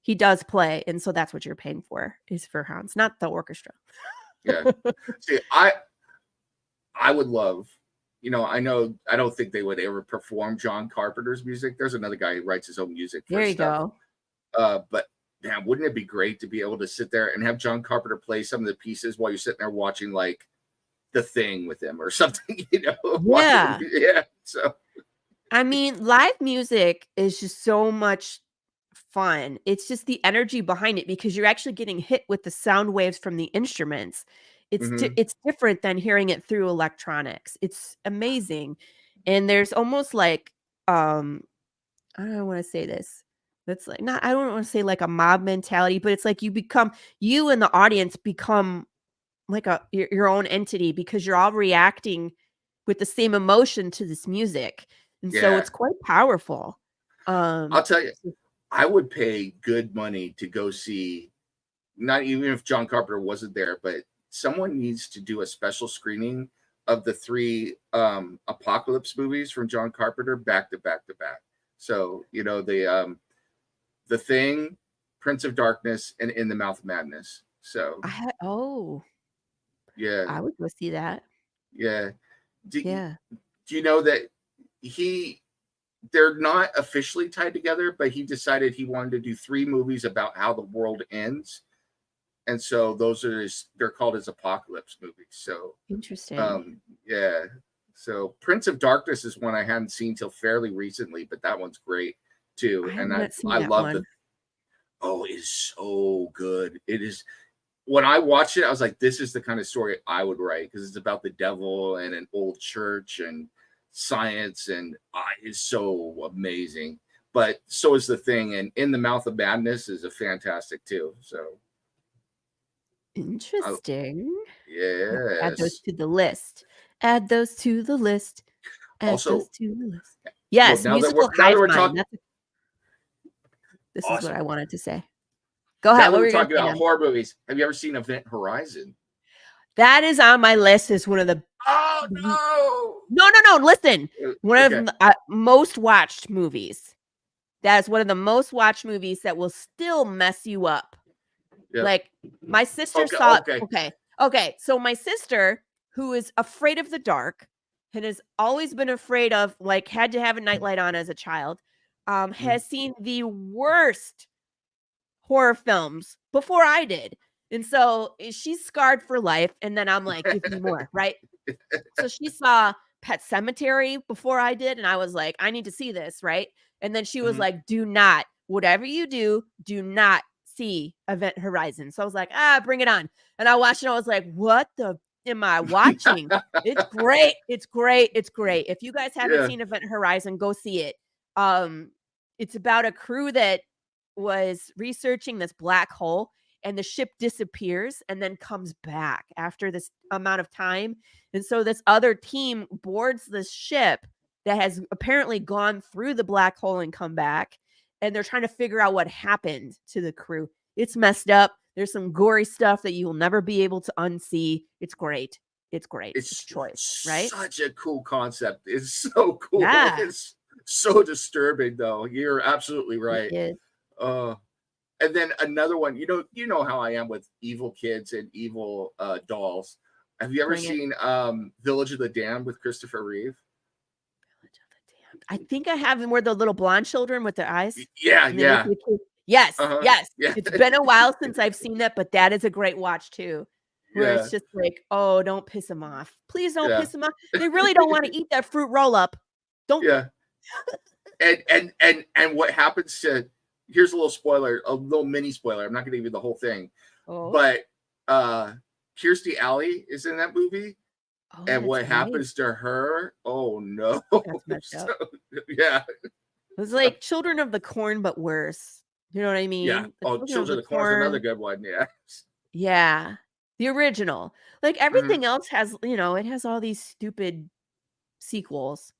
Speaker 7: he does play, and so that's what you're paying for is for Hans, not the orchestra.
Speaker 8: Yeah. See, I would love, I don't think they would ever perform John Carpenter's music. There's another guy who writes his own music for
Speaker 7: There you
Speaker 8: stuff.
Speaker 7: go.
Speaker 8: But man, wouldn't it be great to be able to sit there and have John Carpenter play some of the pieces while you're sitting there watching like The Thing with him or something,
Speaker 7: Yeah.
Speaker 8: Yeah. So
Speaker 7: I mean, live music is just so much fun. It's just the energy behind it because you're actually getting hit with the sound waves from the instruments. It's different than hearing it through electronics. It's amazing. And there's almost like I don't want to say this. That's like not I don't want to say like a mob mentality, but it's like you and the audience become like your own entity because you're all reacting with the same emotion to this music. And so
Speaker 8: Yeah.
Speaker 7: it's quite powerful.
Speaker 8: I'll tell you, I would pay good money to go see, not even if John Carpenter wasn't there, but someone needs to do a special screening of the 3 Apocalypse movies from John Carpenter back to back to back. So, The Thing, Prince of Darkness, and In the Mouth of Madness. So yeah,
Speaker 7: I would go see that.
Speaker 8: yeah. Do you know that they're not officially tied together, but he decided he wanted to do 3 movies about how the world ends. And so they're called his apocalypse movies. So
Speaker 7: interesting.
Speaker 8: Yeah. So Prince of Darkness is one I hadn't seen till fairly recently, but that one's great too. I love it. Oh, it is so good. It is. When I watched it, I was like, this is the kind of story I would write, because it's about the devil and an old church and science, and it's so amazing. But so is The Thing, and In the Mouth of Madness is a fantastic too. So
Speaker 7: interesting.
Speaker 8: Yes.
Speaker 7: Add those to the list. Add those to the list.
Speaker 8: Also,
Speaker 7: those to the list. Yes,
Speaker 8: well,
Speaker 7: musical
Speaker 8: now that we're
Speaker 7: hive
Speaker 8: talking,
Speaker 7: mind. This
Speaker 8: awesome.
Speaker 7: is what I wanted to say. Go ahead.
Speaker 8: Now
Speaker 7: What
Speaker 8: we're
Speaker 7: were you
Speaker 8: talking
Speaker 7: gonna say
Speaker 8: about
Speaker 7: now?
Speaker 8: horror movies. Have you ever seen Event Horizon?
Speaker 7: That is on my list as one of the.
Speaker 8: Oh no!
Speaker 7: No. Listen, one
Speaker 8: Okay.
Speaker 7: of the most watched movies. That's one of the most watched movies that will still mess you up.
Speaker 8: Yep.
Speaker 7: Like my sister saw it. Okay. So my sister, who is afraid of the dark and has always been afraid of, like, had to have a nightlight on as a child, has seen the worst horror films before I did. And so she's scarred for life. And then I'm like, give me more, right? So she saw Pet Sematary before I did. And I was like, I need to see this, right? And then she was like, whatever you do not see Event Horizon. So I was like, bring it on. And I watched it. And I was like, what the am I watching? It's great. It's great. It's great. If you guys haven't seen Event Horizon, go see it. It's about a crew that was researching this black hole, and the ship disappears and then comes back after this amount of time. And so this other team boards this ship that has apparently gone through the black hole and come back. And they're trying to figure out what happened to the crew. It's messed up. There's some gory stuff that you will never be able to unsee. It's great. It's great. It's choice, right?
Speaker 8: Such a cool concept. It's so cool.
Speaker 7: Yeah.
Speaker 8: It's so disturbing, though. You're absolutely right.
Speaker 7: It is.
Speaker 8: And then another one, you know how I am with evil kids and evil dolls. Have you ever seen Village of the Damned with Christopher Reeve?
Speaker 7: Village of the Damned. I think I have them, where the little blonde children with their eyes.
Speaker 8: Yeah.
Speaker 7: Yes.
Speaker 8: Yeah.
Speaker 7: It's been a while since I've seen that, but that is a great watch too. Where it's just like, oh, don't piss them off. Please don't piss them off. They really don't want to eat that fruit roll up. Don't.
Speaker 8: Yeah. and what happens to? Here's a little spoiler, a little mini spoiler. I'm not going to give you the whole thing, but Kirstie Alley is in that movie, and what happens to her? Oh no!
Speaker 7: That's messed up.
Speaker 8: Yeah,
Speaker 7: it was like Children of the Corn, but worse. You know what I mean?
Speaker 8: Yeah. Children of the Corn is another good one. Yeah.
Speaker 7: Yeah, the original. Like everything else has, it has all these stupid sequels,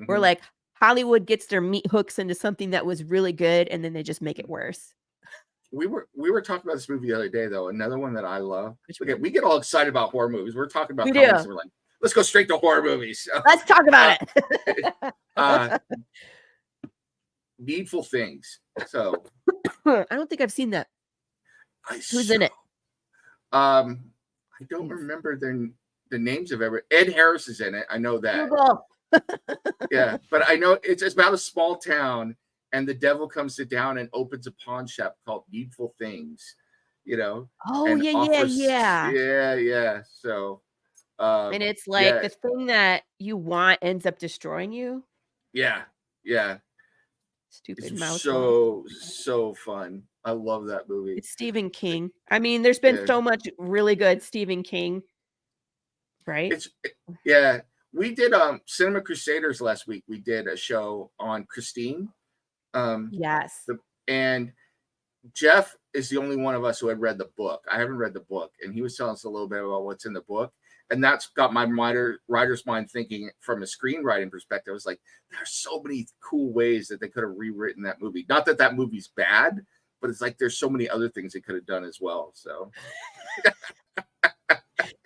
Speaker 7: where like Hollywood gets their meat hooks into something that was really good, and then they just make it worse.
Speaker 8: We were talking about this movie the other day, though. Another one that I love. We get all excited about horror movies. We're talking about comics, and we're like, let's go straight to horror movies.
Speaker 7: Let's talk about it.
Speaker 8: Needful Things. So
Speaker 7: I don't think I've seen that. Who's in it?
Speaker 8: I don't remember the names of every. Ed Harris is in it. I know that. Yeah, but I know it's about a small town, and the devil comes to town and opens a pawn shop called Needful Things.
Speaker 7: Oh,
Speaker 8: yeah. So,
Speaker 7: and it's like the thing that you want ends up destroying you.
Speaker 8: Yeah.
Speaker 7: Stupid
Speaker 8: it's
Speaker 7: mouse.
Speaker 8: So fun. I love that movie.
Speaker 7: It's Stephen King. I mean, there's been so much really good Stephen King, right?
Speaker 8: We did Cinema Crusaders last week. We did a show on Christine.
Speaker 7: Yes.
Speaker 8: And Jeff is the only one of us who had read the book. I haven't read the book, and he was telling us a little bit about what's in the book. And that's got my writer's mind thinking from a screenwriting perspective. I was like, there's so many cool ways that they could have rewritten that movie. Not that movie's bad, but it's like there's so many other things they could have done as well. So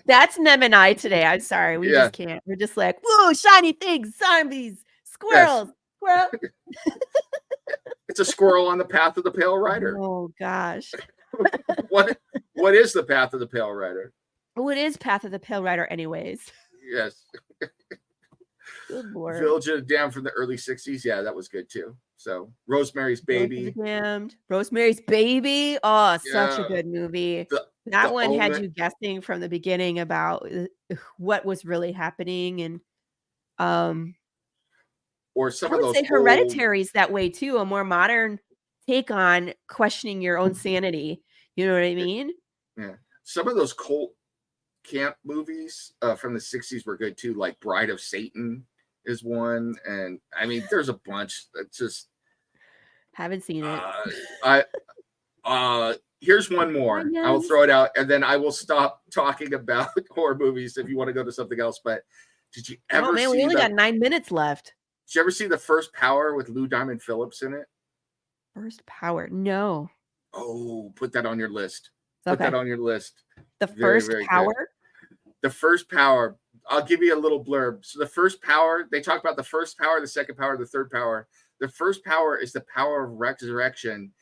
Speaker 7: that's Nem and I today. I'm sorry. We just can't. We're just like, whoa, shiny things, zombies, squirrels, squirrel.
Speaker 8: It's a squirrel on the path of the Pale Rider.
Speaker 7: Oh gosh.
Speaker 8: What is the path of the Pale Rider?
Speaker 7: Oh, it is Path of the Pale Rider, anyways.
Speaker 8: Yes.
Speaker 7: Good Lord.
Speaker 8: Village of the Damned from the early 60s. Yeah, that was good too. So Rosemary's Baby.
Speaker 7: Rosemary's Baby. Oh, such a
Speaker 8: Yeah.
Speaker 7: good movie.
Speaker 8: The
Speaker 7: One had
Speaker 8: Omen.
Speaker 7: you guessing from the beginning about what was really happening. And
Speaker 8: Or some
Speaker 7: I
Speaker 8: of
Speaker 7: would
Speaker 8: those
Speaker 7: say
Speaker 8: old,
Speaker 7: Hereditary's that way too, a more modern take on questioning your own sanity. You know what I mean?
Speaker 8: yeah, some of those cult camp movies from the 60s were good too, like Bride of Satan is one. And I mean, there's a bunch that just
Speaker 7: Haven't seen it.
Speaker 8: Here's one more.
Speaker 7: Yes.
Speaker 8: I'll throw it out and then I will stop talking about horror movies if you want to go to something else. But did you ever
Speaker 7: Oh man,
Speaker 8: see
Speaker 7: we only got 9 minutes left.
Speaker 8: Did you ever see The First Power with Lou Diamond Phillips in it?
Speaker 7: First Power. No.
Speaker 8: Oh, put that on your list. Put
Speaker 7: Okay.
Speaker 8: that on your list.
Speaker 7: The
Speaker 8: Very,
Speaker 7: First
Speaker 8: very good.
Speaker 7: Power.
Speaker 8: The First Power. I'll give you a little blurb. So the First Power, they talk about the first power, the second power, the third power. The first power is the power of resurrection.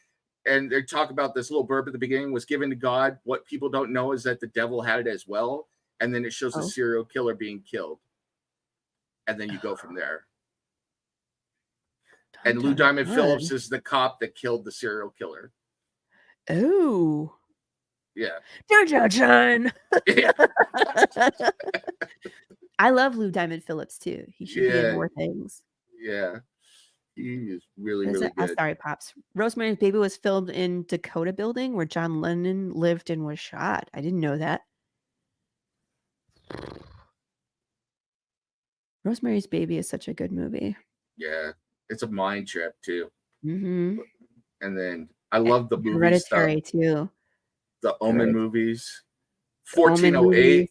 Speaker 8: And they talk about this little blurb at the beginning was given to God. What people don't know is that the devil had it as well. And then it shows a serial killer being killed. And then you go from there. And Lou Diamond Phillips is the cop that killed the serial killer.
Speaker 7: Oh.
Speaker 8: Yeah.
Speaker 7: Dun, dun, dun.
Speaker 8: Yeah.
Speaker 7: I love Lou Diamond Phillips too. He should be in more things.
Speaker 8: Yeah. He is really,
Speaker 7: Is
Speaker 8: really
Speaker 7: it-
Speaker 8: good.
Speaker 7: sorry, Pops. Rosemary's Baby was filmed in Dakota Building where John Lennon lived and was shot. I didn't know that. Rosemary's Baby is such a good movie.
Speaker 8: Yeah. It's a mind trip too.
Speaker 7: Mm-hmm.
Speaker 8: And then I love the movies.
Speaker 7: Hereditary too.
Speaker 8: The Omen movies.
Speaker 7: Omen
Speaker 8: 1408.
Speaker 7: movies.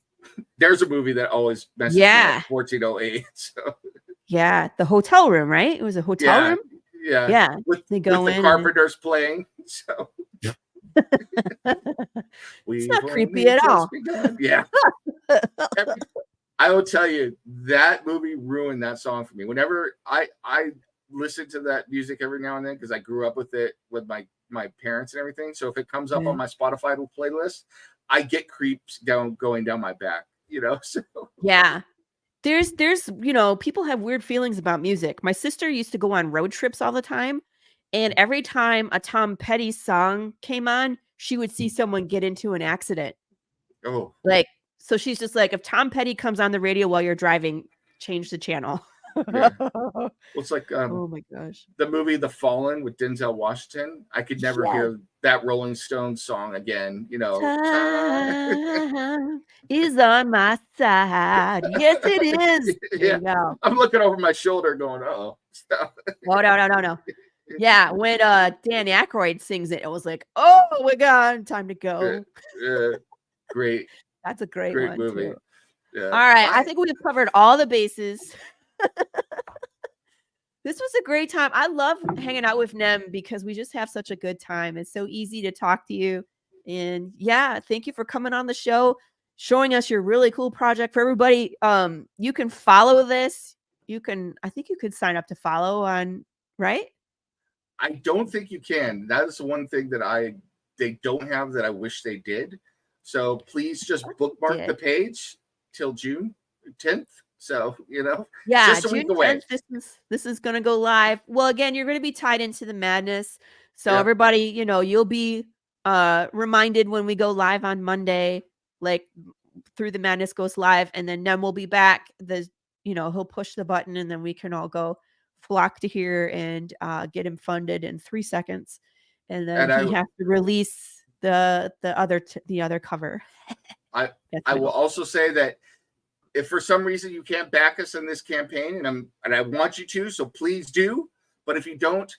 Speaker 8: There's a movie that always messes me up. 1408. So
Speaker 7: Yeah, the hotel room, right? It was a hotel room.
Speaker 8: Yeah.
Speaker 7: Yeah,
Speaker 8: With,
Speaker 7: they go
Speaker 8: with
Speaker 7: in
Speaker 8: the
Speaker 7: and-
Speaker 8: Carpenters playing. So
Speaker 7: It's not creepy at all.
Speaker 8: Yeah. I will tell you, that movie ruined that song for me. Whenever I listen to that music every now and then, because I grew up with it with my parents and everything. So if it comes up on my Spotify playlist, I get creeps going down my back, you know? So
Speaker 7: Yeah. There's people have weird feelings about music. My sister used to go on road trips all the time, and every time a Tom Petty song came on, she would see someone get into an accident.
Speaker 8: Oh.
Speaker 7: Like, so she's just like, if Tom Petty comes on the radio while you're driving, change the channel.
Speaker 8: Yeah. Well, it's like
Speaker 7: Oh my gosh.
Speaker 8: the movie The Fallen with Denzel Washington. I could never hear that Rolling Stones song again, you know.
Speaker 7: Time is on my side. Yes, it is. There you go.
Speaker 8: I'm looking over my shoulder going, oh, stop.
Speaker 7: Oh, no. Yeah, when Dan Aykroyd sings it, it was like, oh my God, time to go.
Speaker 8: Great.
Speaker 7: That's a great one,
Speaker 8: movie.
Speaker 7: too.
Speaker 8: Yeah.
Speaker 7: All right, I think we've covered all the bases. This was a great time. I love hanging out with Nem because we just have such a good time. It's so easy to talk to you. And yeah, thank you for coming on the show, showing us your really cool project. For everybody, you can follow this. I think you could sign up to follow on, right?
Speaker 8: I don't think you can. That is the one thing that they don't have that I wish they did. So please just bookmark the page till June 10th. So, you know,
Speaker 7: yeah,
Speaker 8: just a
Speaker 7: June
Speaker 8: week away.
Speaker 7: 10th, this is going to go live. Well, again, you're going to be tied into the madness. So everybody, you'll be reminded when we go live on Monday, like Through the Madness goes live, and then Nem will be back. He'll push the button and then we can all go flock to here and get him funded in 3 seconds. And then he has to release the other cover.
Speaker 8: I will also say that if for some reason you can't back us in this campaign, and I want you to, so please do. But if you don't,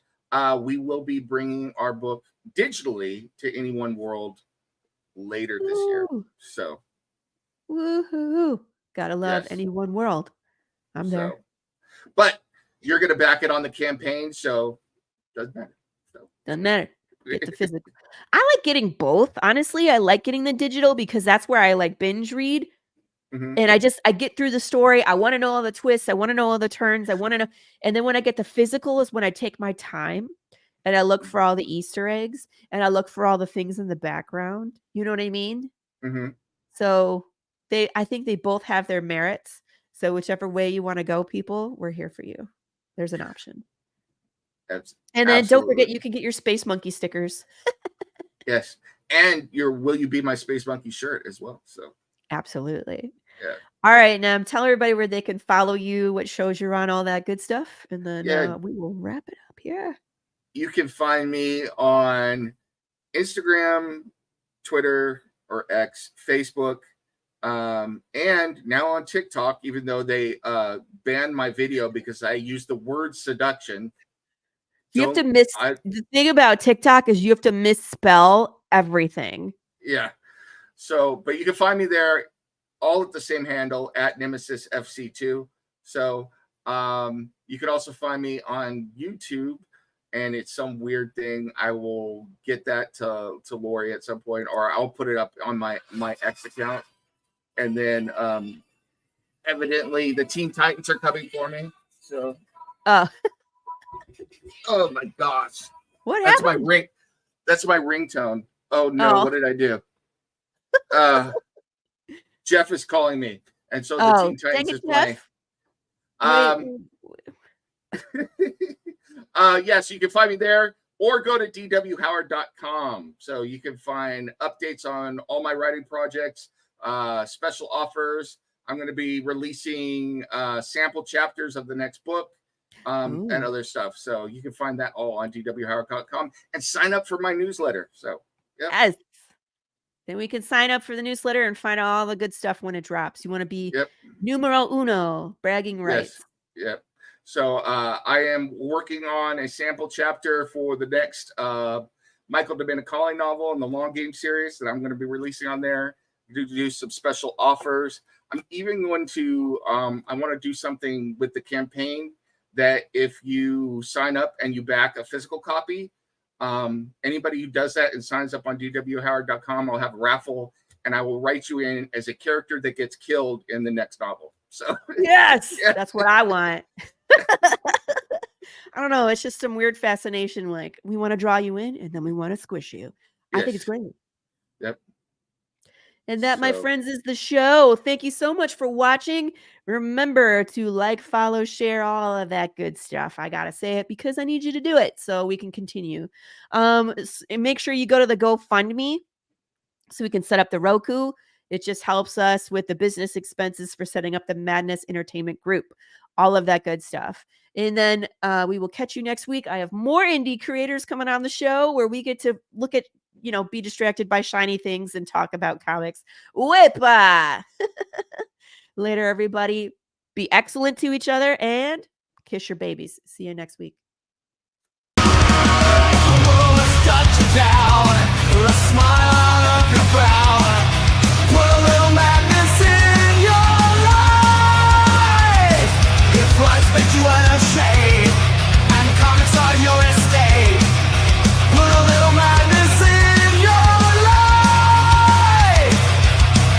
Speaker 8: we will be bringing our book digitally to Any One World later this year. So,
Speaker 7: woohoo! Gotta love Any One World. I'm there.
Speaker 8: But you're gonna back it on the campaign, so doesn't matter.
Speaker 7: Doesn't matter. Get the physical. I like getting both. Honestly, I like getting the digital because that's where I like binge read.
Speaker 8: Mm-hmm.
Speaker 7: And I get through the story. I want to know all the twists. I want to know all the turns. I want to know. And then when I get the physical is when I take my time and I look for all the Easter eggs, and I look for all the things in the background. You know what I mean?
Speaker 8: Mm-hmm.
Speaker 7: So I think they both have their merits. So whichever way you want to go, people, we're here for you. There's an option. And then don't forget, you can get your Space Monkey stickers.
Speaker 8: Yes. And your Will You Be My Space Monkey shirt as well. So
Speaker 7: absolutely.
Speaker 8: Yeah.
Speaker 7: All right, now tell everybody where they can follow you, what shows you're on, all that good stuff. And then we will wrap it up here.
Speaker 8: You can find me on Instagram, Twitter, or X, Facebook, and now on TikTok, even though they banned my video because I used the word seduction.
Speaker 7: You have to the thing about TikTok is you have to misspell everything.
Speaker 8: Yeah. So, but you can find me there all at the same handle at Nemesis FC2. So, you can also find me on YouTube, and it's some weird thing. I will get that to Laurie at some point, or I'll put it up on my X account. And then evidently the Teen Titans are coming for me. So oh my gosh.
Speaker 7: What
Speaker 8: That's
Speaker 7: happened?
Speaker 8: my ring. That's my ringtone. Oh no, what did I do? Jeff is calling me. And so the Teen Titans is playing. So you can find me there or go to dwhoward.com. So you can find updates on all my writing projects, special offers. I'm going to be releasing sample chapters of the next book and other stuff. So you can find that all on dwhoward.com and sign up for my newsletter. So
Speaker 7: yes. Then we can sign up for the newsletter and find out all the good stuff when it drops. You want to be numero uno, bragging rights.
Speaker 8: Yes. Yep. So I am working on a sample chapter for the next Michael Domenicali novel in the Long Game series that I'm going to be releasing on there. Do some special offers. I'm even going to I want to do something with the campaign that if you sign up and you back a physical copy, anybody who does that and signs up on dwhoward.com, I'll have a raffle and I will write you in as a character that gets killed in the next novel. So
Speaker 7: yes, that's what I want. I don't know. It's just some weird fascination. Like we want to draw you in and then we want to squish you. I think it's great.
Speaker 8: Yep.
Speaker 7: And that, my friends, is the show. Thank you so much for watching. Remember to like, follow, share, all of that good stuff. I got to say it because I need you to do it so we can continue. And make sure you go to the GoFundMe so we can set up the Roku. It just helps us with the business expenses for setting up the Madness Entertainment Group. All of that good stuff. And then we will catch you next week. I have more indie creators coming on the show where we get to look at, be distracted by shiny things and talk about comics. Whippa! Later, everybody. Be excellent to each other and kiss your babies. See you next week.
Speaker 9: But you are ashamed, and comics are your estate. Put a little madness in your life.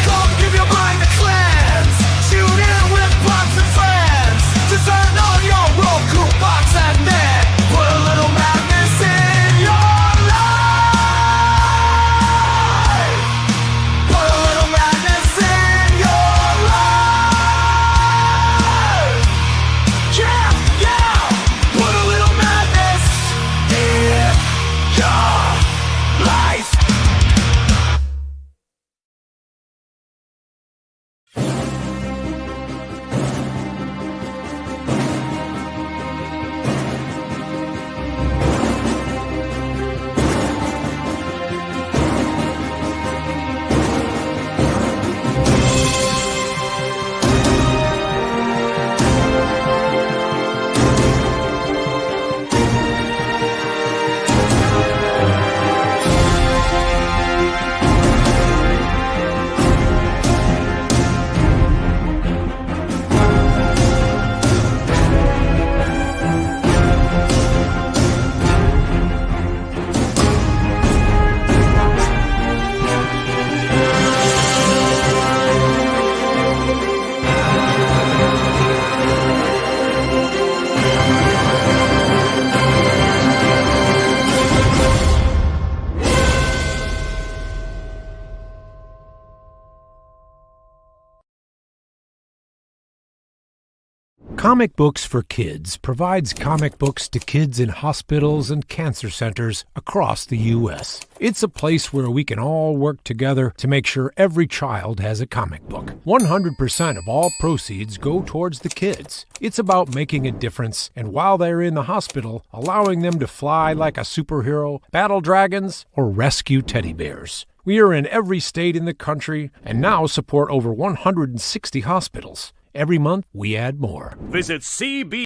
Speaker 9: Come give your mind a cleanse. Tune in with pops and friends. Just turn on your Roku box and then put a little madness in your life.
Speaker 10: Comic Books for Kids provides comic books to kids in hospitals and cancer centers across the U.S. It's a place where we can all work together to make sure every child has a comic book. 100% of all proceeds go towards the kids. It's about making a difference, and while they're in the hospital, allowing them to fly like a superhero, battle dragons, or rescue teddy bears. We are in every state in the country and now support over 160 hospitals. Every month, we add more.
Speaker 11: Visit CB